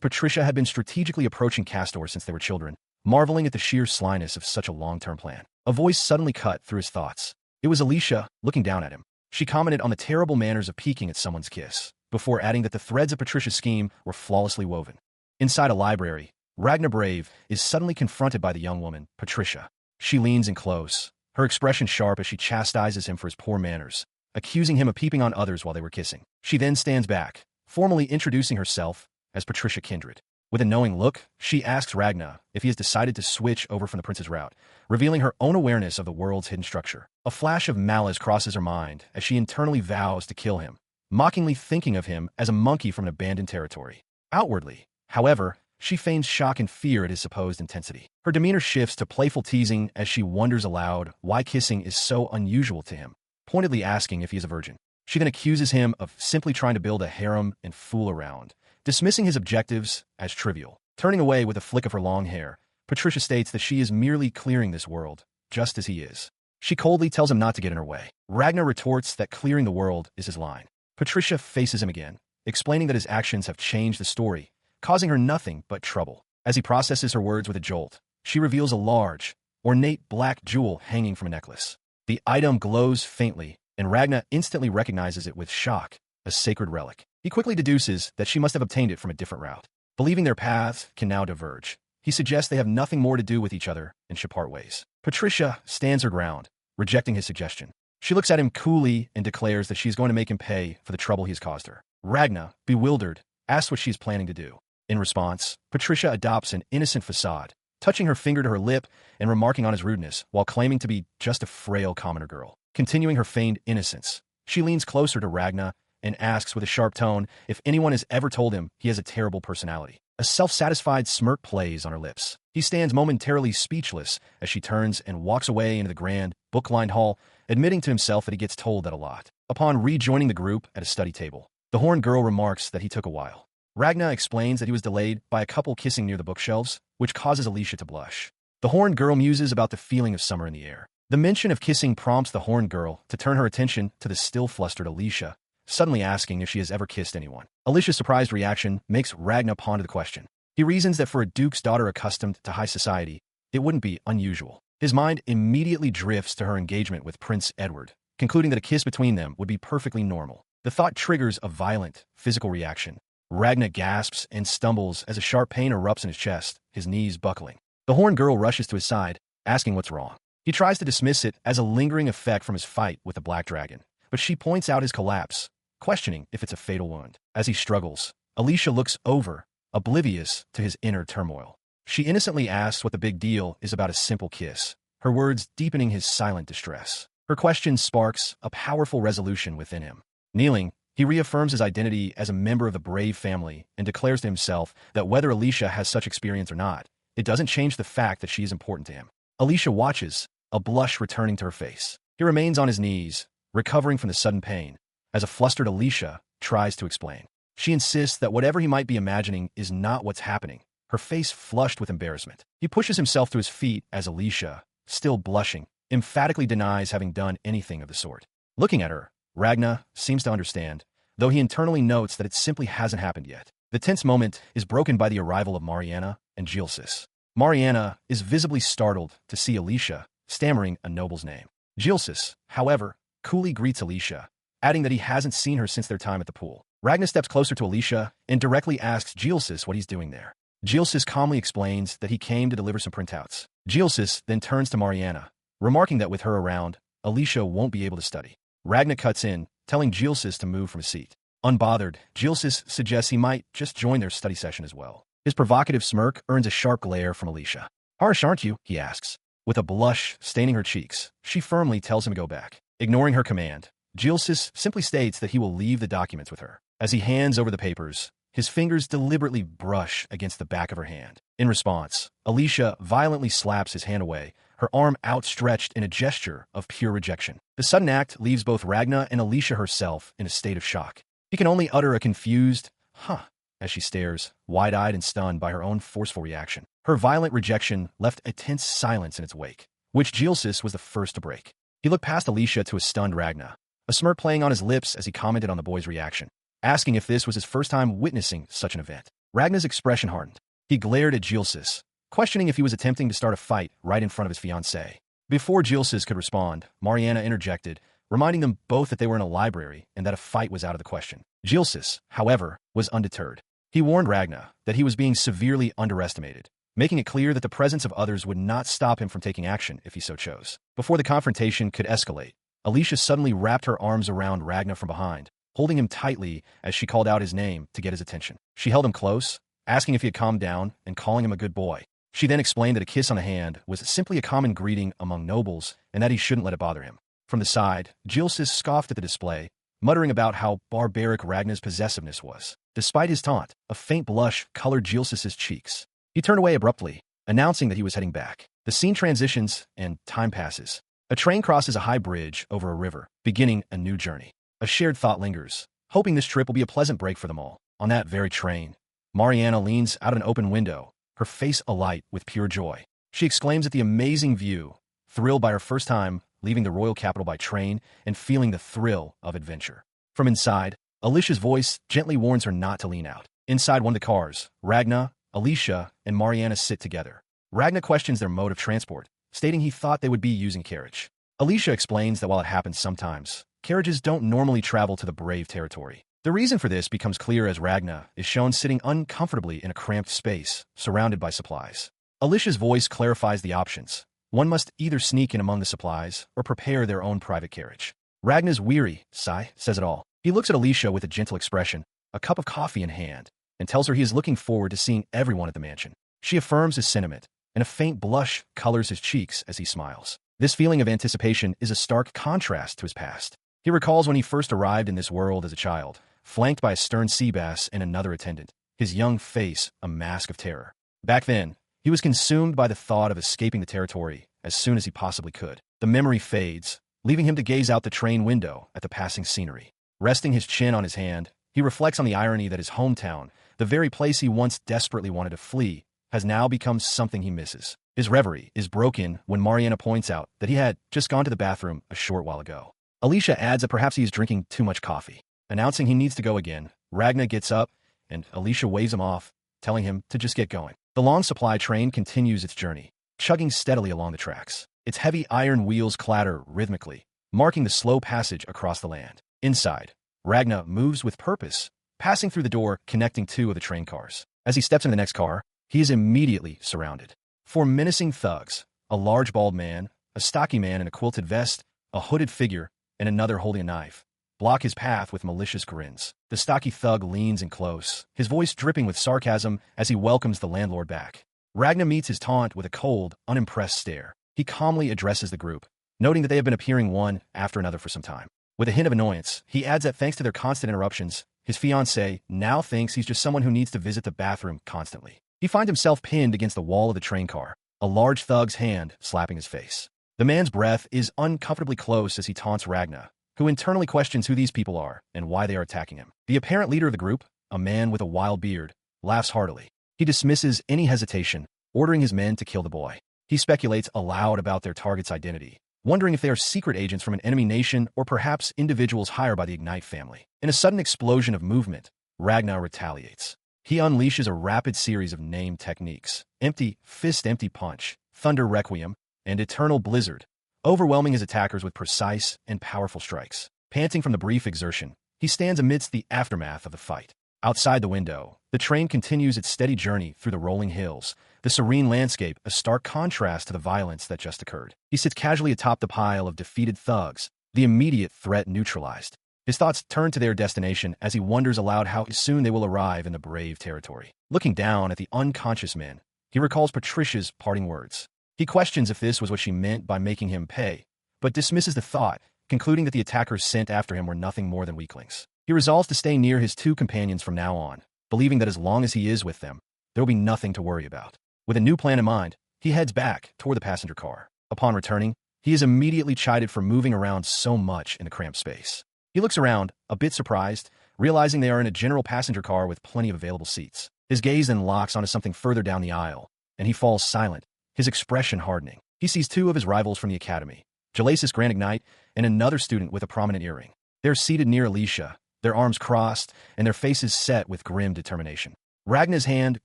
Patricia had been strategically approaching Castor since they were children, marveling at the sheer slyness of such a long-term plan. A voice suddenly cut through his thoughts. It was Alicia, looking down at him. She commented on the terrible manners of peeking at someone's kiss, before adding that the threads of Patricia's scheme were flawlessly woven. Inside a library, Ragnar Brave is suddenly confronted by the young woman, Patricia. She leans in close, her expression sharp as she chastises him for his poor manners, accusing him of peeping on others while they were kissing. She then stands back, formally introducing herself as Patricia Kindred. With a knowing look, she asks Ragnar if he has decided to switch over from the prince's route, revealing her own awareness of the world's hidden structure. A flash of malice crosses her mind as she internally vows to kill him, mockingly thinking of him as a monkey from an abandoned territory. Outwardly, however, she feigns shock and fear at his supposed intensity. Her demeanor shifts to playful teasing as she wonders aloud why kissing is so unusual to him, pointedly asking if he is a virgin. She then accuses him of simply trying to build a harem and fool around, dismissing his objectives as trivial. Turning away with a flick of her long hair, Patricia states that she is merely clearing this world, just as he is. She coldly tells him not to get in her way. Ragnar retorts that clearing the world is his line. Patricia faces him again, explaining that his actions have changed the story, causing her nothing but trouble. As he processes her words with a jolt, she reveals a large, ornate black jewel hanging from a necklace. The item glows faintly, and Ragnar instantly recognizes it with shock, a sacred relic. He quickly deduces that she must have obtained it from a different route. Believing their paths can now diverge, he suggests they have nothing more to do with each other and should part ways. Patricia stands her ground, rejecting his suggestion. She looks at him coolly and declares that she's going to make him pay for the trouble he has caused her. Ragnar, bewildered, asks what she's planning to do. In response, Patricia adopts an innocent facade, touching her finger to her lip and remarking on his rudeness while claiming to be just a frail commoner girl. Continuing her feigned innocence, she leans closer to Ragnar and asks with a sharp tone if anyone has ever told him he has a terrible personality. A self-satisfied smirk plays on her lips. He stands momentarily speechless as she turns and walks away into the grand, book-lined hall, admitting to himself that he gets told that a lot. Upon rejoining the group at a study table, the horned girl remarks that he took a while. Ragnar explains that he was delayed by a couple kissing near the bookshelves, which causes Alicia to blush. The horned girl muses about the feeling of summer in the air. The mention of kissing prompts the horned girl to turn her attention to the still flustered Alicia, suddenly asking if she has ever kissed anyone. Alicia's surprised reaction makes Ragnar ponder the question. He reasons that for a duke's daughter accustomed to high society, it wouldn't be unusual. His mind immediately drifts to her engagement with Prince Edward, concluding that a kiss between them would be perfectly normal. The thought triggers a violent, physical reaction. Ragnar gasps and stumbles as a sharp pain erupts in his chest, his knees buckling. The horned girl rushes to his side, asking what's wrong. He tries to dismiss it as a lingering effect from his fight with the Black Dragon, but she points out his collapse, questioning if it's a fatal wound. As he struggles, Alicia looks over, oblivious to his inner turmoil. She innocently asks what the big deal is about a simple kiss, her words deepening his silent distress. Her question sparks a powerful resolution within him. Kneeling, he reaffirms his identity as a member of the Brave family and declares to himself that whether Alicia has such experience or not, it doesn't change the fact that she is important to him. Alicia watches, a blush returning to her face. He remains on his knees, recovering from the sudden pain, as a flustered Alicia tries to explain. She insists that whatever he might be imagining is not what's happening, her face flushed with embarrassment. He pushes himself to his feet as Alicia, still blushing, emphatically denies having done anything of the sort. Looking at her, Ragnar seems to understand, though he internally notes that it simply hasn't happened yet. The tense moment is broken by the arrival of Mariana and Gilsis. Mariana is visibly startled to see Alicia, stammering a noble's name. Gilsis, however, coolly greets Alicia, adding that he hasn't seen her since their time at the pool. Ragnar steps closer to Alicia and directly asks Gilsis what he's doing there. Gilsis calmly explains that he came to deliver some printouts. Gilsis then turns to Mariana, remarking that with her around, Alicia won't be able to study. Ragnar cuts in, telling Gilsis to move from his seat. Unbothered, Gilsis suggests he might just join their study session as well. His provocative smirk earns a sharp glare from Alicia. "Harsh, aren't you?" he asks. With a blush staining her cheeks, she firmly tells him to go back. Ignoring her command, Gilsis simply states that he will leave the documents with her. As he hands over the papers, his fingers deliberately brush against the back of her hand. In response, Alicia violently slaps his hand away, her arm outstretched in a gesture of pure rejection. The sudden act leaves both Ragna and Alicia herself in a state of shock. He can only utter a confused, huh, as she stares, wide-eyed and stunned by her own forceful reaction. Her violent rejection left a tense silence in its wake, which Gilsis was the first to break. He looked past Alicia to a stunned Ragna, a smirk playing on his lips as he commented on the boy's reaction, asking if this was his first time witnessing such an event. Ragna's expression hardened. He glared at Gilsis, questioning if he was attempting to start a fight right in front of his fiancée. Before Gilsis could respond, Mariana interjected, reminding them both that they were in a library and that a fight was out of the question. Gilsis, however, was undeterred. He warned Ragna that he was being severely underestimated, making it clear that the presence of others would not stop him from taking action if he so chose. Before the confrontation could escalate, Alicia suddenly wrapped her arms around Ragna from behind, holding him tightly as she called out his name to get his attention. She held him close, asking if he had calmed down and calling him a good boy. She then explained that a kiss on the hand was simply a common greeting among nobles and that he shouldn't let it bother him. From the side, Gilsis scoffed at the display, muttering about how barbaric Ragna's possessiveness was. Despite his taunt, a faint blush colored Gilsis's cheeks. He turned away abruptly, announcing that he was heading back. The scene transitions, and time passes. A train crosses a high bridge over a river, beginning a new journey. A shared thought lingers, hoping this trip will be a pleasant break for them all. On that very train, Mariana leans out of an open window, her face alight with pure joy. She exclaims at the amazing view, thrilled by her first time leaving the royal capital by train and feeling the thrill of adventure. From inside, Alicia's voice gently warns her not to lean out. Inside one of the cars, Ragna, Alicia, and Mariana sit together. Ragna questions their mode of transport, stating he thought they would be using carriage. Alicia explains that while it happens sometimes, carriages don't normally travel to the brave territory. The reason for this becomes clear as Ragna is shown sitting uncomfortably in a cramped space, surrounded by supplies. Alicia's voice clarifies the options. One must either sneak in among the supplies or prepare their own private carriage. Ragna's weary sigh says it all. He looks at Alicia with a gentle expression, a cup of coffee in hand, and tells her he is looking forward to seeing everyone at the mansion. She affirms his sentiment, and a faint blush colors his cheeks as he smiles. This feeling of anticipation is a stark contrast to his past. He recalls when he first arrived in this world as a child, flanked by a stern sea bass and another attendant, his young face a mask of terror. Back then, he was consumed by the thought of escaping the territory as soon as he possibly could. The memory fades, leaving him to gaze out the train window at the passing scenery. Resting his chin on his hand, he reflects on the irony that his hometown, the very place he once desperately wanted to flee, has now become something he misses. His reverie is broken when Mariana points out that he had just gone to the bathroom a short while ago. Alicia adds that perhaps he is drinking too much coffee. Announcing he needs to go again, Ragna gets up, and Alicia waves him off, telling him to just get going. The long supply train continues its journey, chugging steadily along the tracks. Its heavy iron wheels clatter rhythmically, marking the slow passage across the land. Inside, Ragna moves with purpose, passing through the door connecting two of the train cars. As he steps into the next car, he is immediately surrounded. Four menacing thugs, a large bald man, a stocky man in a quilted vest, a hooded figure, and another holding a knife, block his path with malicious grins. The stocky thug leans in close, his voice dripping with sarcasm as he welcomes the landlord back. Ragna meets his taunt with a cold, unimpressed stare. He calmly addresses the group, noting that they have been appearing one after another for some time. With a hint of annoyance, he adds that thanks to their constant interruptions, his fiancée now thinks he's just someone who needs to visit the bathroom constantly. He finds himself pinned against the wall of the train car, a large thug's hand slapping his face. The man's breath is uncomfortably close as he taunts Ragna, who internally questions who these people are and why they are attacking him. The apparent leader of the group, a man with a wild beard, laughs heartily. He dismisses any hesitation, ordering his men to kill the boy. He speculates aloud about their target's identity, wondering if they are secret agents from an enemy nation or perhaps individuals hired by the Ignite family. In a sudden explosion of movement, Ragna retaliates. He unleashes a rapid series of named techniques: Empty Fist, Empty Punch, Thunder Requiem, and Eternal Blizzard, overwhelming his attackers with precise and powerful strikes. Panting from the brief exertion, he stands amidst the aftermath of the fight. Outside the window, the train continues its steady journey through the rolling hills, the serene landscape a stark contrast to the violence that just occurred. He sits casually atop the pile of defeated thugs, the immediate threat neutralized. His thoughts turn to their destination as he wonders aloud how soon they will arrive in the brave territory. Looking down at the unconscious men, he recalls Patricia's parting words. He questions if this was what she meant by making him pay, but dismisses the thought, concluding that the attackers sent after him were nothing more than weaklings. He resolves to stay near his two companions from now on, believing that as long as he is with them, there will be nothing to worry about. With a new plan in mind, he heads back toward the passenger car. Upon returning, he is immediately chided for moving around so much in the cramped space. He looks around, a bit surprised, realizing they are in a general passenger car with plenty of available seats. His gaze then locks onto something further down the aisle, and he falls silent, his expression hardening. He sees two of his rivals from the academy, Jalasis Granignite and another student with a prominent earring. They're seated near Alicia, their arms crossed, and their faces set with grim determination. Ragna's hand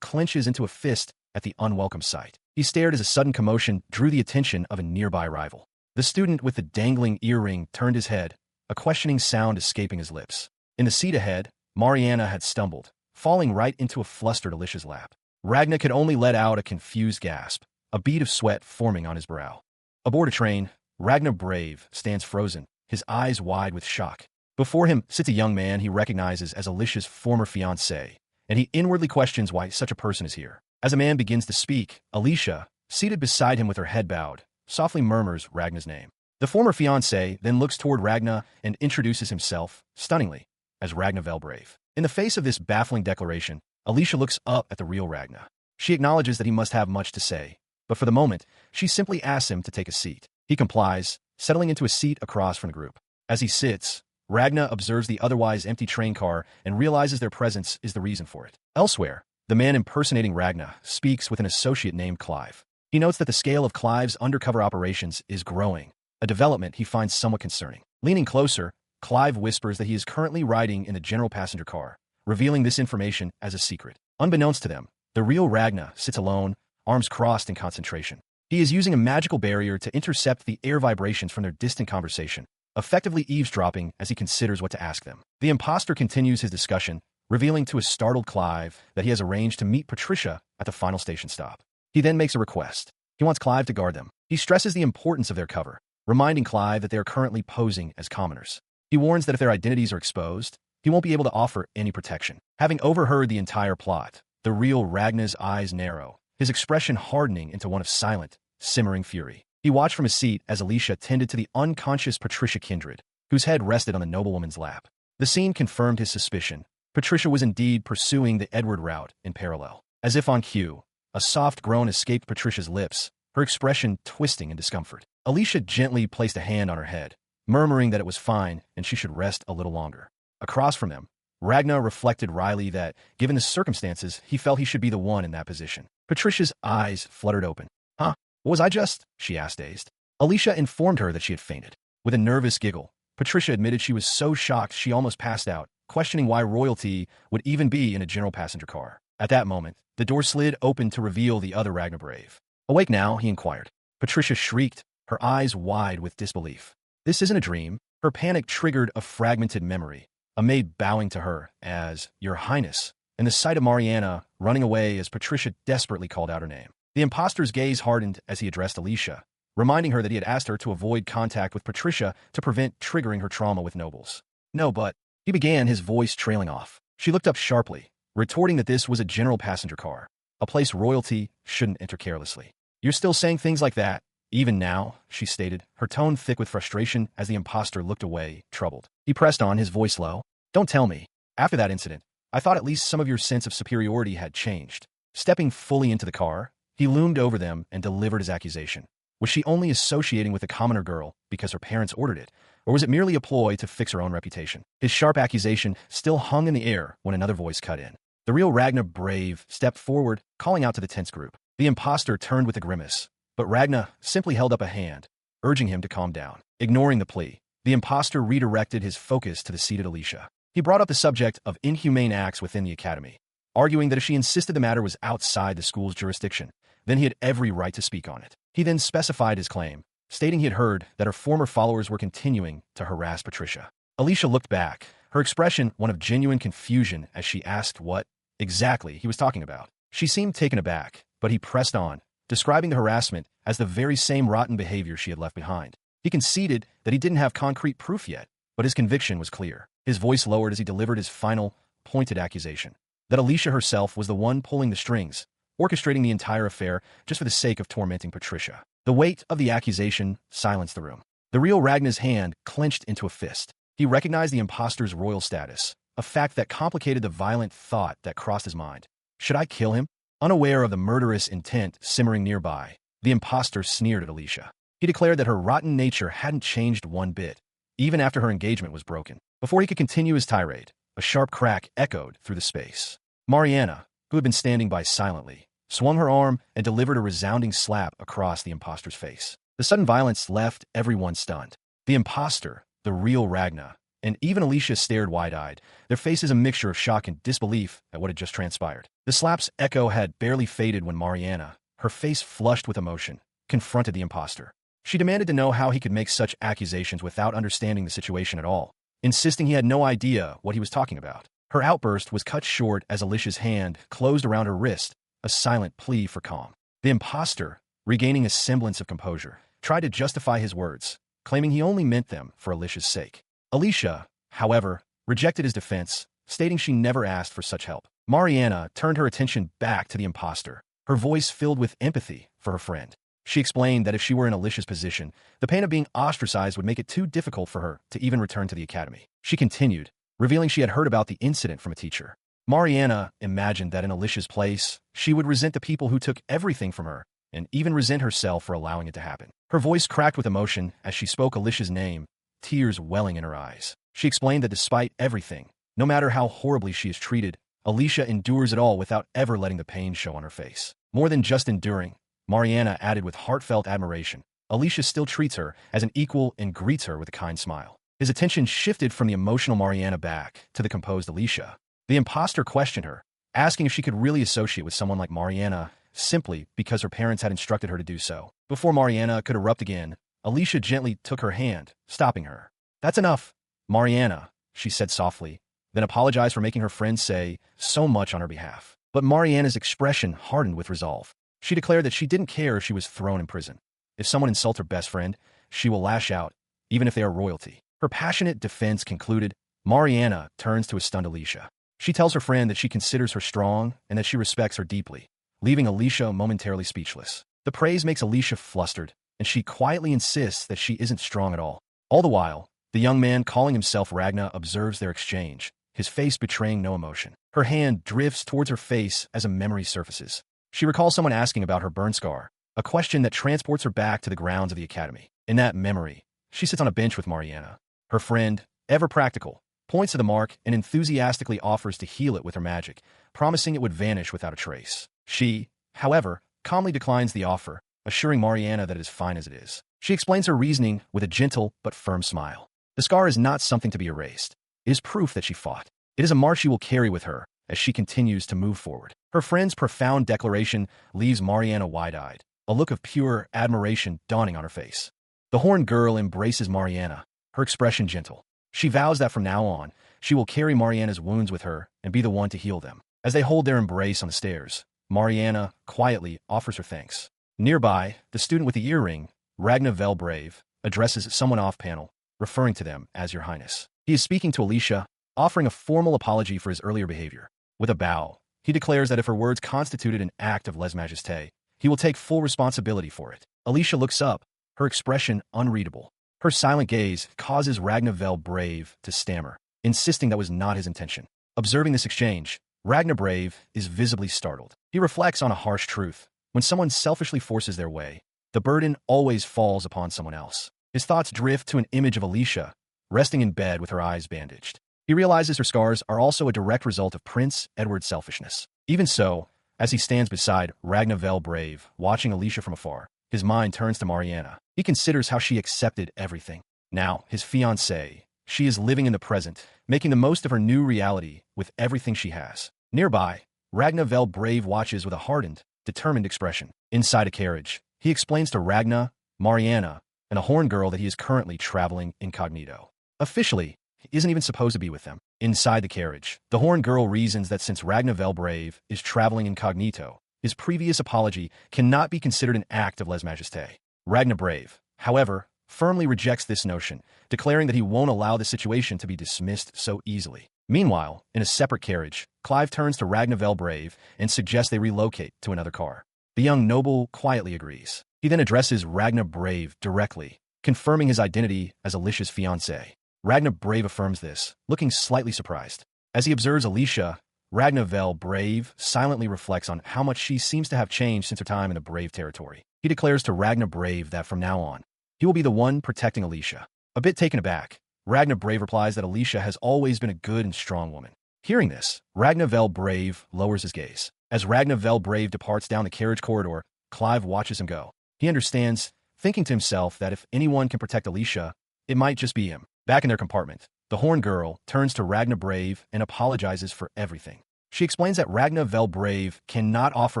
clenches into a fist at the unwelcome sight. He stared as a sudden commotion drew the attention of a nearby rival. The student with the dangling earring turned his head, a questioning sound escaping his lips. In the seat ahead, Mariana had stumbled, falling right into a flustered Alicia's lap. Ragna could only let out a confused gasp, a bead of sweat forming on his brow. Aboard a train, Ragnar Brave stands frozen, his eyes wide with shock. Before him sits a young man he recognizes as Alicia's former fiancé, and he inwardly questions why such a person is here. As a man begins to speak, Alicia, seated beside him with her head bowed, softly murmurs Ragna's name. The former fiancé then looks toward Ragna and introduces himself, stunningly, as Ragna Velbrave. In the face of this baffling declaration, Alicia looks up at the real Ragna. She acknowledges that he must have much to say, but for the moment, she simply asks him to take a seat. He complies, settling into a seat across from the group. As he sits, Ragna observes the otherwise empty train car and realizes their presence is the reason for it. Elsewhere, the man impersonating Ragna speaks with an associate named Clive. He notes that the scale of Clive's undercover operations is growing, a development he finds somewhat concerning. Leaning closer, Clive whispers that he is currently riding in the general passenger car, revealing this information as a secret. Unbeknownst to them, the real Ragna sits alone, arms crossed in concentration. He is using a magical barrier to intercept the air vibrations from their distant conversation, effectively eavesdropping as he considers what to ask them. The imposter continues his discussion, revealing to a startled Clive that he has arranged to meet Patricia at the final station stop. He then makes a request. He wants Clive to guard them. He stresses the importance of their cover, reminding Clive that they are currently posing as commoners. He warns that if their identities are exposed, he won't be able to offer any protection. Having overheard the entire plot, the real Ragna's eyes narrow, his expression hardening into one of silent, simmering fury. He watched from his seat as Alicia tended to the unconscious Patricia Kindred, whose head rested on the noblewoman's lap. The scene confirmed his suspicion. Patricia was indeed pursuing the Edward route in parallel. As if on cue, a soft groan escaped Patricia's lips, her expression twisting in discomfort. Alicia gently placed a hand on her head, murmuring that it was fine and she should rest a little longer. Across from them, Ragna reflected wryly that, given the circumstances, he felt he should be the one in that position. Patricia's eyes fluttered open. Huh? What was I just? She asked, dazed. Alicia informed her that she had fainted. With a nervous giggle, Patricia admitted she was so shocked she almost passed out, questioning why royalty would even be in a general passenger car. At that moment, the door slid open to reveal the other Ragnar Brave. Awake now, he inquired. Patricia shrieked, her eyes wide with disbelief. This isn't a dream. Her panic triggered a fragmented memory, a maid bowing to her as, Your Highness, and the sight of Mariana running away as Patricia desperately called out her name. The imposter's gaze hardened as he addressed Alicia, reminding her that he had asked her to avoid contact with Patricia to prevent triggering her trauma with nobles. No, but, he began, his voice trailing off. She looked up sharply, retorting that this was a general passenger car, a place royalty shouldn't enter carelessly. You're still saying things like that, even now, she stated, her tone thick with frustration as the imposter looked away, troubled. He pressed on, his voice low. Don't tell me. After that incident, I thought at least some of your sense of superiority had changed. Stepping fully into the car, he loomed over them and delivered his accusation. Was she only associating with a commoner girl because her parents ordered it, or was it merely a ploy to fix her own reputation? His sharp accusation still hung in the air when another voice cut in. The real Ragna Brave stepped forward, calling out to the tense group. The imposter turned with a grimace, but Ragna simply held up a hand, urging him to calm down. Ignoring the plea, the imposter redirected his focus to the seated Alicia. He brought up the subject of inhumane acts within the academy, arguing that if she insisted the matter was outside the school's jurisdiction, then he had every right to speak on it. He then specified his claim, stating he had heard that her former followers were continuing to harass Patricia. Alicia looked back, her expression one of genuine confusion as she asked what exactly he was talking about. She seemed taken aback, but he pressed on, describing the harassment as the very same rotten behavior she had left behind. He conceded that he didn't have concrete proof yet, but his conviction was clear. His voice lowered as he delivered his final, pointed accusation, that Alicia herself was the one pulling the strings, orchestrating the entire affair just for the sake of tormenting Patricia. The weight of the accusation silenced the room. The real Ragna's hand clenched into a fist. He recognized the imposter's royal status, a fact that complicated the violent thought that crossed his mind. Should I kill him? Unaware of the murderous intent simmering nearby, the imposter sneered at Alicia. He declared that her rotten nature hadn't changed one bit, even after her engagement was broken. Before he could continue his tirade, a sharp crack echoed through the space. Mariana, who had been standing by silently, swung her arm and delivered a resounding slap across the imposter's face. The sudden violence left everyone stunned. The imposter, the real Ragna, and even Alicia stared wide-eyed, their faces a mixture of shock and disbelief at what had just transpired. The slap's echo had barely faded when Mariana, her face flushed with emotion, confronted the imposter. She demanded to know how he could make such accusations without understanding the situation at all, insisting he had no idea what he was talking about. Her outburst was cut short as Alicia's hand closed around her wrist, a silent plea for calm. The imposter, regaining a semblance of composure, tried to justify his words, claiming he only meant them for Alicia's sake. Alicia, however, rejected his defense, stating she never asked for such help. Mariana turned her attention back to the imposter, her voice filled with empathy for her friend. She explained that if she were in Alicia's position, the pain of being ostracized would make it too difficult for her to even return to the academy. She continued, revealing she had heard about the incident from a teacher. Mariana imagined that in Alicia's place, she would resent the people who took everything from her, and even resent herself for allowing it to happen. Her voice cracked with emotion as she spoke Alicia's name, tears welling in her eyes. She explained that despite everything, no matter how horribly she is treated, Alicia endures it all without ever letting the pain show on her face. More than just enduring, Mariana added with heartfelt admiration, Alicia still treats her as an equal and greets her with a kind smile. His attention shifted from the emotional Mariana back to the composed Alicia. The imposter questioned her, asking if she could really associate with someone like Mariana simply because her parents had instructed her to do so. Before Mariana could erupt again, Alicia gently took her hand, stopping her. "That's enough, Mariana," she said softly, then apologized for making her friend say so much on her behalf. But Mariana's expression hardened with resolve. She declared that she didn't care if she was thrown in prison. If someone insults her best friend, she will lash out, even if they are royalty. Her passionate defense concluded, Mariana turns to a stunned Alicia. She tells her friend that she considers her strong and that she respects her deeply, leaving Alicia momentarily speechless. The praise makes Alicia flustered, and she quietly insists that she isn't strong at all. All the while, the young man calling himself Ragna observes their exchange, his face betraying no emotion. Her hand drifts towards her face as a memory surfaces. She recalls someone asking about her burn scar, a question that transports her back to the grounds of the academy. In that memory, she sits on a bench with Mariana. Her friend, ever practical, points to the mark and enthusiastically offers to heal it with her magic, promising it would vanish without a trace. She, however, calmly declines the offer, assuring Mariana that it is fine as it is. She explains her reasoning with a gentle but firm smile. The scar is not something to be erased. It is proof that she fought. It is a mark she will carry with her as she continues to move forward. Her friend's profound declaration leaves Mariana wide-eyed, a look of pure admiration dawning on her face. The horned girl embraces Mariana, her expression gentle. She vows that from now on, she will carry Mariana's wounds with her and be the one to heal them. As they hold their embrace on the stairs, Mariana quietly offers her thanks. Nearby, the student with the earring, Ragna Brave, addresses someone off-panel, referring to them as Your Highness. He is speaking to Alicia, offering a formal apology for his earlier behavior. With a bow, he declares that if her words constituted an act of lèse-majesté, he will take full responsibility for it. Alicia looks up, her expression unreadable. Her silent gaze causes Ragna Brave to stammer, insisting that was not his intention. Observing this exchange, Ragna Brave is visibly startled. He reflects on a harsh truth. When someone selfishly forces their way, the burden always falls upon someone else. His thoughts drift to an image of Alicia, resting in bed with her eyes bandaged. He realizes her scars are also a direct result of Prince Edward's selfishness. Even so, as he stands beside Ragna Brave, watching Alicia from afar, his mind turns to Mariana. He considers how she accepted everything. Now, his fiancée, she is living in the present, making the most of her new reality with everything she has. Nearby, Ragna Brave watches with a hardened, determined expression. Inside a carriage, he explains to Ragna, Mariana, and a horned girl that he is currently traveling incognito. Officially, he isn't even supposed to be with them. Inside the carriage, the horned girl reasons that since Ragna Brave is traveling incognito, his previous apology cannot be considered an act of lèse-majesté. Ragna Brave, however, firmly rejects this notion, declaring that he won't allow the situation to be dismissed so easily. Meanwhile, in a separate carriage, Clive turns to Ragna Brave and suggests they relocate to another car. The young noble quietly agrees. He then addresses Ragna Brave directly, confirming his identity as Alicia's fiancé. Ragna Brave affirms this, looking slightly surprised. As he observes Alicia, Ragna Brave silently reflects on how much she seems to have changed since her time in the Brave territory. He declares to Ragna Brave that from now on, He will be the one protecting Alicia. A bit taken aback, Ragna Brave replies that Alicia has always been a good and strong woman. Hearing this, Ragna Vel Brave lowers his gaze. As Ragna Vel Brave departs down the carriage corridor, Clive watches him go. He understands, thinking to himself that if anyone can protect Alicia, it might just be him. Back in their compartment, the Horn Girl turns to Ragna Brave and apologizes for everything. She explains that Ragna Vel Brave cannot offer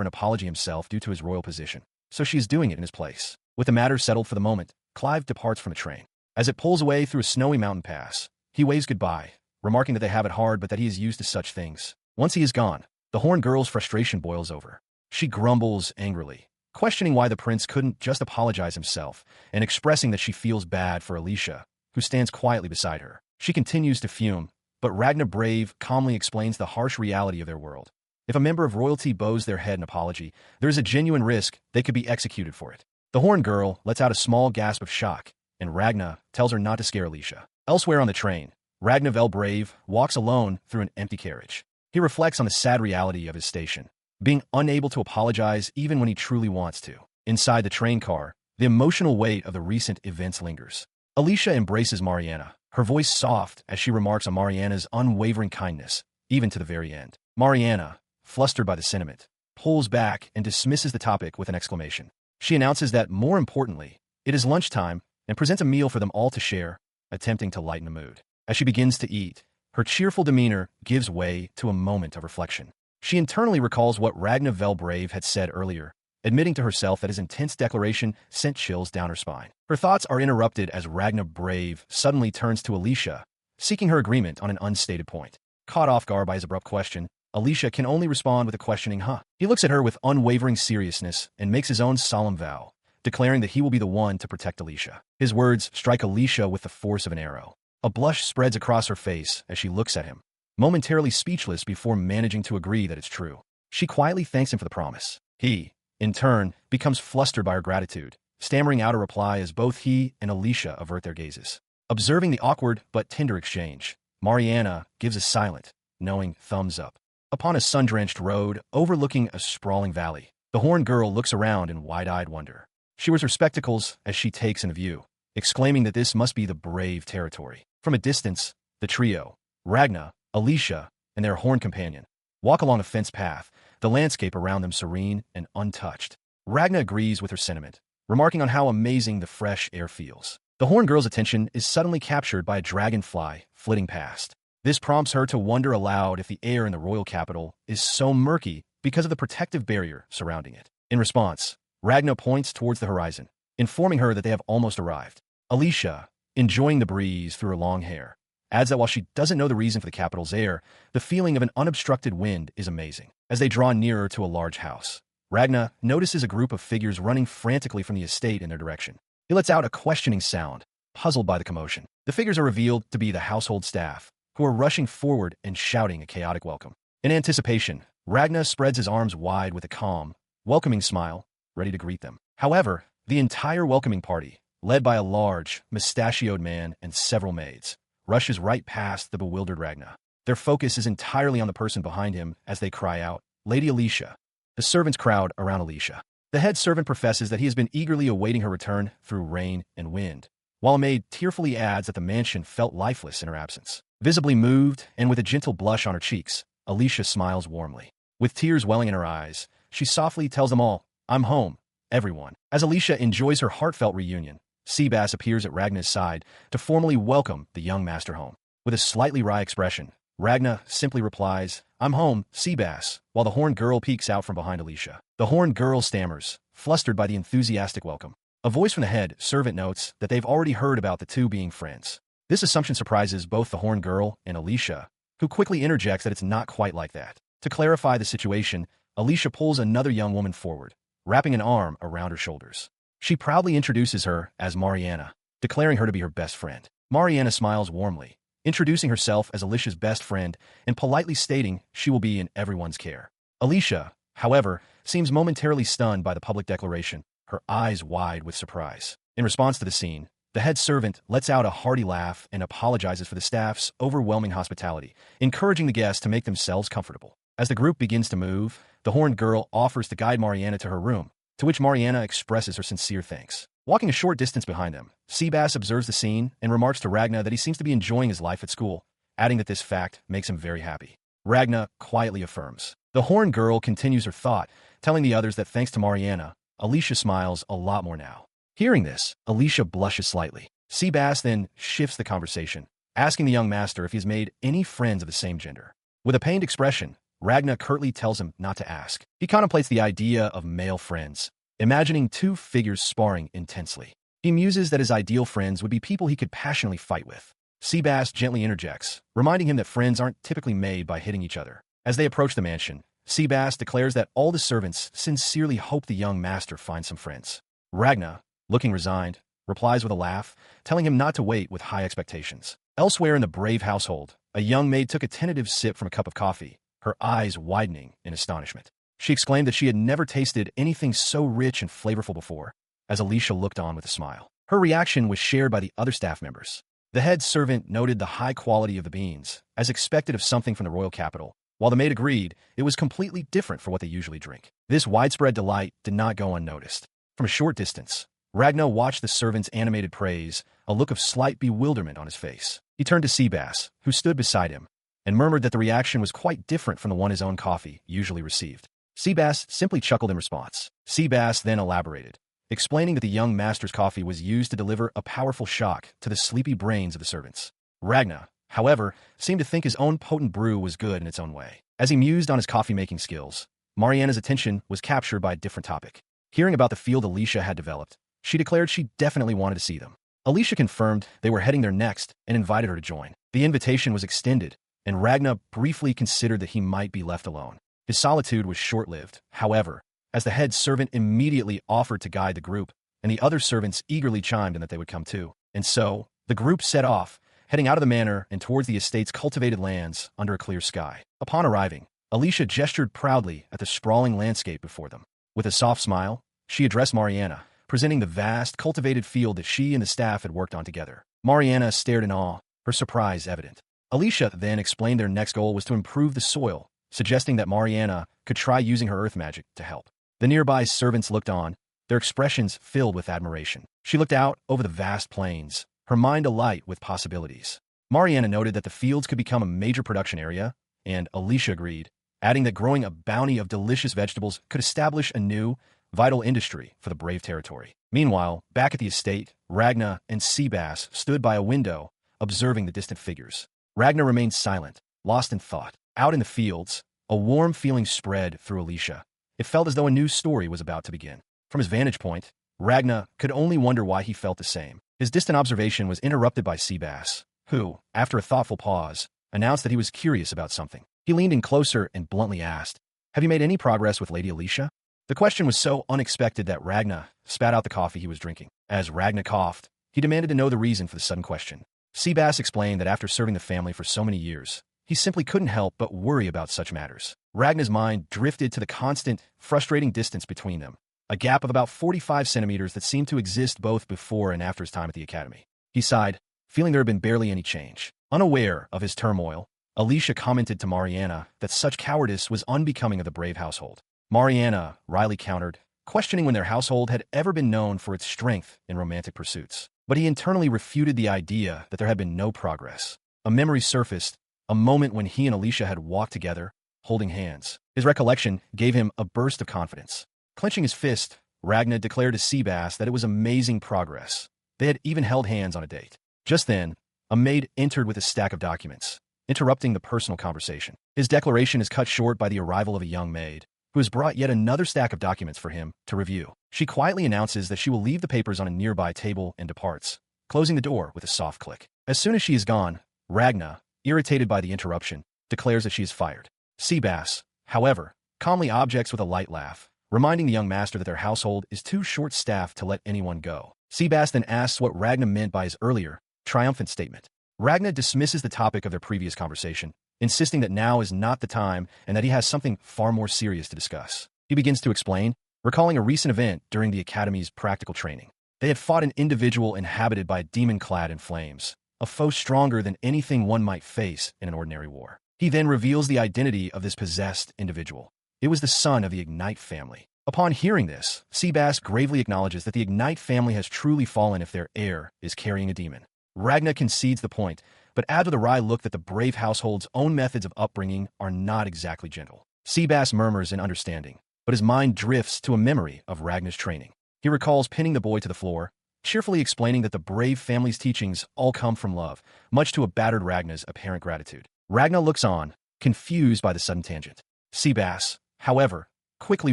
an apology himself due to his royal position, so she is doing it in his place. With the matter settled for the moment, Clive departs from the train. As it pulls away through a snowy mountain pass, he waves goodbye, remarking that they have it hard but that he is used to such things. Once he is gone, the Horn Girl's frustration boils over. She grumbles angrily, questioning why the prince couldn't just apologize himself, and expressing that she feels bad for Alicia, who stands quietly beside her. She continues to fume, but Ragna Brave calmly explains the harsh reality of their world. If a member of royalty bows their head in apology, there is a genuine risk they could be executed for it. The Horn Girl lets out a small gasp of shock, and Ragna tells her not to scare Alicia. Elsewhere on the train, Ragna Vel Brave walks alone through an empty carriage. He reflects on the sad reality of his station, being unable to apologize even when he truly wants to. Inside the train car, the emotional weight of the recent events lingers. Alicia embraces Mariana, her voice soft as she remarks on Mariana's unwavering kindness, even to the very end. Mariana, flustered by the sentiment, pulls back and dismisses the topic with an exclamation. She announces that, more importantly, it is lunchtime and presents a meal for them all to share, attempting to lighten the mood. As she begins to eat, her cheerful demeanor gives way to a moment of reflection. She internally recalls what Ragna Vel Brave had said earlier, admitting to herself that his intense declaration sent chills down her spine. Her thoughts are interrupted as Ragna Brave suddenly turns to Alicia, seeking her agreement on an unstated point. Caught off guard by his abrupt question, Alicia can only respond with a questioning huh. He looks at her with unwavering seriousness and makes his own solemn vow, declaring that he will be the one to protect Alicia. His words strike Alicia with the force of an arrow. A blush spreads across her face as she looks at him, momentarily speechless before managing to agree that it's true. She quietly thanks him for the promise. He, in turn, becomes flustered by her gratitude, stammering out a reply as both he and Alicia avert their gazes. Observing the awkward but tender exchange, Mariana gives a silent, knowing thumbs up. Upon a sun-drenched road overlooking a sprawling valley, the Horn Girl looks around in wide-eyed wonder. She wears her spectacles as she takes in view, exclaiming that this must be the Brave territory. From a distance, the trio, Ragna, Alicia, and their Horn companion, walk along a fenced path, the landscape around them serene and untouched. Ragna agrees with her sentiment, remarking on how amazing the fresh air feels. The Horn Girl's attention is suddenly captured by a dragonfly flitting past. This prompts her to wonder aloud if the air in the royal capital is so murky because of the protective barrier surrounding it. In response, Ragna points towards the horizon, informing her that they have almost arrived. Alicia, enjoying the breeze through her long hair, adds that while she doesn't know the reason for the capital's air, the feeling of an unobstructed wind is amazing. As they draw nearer to a large house, Ragna notices a group of figures running frantically from the estate in their direction. He lets out a questioning sound, puzzled by the commotion. The figures are revealed to be the household staff, who are rushing forward and shouting a chaotic welcome. In anticipation, Ragna spreads his arms wide with a calm, welcoming smile, ready to greet them. However, the entire welcoming party, led by a large, mustachioed man and several maids, rushes right past the bewildered Ragna. Their focus is entirely on the person behind him as they cry out, "Lady Alicia." The servants crowd around Alicia. The head servant professes that he has been eagerly awaiting her return through rain and wind, while a maid tearfully adds that the mansion felt lifeless in her absence. Visibly moved and with a gentle blush on her cheeks, Alicia smiles warmly. With tears welling in her eyes, she softly tells them all, "I'm home, everyone." As Alicia enjoys her heartfelt reunion, Seabass appears at Ragna's side to formally welcome the young master home. With a slightly wry expression, Ragna simply replies, "I'm home, Seabass," while the Horn Girl peeks out from behind Alicia. The Horn Girl stammers, flustered by the enthusiastic welcome. A voice from the head servant notes that they've already heard about the two being friends. This assumption surprises both the Horn Girl and Alicia, who quickly interjects that it's not quite like that. To clarify the situation, Alicia pulls another young woman forward, wrapping an arm around her shoulders. She proudly introduces her as Mariana, declaring her to be her best friend. Mariana smiles warmly, introducing herself as Alicia's best friend and politely stating she will be in everyone's care. Alicia, however, seems momentarily stunned by the public declaration, her eyes wide with surprise. In response to the scene, the head servant lets out a hearty laugh and apologizes for the staff's overwhelming hospitality, encouraging the guests to make themselves comfortable. As the group begins to move, the Horned Girl offers to guide Mariana to her room, to which Mariana expresses her sincere thanks. Walking a short distance behind them, Seabass observes the scene and remarks to Ragna that he seems to be enjoying his life at school, adding that this fact makes him very happy. Ragna quietly affirms. The horned girl continues her thought, telling the others that thanks to Mariana, Alicia smiles a lot more now. Hearing this, Alicia blushes slightly. Seabass then shifts the conversation, asking the young master if he has made any friends of the same gender. With a pained expression, Ragna curtly tells him not to ask. He contemplates the idea of male friends, imagining two figures sparring intensely. He muses that his ideal friends would be people he could passionately fight with. Seabass gently interjects, reminding him that friends aren't typically made by hitting each other. As they approach the mansion, Seabass declares that all the servants sincerely hope the young master finds some friends. Ragna, looking resigned, replies with a laugh, telling him not to wait with high expectations. Elsewhere in the Brave household, a young maid took a tentative sip from a cup of coffee, her eyes widening in astonishment. She exclaimed that she had never tasted anything so rich and flavorful before, as Alicia looked on with a smile. Her reaction was shared by the other staff members. The head servant noted the high quality of the beans, as expected of something from the royal capital, while the maid agreed it was completely different from what they usually drink. This widespread delight did not go unnoticed. From a short distance, Ragna watched the servant's animated praise, a look of slight bewilderment on his face. He turned to Seabass, who stood beside him, and murmured that the reaction was quite different from the one his own coffee usually received. Seabass simply chuckled in response. Seabass then elaborated, explaining that the young master's coffee was used to deliver a powerful shock to the sleepy brains of the servants. Ragna, however, seemed to think his own potent brew was good in its own way. As he mused on his coffee-making skills, Mariana's attention was captured by a different topic. Hearing about the field Alicia had developed, she declared she definitely wanted to see them. Alicia confirmed they were heading there next and invited her to join. The invitation was extended, and Ragna briefly considered that he might be left alone. His solitude was short-lived, however, as the head servant immediately offered to guide the group, and the other servants eagerly chimed in that they would come too. And so, the group set off, heading out of the manor and towards the estate's cultivated lands under a clear sky. Upon arriving, Alicia gestured proudly at the sprawling landscape before them. With a soft smile, she addressed Mariana, presenting the vast, cultivated field that she and the staff had worked on together. Mariana stared in awe, her surprise evident. Alicia then explained their next goal was to improve the soil, suggesting that Mariana could try using her earth magic to help. The nearby servants looked on, their expressions filled with admiration. She looked out over the vast plains, her mind alight with possibilities. Mariana noted that the fields could become a major production area, and Alicia agreed, adding that growing a bounty of delicious vegetables could establish a new, vital industry for the Brave territory. Meanwhile, back at the estate, Ragna and Seabass stood by a window, observing the distant figures. Ragna remained silent, lost in thought. Out in the fields, a warm feeling spread through Alicia. It felt as though a new story was about to begin. From his vantage point, Ragna could only wonder why he felt the same. His distant observation was interrupted by Seabass, who, after a thoughtful pause, announced that he was curious about something. He leaned in closer and bluntly asked, "Have you made any progress with Lady Alicia?" The question was so unexpected that Ragna spat out the coffee he was drinking. As Ragna coughed, he demanded to know the reason for the sudden question. Seabass explained that after serving the family for so many years, he simply couldn't help but worry about such matters. Ragna's mind drifted to the constant, frustrating distance between them, a gap of about 45 centimeters that seemed to exist both before and after his time at the academy. He sighed, feeling there had been barely any change. Unaware of his turmoil, Alicia commented to Mariana that such cowardice was unbecoming of the Brave household. Mariana wryly countered, questioning when their household had ever been known for its strength in romantic pursuits. But he internally refuted the idea that there had been no progress. A memory surfaced, a moment when he and Alicia had walked together, holding hands. His recollection gave him a burst of confidence. Clenching his fist, Ragna declared to Seabass that it was amazing progress. They had even held hands on a date. Just then, a maid entered with a stack of documents, interrupting the personal conversation. His declaration is cut short by the arrival of a young maid, who has brought yet another stack of documents for him to review. She quietly announces that she will leave the papers on a nearby table and departs, closing the door with a soft click. As soon as she is gone, Ragna, irritated by the interruption, declares that she is fired. Seabass, however, calmly objects with a light laugh, reminding the young master that their household is too short-staffed to let anyone go. Seabass then asks what Ragna meant by his earlier, triumphant statement. Ragna dismisses the topic of their previous conversation, insisting that now is not the time and that he has something far more serious to discuss. He begins to explain, recalling a recent event during the Academy's practical training. They had fought an individual inhabited by a demon clad in flames, a foe stronger than anything one might face in an ordinary war. He then reveals the identity of this possessed individual. It was the son of the Ignite family. Upon hearing this, Seabass gravely acknowledges that the Ignite family has truly fallen if their heir is carrying a demon. Ragna concedes the point, but adds with a wry look that the Brave household's own methods of upbringing are not exactly gentle. Seabass murmurs in understanding, but his mind drifts to a memory of Ragna's training. He recalls pinning the boy to the floor, cheerfully explaining that the Brave family's teachings all come from love, much to a battered Ragna's apparent gratitude. Ragna looks on, confused by the sudden tangent. Seabass, however, quickly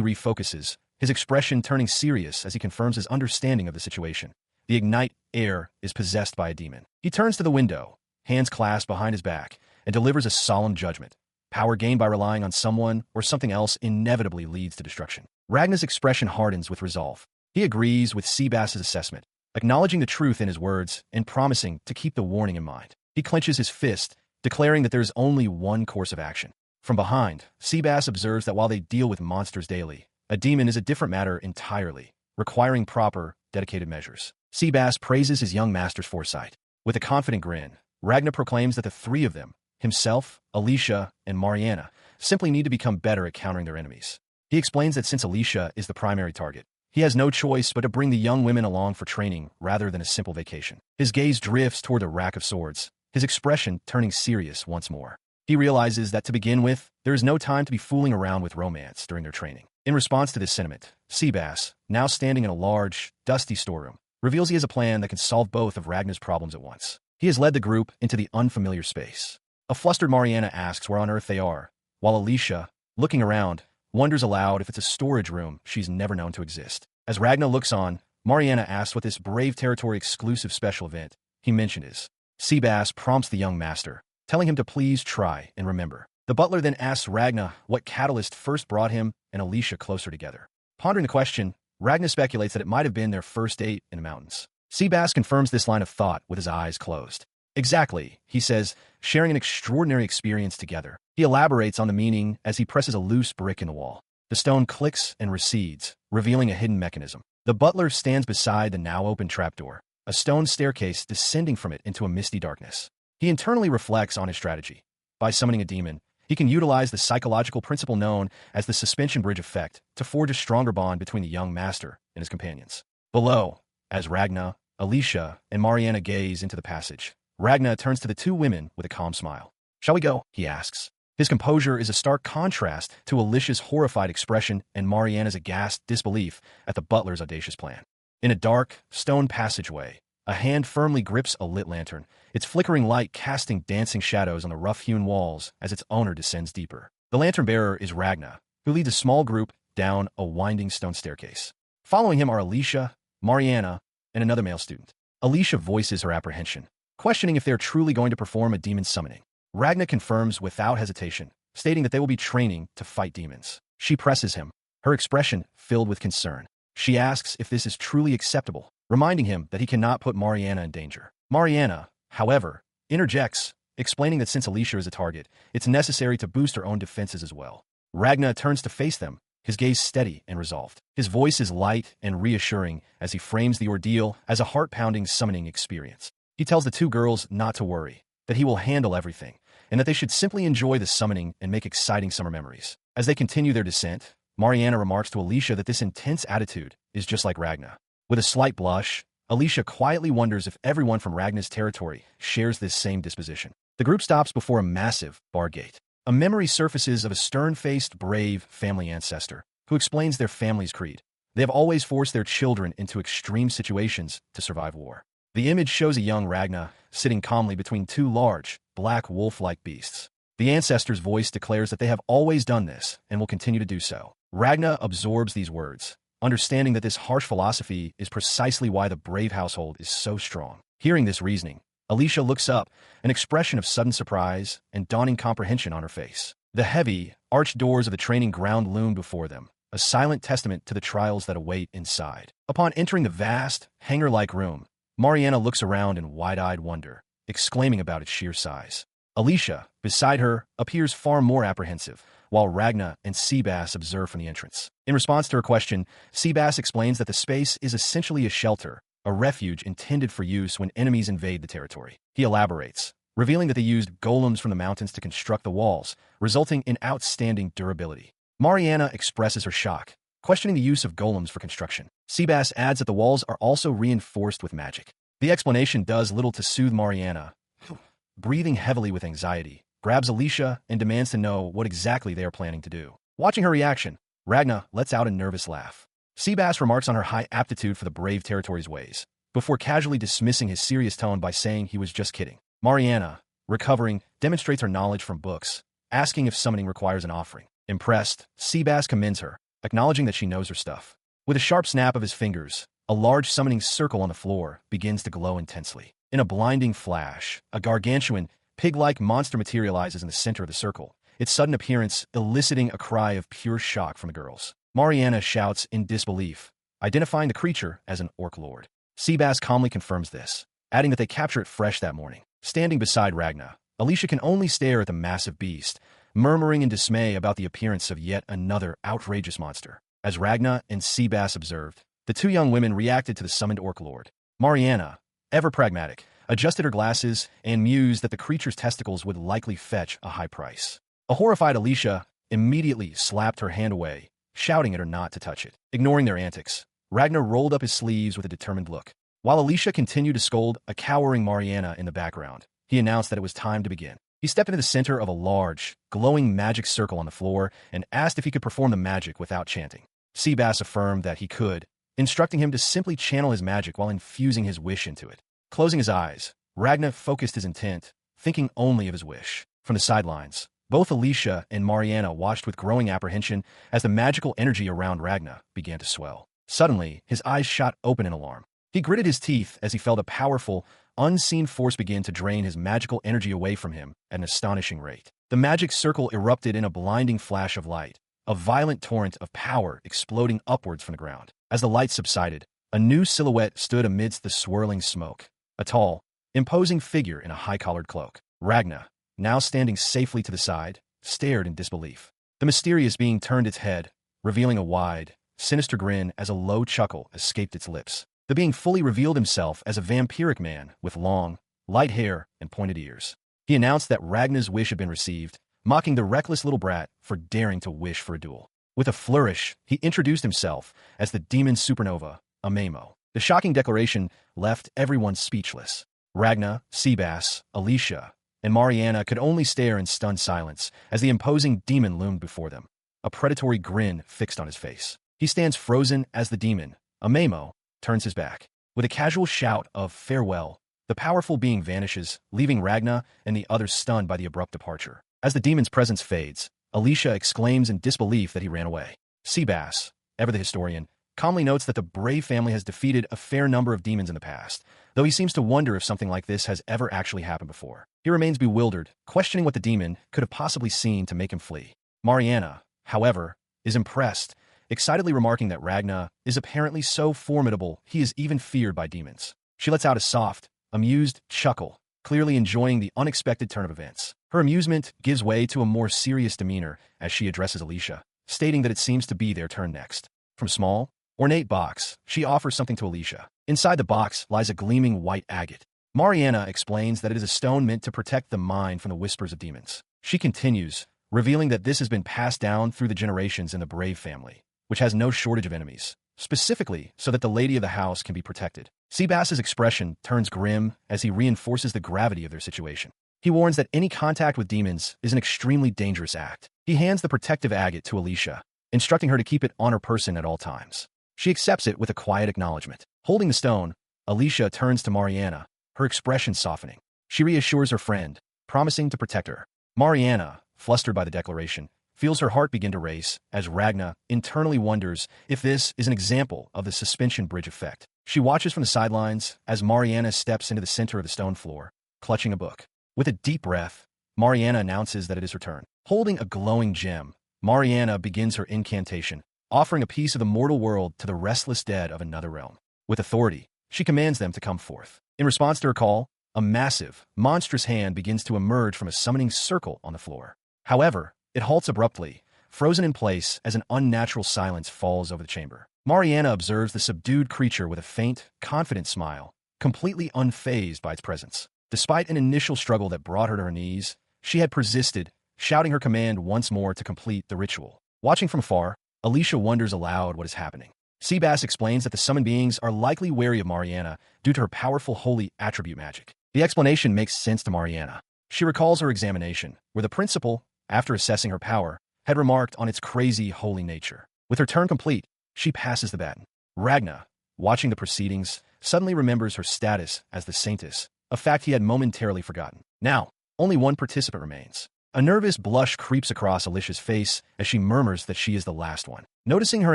refocuses, his expression turning serious as he confirms his understanding of the situation. The Ignite heir is possessed by a demon. He turns to the window, hands clasped behind his back, and delivers a solemn judgment. Power gained by relying on someone or something else inevitably leads to destruction. Ragna's expression hardens with resolve. He agrees with Seabass's assessment, acknowledging the truth in his words and promising to keep the warning in mind. He clenches his fist, declaring that there is only one course of action. From behind, Seabass observes that while they deal with monsters daily, a demon is a different matter entirely, requiring proper, dedicated measures. Seabass praises his young master's foresight. With a confident grin, Ragna proclaims that the three of them, himself, Alicia, and Mariana, simply need to become better at countering their enemies. He explains that since Alicia is the primary target, he has no choice but to bring the young women along for training rather than a simple vacation. His gaze drifts toward the rack of swords, his expression turning serious once more. He realizes that to begin with, there is no time to be fooling around with romance during their training. In response to this sentiment, Seabass, now standing in a large, dusty storeroom, reveals he has a plan that can solve both of Ragna's problems at once. He has led the group into the unfamiliar space. A flustered Mariana asks where on earth they are, while Alicia, looking around, wonders aloud if it's a storage room she's never known to exist. As Ragna looks on, Mariana asks what this Brave Territory exclusive special event he mentioned is. Seabass prompts the young master, telling him to please try and remember. The butler then asks Ragna what catalyst first brought him and Alicia closer together. Pondering the question, Ragna speculates that it might have been their first date in the mountains. Seabass confirms this line of thought with his eyes closed. Exactly, he says, sharing an extraordinary experience together. He elaborates on the meaning as he presses a loose brick in the wall. The stone clicks and recedes, revealing a hidden mechanism. The butler stands beside the now open trapdoor, a stone staircase descending from it into a misty darkness. He internally reflects on his strategy. By summoning a demon, he can utilize the psychological principle known as the suspension bridge effect to forge a stronger bond between the young master and his companions. Below, as Ragna, Alicia, and Mariana gaze into the passage, Ragna turns to the two women with a calm smile. "Shall we go?" he asks. His composure is a stark contrast to Alicia's horrified expression and Mariana's aghast disbelief at the butler's audacious plan. In a dark, stone passageway, a hand firmly grips a lit lantern, its flickering light casting dancing shadows on the rough-hewn walls as its owner descends deeper. The lantern-bearer is Ragna, who leads a small group down a winding stone staircase. Following him are Alicia, Mariana, and another male student. Alicia voices her apprehension, questioning if they are truly going to perform a demon summoning. Ragna confirms without hesitation, stating that they will be training to fight demons. She presses him, her expression filled with concern. She asks if this is truly acceptable, reminding him that he cannot put Mariana in danger. Mariana, however, interjects, explaining that since Alicia is a target, it's necessary to boost her own defenses as well. Ragna turns to face them, his gaze steady and resolved. His voice is light and reassuring as he frames the ordeal as a heart-pounding summoning experience. He tells the two girls not to worry, that he will handle everything, and that they should simply enjoy the summoning and make exciting summer memories. As they continue their descent, Mariana remarks to Alicia that this intense attitude is just like Ragna. With a slight blush, Alicia quietly wonders if everyone from Ragna's territory shares this same disposition. The group stops before a massive bar gate. A memory surfaces of a stern-faced, brave family ancestor who explains their family's creed. They have always forced their children into extreme situations to survive war. The image shows a young Ragna sitting calmly between two large, black wolf-like beasts. The ancestor's voice declares that they have always done this and will continue to do so. Ragna absorbs these words, understanding that this harsh philosophy is precisely why the Brave household is so strong. Hearing this reasoning, Alicia looks up, an expression of sudden surprise and dawning comprehension on her face. The heavy, arched doors of the training ground loom before them, a silent testament to the trials that await inside. Upon entering the vast, hangar-like room, Mariana looks around in wide-eyed wonder, exclaiming about its sheer size. Alicia, beside her, appears far more apprehensive, while Ragna and Seabass observe from the entrance. In response to her question, Seabass explains that the space is essentially a shelter, a refuge intended for use when enemies invade the territory. He elaborates, revealing that they used golems from the mountains to construct the walls, resulting in outstanding durability. Mariana expresses her shock, questioning the use of golems for construction. Seabass adds that the walls are also reinforced with magic. The explanation does little to soothe Mariana, who, breathing heavily with anxiety, grabs Alicia and demands to know what exactly they are planning to do. Watching her reaction, Ragna lets out a nervous laugh. Seabass remarks on her high aptitude for the brave territory's ways, before casually dismissing his serious tone by saying he was just kidding. Mariana, recovering, demonstrates her knowledge from books, asking if summoning requires an offering. Impressed, Seabass commends her, acknowledging that she knows her stuff. With a sharp snap of his fingers, a large summoning circle on the floor begins to glow intensely. In a blinding flash, a gargantuan, pig-like monster materializes in the center of the circle, its sudden appearance eliciting a cry of pure shock from the girls. Mariana shouts in disbelief, identifying the creature as an orc lord. Seabass calmly confirms this, adding that they capture it fresh that morning. Standing beside Ragna, Alicia can only stare at the massive beast, murmuring in dismay about the appearance of yet another outrageous monster. As Ragna and Seabass observed, the two young women reacted to the summoned orc lord. Mariana, ever pragmatic, adjusted her glasses and mused that the creature's testicles would likely fetch a high price. A horrified Alicia immediately slapped her hand away, shouting at her not to touch it. Ignoring their antics, Ragnar rolled up his sleeves with a determined look. While Alicia continued to scold a cowering Mariana in the background, he announced that it was time to begin. He stepped into the center of a large, glowing magic circle on the floor and asked if he could perform the magic without chanting. Seabass affirmed that he could, instructing him to simply channel his magic while infusing his wish into it. Closing his eyes, Ragnar focused his intent, thinking only of his wish. From the sidelines, both Alicia and Mariana watched with growing apprehension as the magical energy around Ragnar began to swell. Suddenly, his eyes shot open in alarm. He gritted his teeth as he felt a powerful, unseen force begin to drain his magical energy away from him at an astonishing rate. The magic circle erupted in a blinding flash of light, a violent torrent of power exploding upwards from the ground. As the light subsided, a new silhouette stood amidst the swirling smoke. A tall, imposing figure in a high-collared cloak. Ragna, now standing safely to the side, stared in disbelief. The mysterious being turned its head, revealing a wide, sinister grin as a low chuckle escaped its lips. The being fully revealed himself as a vampiric man with long, light hair and pointed ears. He announced that Ragna's wish had been received, mocking the reckless little brat for daring to wish for a duel. With a flourish, he introduced himself as the demon supernova, Amemo. The shocking declaration left everyone speechless. Ragna, Seabass, Alicia, and Mariana could only stare in stunned silence as the imposing demon loomed before them, a predatory grin fixed on his face. He stands frozen as the demon, Amemo, turns his back. With a casual shout of farewell, the powerful being vanishes, leaving Ragna and the others stunned by the abrupt departure. As the demon's presence fades, Alicia exclaims in disbelief that he ran away. Seabass, ever the historian, calmly notes that the brave family has defeated a fair number of demons in the past, though he seems to wonder if something like this has ever actually happened before. He remains bewildered, questioning what the demon could have possibly seen to make him flee. Mariana, however, is impressed, excitedly remarking that Ragna is apparently so formidable he is even feared by demons. She lets out a soft, amused chuckle, clearly enjoying the unexpected turn of events. Her amusement gives way to a more serious demeanor as she addresses Alicia, stating that it seems to be their turn next. From a small, ornate box, she offers something to Alicia. Inside the box lies a gleaming white agate. Mariana explains that it is a stone meant to protect the mind from the whispers of demons. She continues, revealing that this has been passed down through the generations in the Brave family, which has no shortage of enemies, specifically so that the lady of the house can be protected. Seabass's expression turns grim as he reinforces the gravity of their situation. He warns that any contact with demons is an extremely dangerous act. He hands the protective agate to Alicia, instructing her to keep it on her person at all times. She accepts it with a quiet acknowledgement. Holding the stone, Alicia turns to Mariana, her expression softening. She reassures her friend, promising to protect her. Mariana, flustered by the declaration, feels her heart begin to race as Ragna internally wonders if this is an example of the suspension bridge effect. She watches from the sidelines as Mariana steps into the center of the stone floor, clutching a book. With a deep breath, Mariana announces that it is her turn. Holding a glowing gem, Mariana begins her incantation, offering a piece of the mortal world to the restless dead of another realm. With authority, she commands them to come forth. In response to her call, a massive, monstrous hand begins to emerge from a summoning circle on the floor. However, it halts abruptly, frozen in place as an unnatural silence falls over the chamber. Mariana observes the subdued creature with a faint, confident smile, completely unfazed by its presence. Despite an initial struggle that brought her to her knees, she had persisted, shouting her command once more to complete the ritual. Watching from afar, Alicia wonders aloud what is happening. Seabass explains that the summoned beings are likely wary of Mariana due to her powerful holy attribute magic. The explanation makes sense to Mariana. She recalls her examination, where the principal, after assessing her power, had remarked on its crazy holy nature. With her turn complete, she passes the baton. Ragna, watching the proceedings, suddenly remembers her status as the saintess, a fact he had momentarily forgotten. Now, only one participant remains. A nervous blush creeps across Alicia's face as she murmurs that she is the last one. Noticing her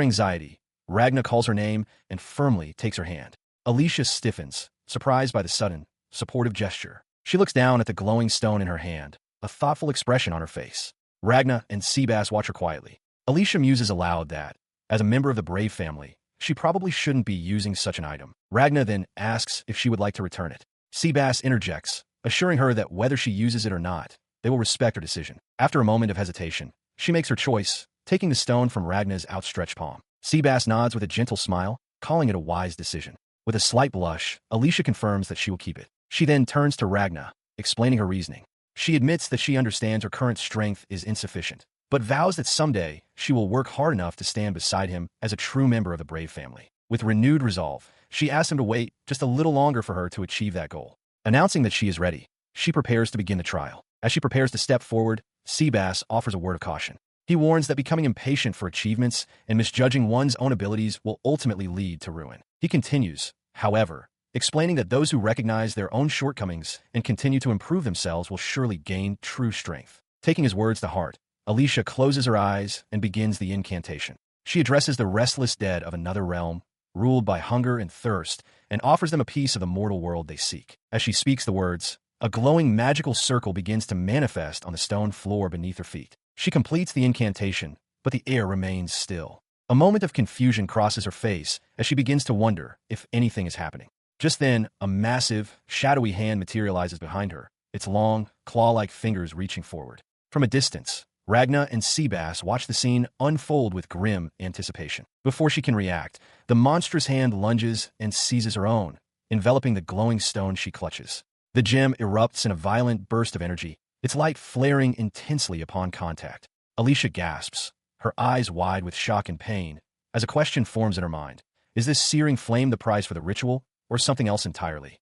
anxiety, Ragna calls her name and firmly takes her hand. Alicia stiffens, surprised by the sudden, supportive gesture. She looks down at the glowing stone in her hand, a thoughtful expression on her face. Ragna and Seabass watch her quietly. Alicia muses aloud that, as a member of the Brave family, she probably shouldn't be using such an item. Ragna then asks if she would like to return it. Seabass interjects, assuring her that whether she uses it or not, they will respect her decision. After a moment of hesitation, she makes her choice, taking the stone from Ragna's outstretched palm. Seabass nods with a gentle smile, calling it a wise decision. With a slight blush, Alicia confirms that she will keep it. She then turns to Ragna, explaining her reasoning. She admits that she understands her current strength is insufficient, but vows that someday she will work hard enough to stand beside him as a true member of the Brave family. With renewed resolve, she asks him to wait just a little longer for her to achieve that goal. Announcing that she is ready, she prepares to begin the trial. As she prepares to step forward, Seabass offers a word of caution. He warns that becoming impatient for achievements and misjudging one's own abilities will ultimately lead to ruin. He continues, however, explaining that those who recognize their own shortcomings and continue to improve themselves will surely gain true strength. Taking his words to heart, Alicia closes her eyes and begins the incantation. She addresses the restless dead of another realm, ruled by hunger and thirst, and offers them a piece of the mortal world they seek. As she speaks the words, a glowing magical circle begins to manifest on the stone floor beneath her feet. She completes the incantation, but the air remains still. A moment of confusion crosses her face as she begins to wonder if anything is happening. Just then, a massive, shadowy hand materializes behind her, its long, claw-like fingers reaching forward. From a distance, Ragna and Seabass watch the scene unfold with grim anticipation. Before she can react, the monstrous hand lunges and seizes her own, enveloping the glowing stone she clutches. The gem erupts in a violent burst of energy, its light flaring intensely upon contact. Alicia gasps, her eyes wide with shock and pain, as a question forms in her mind. Is this searing flame the prize for the ritual, or something else entirely?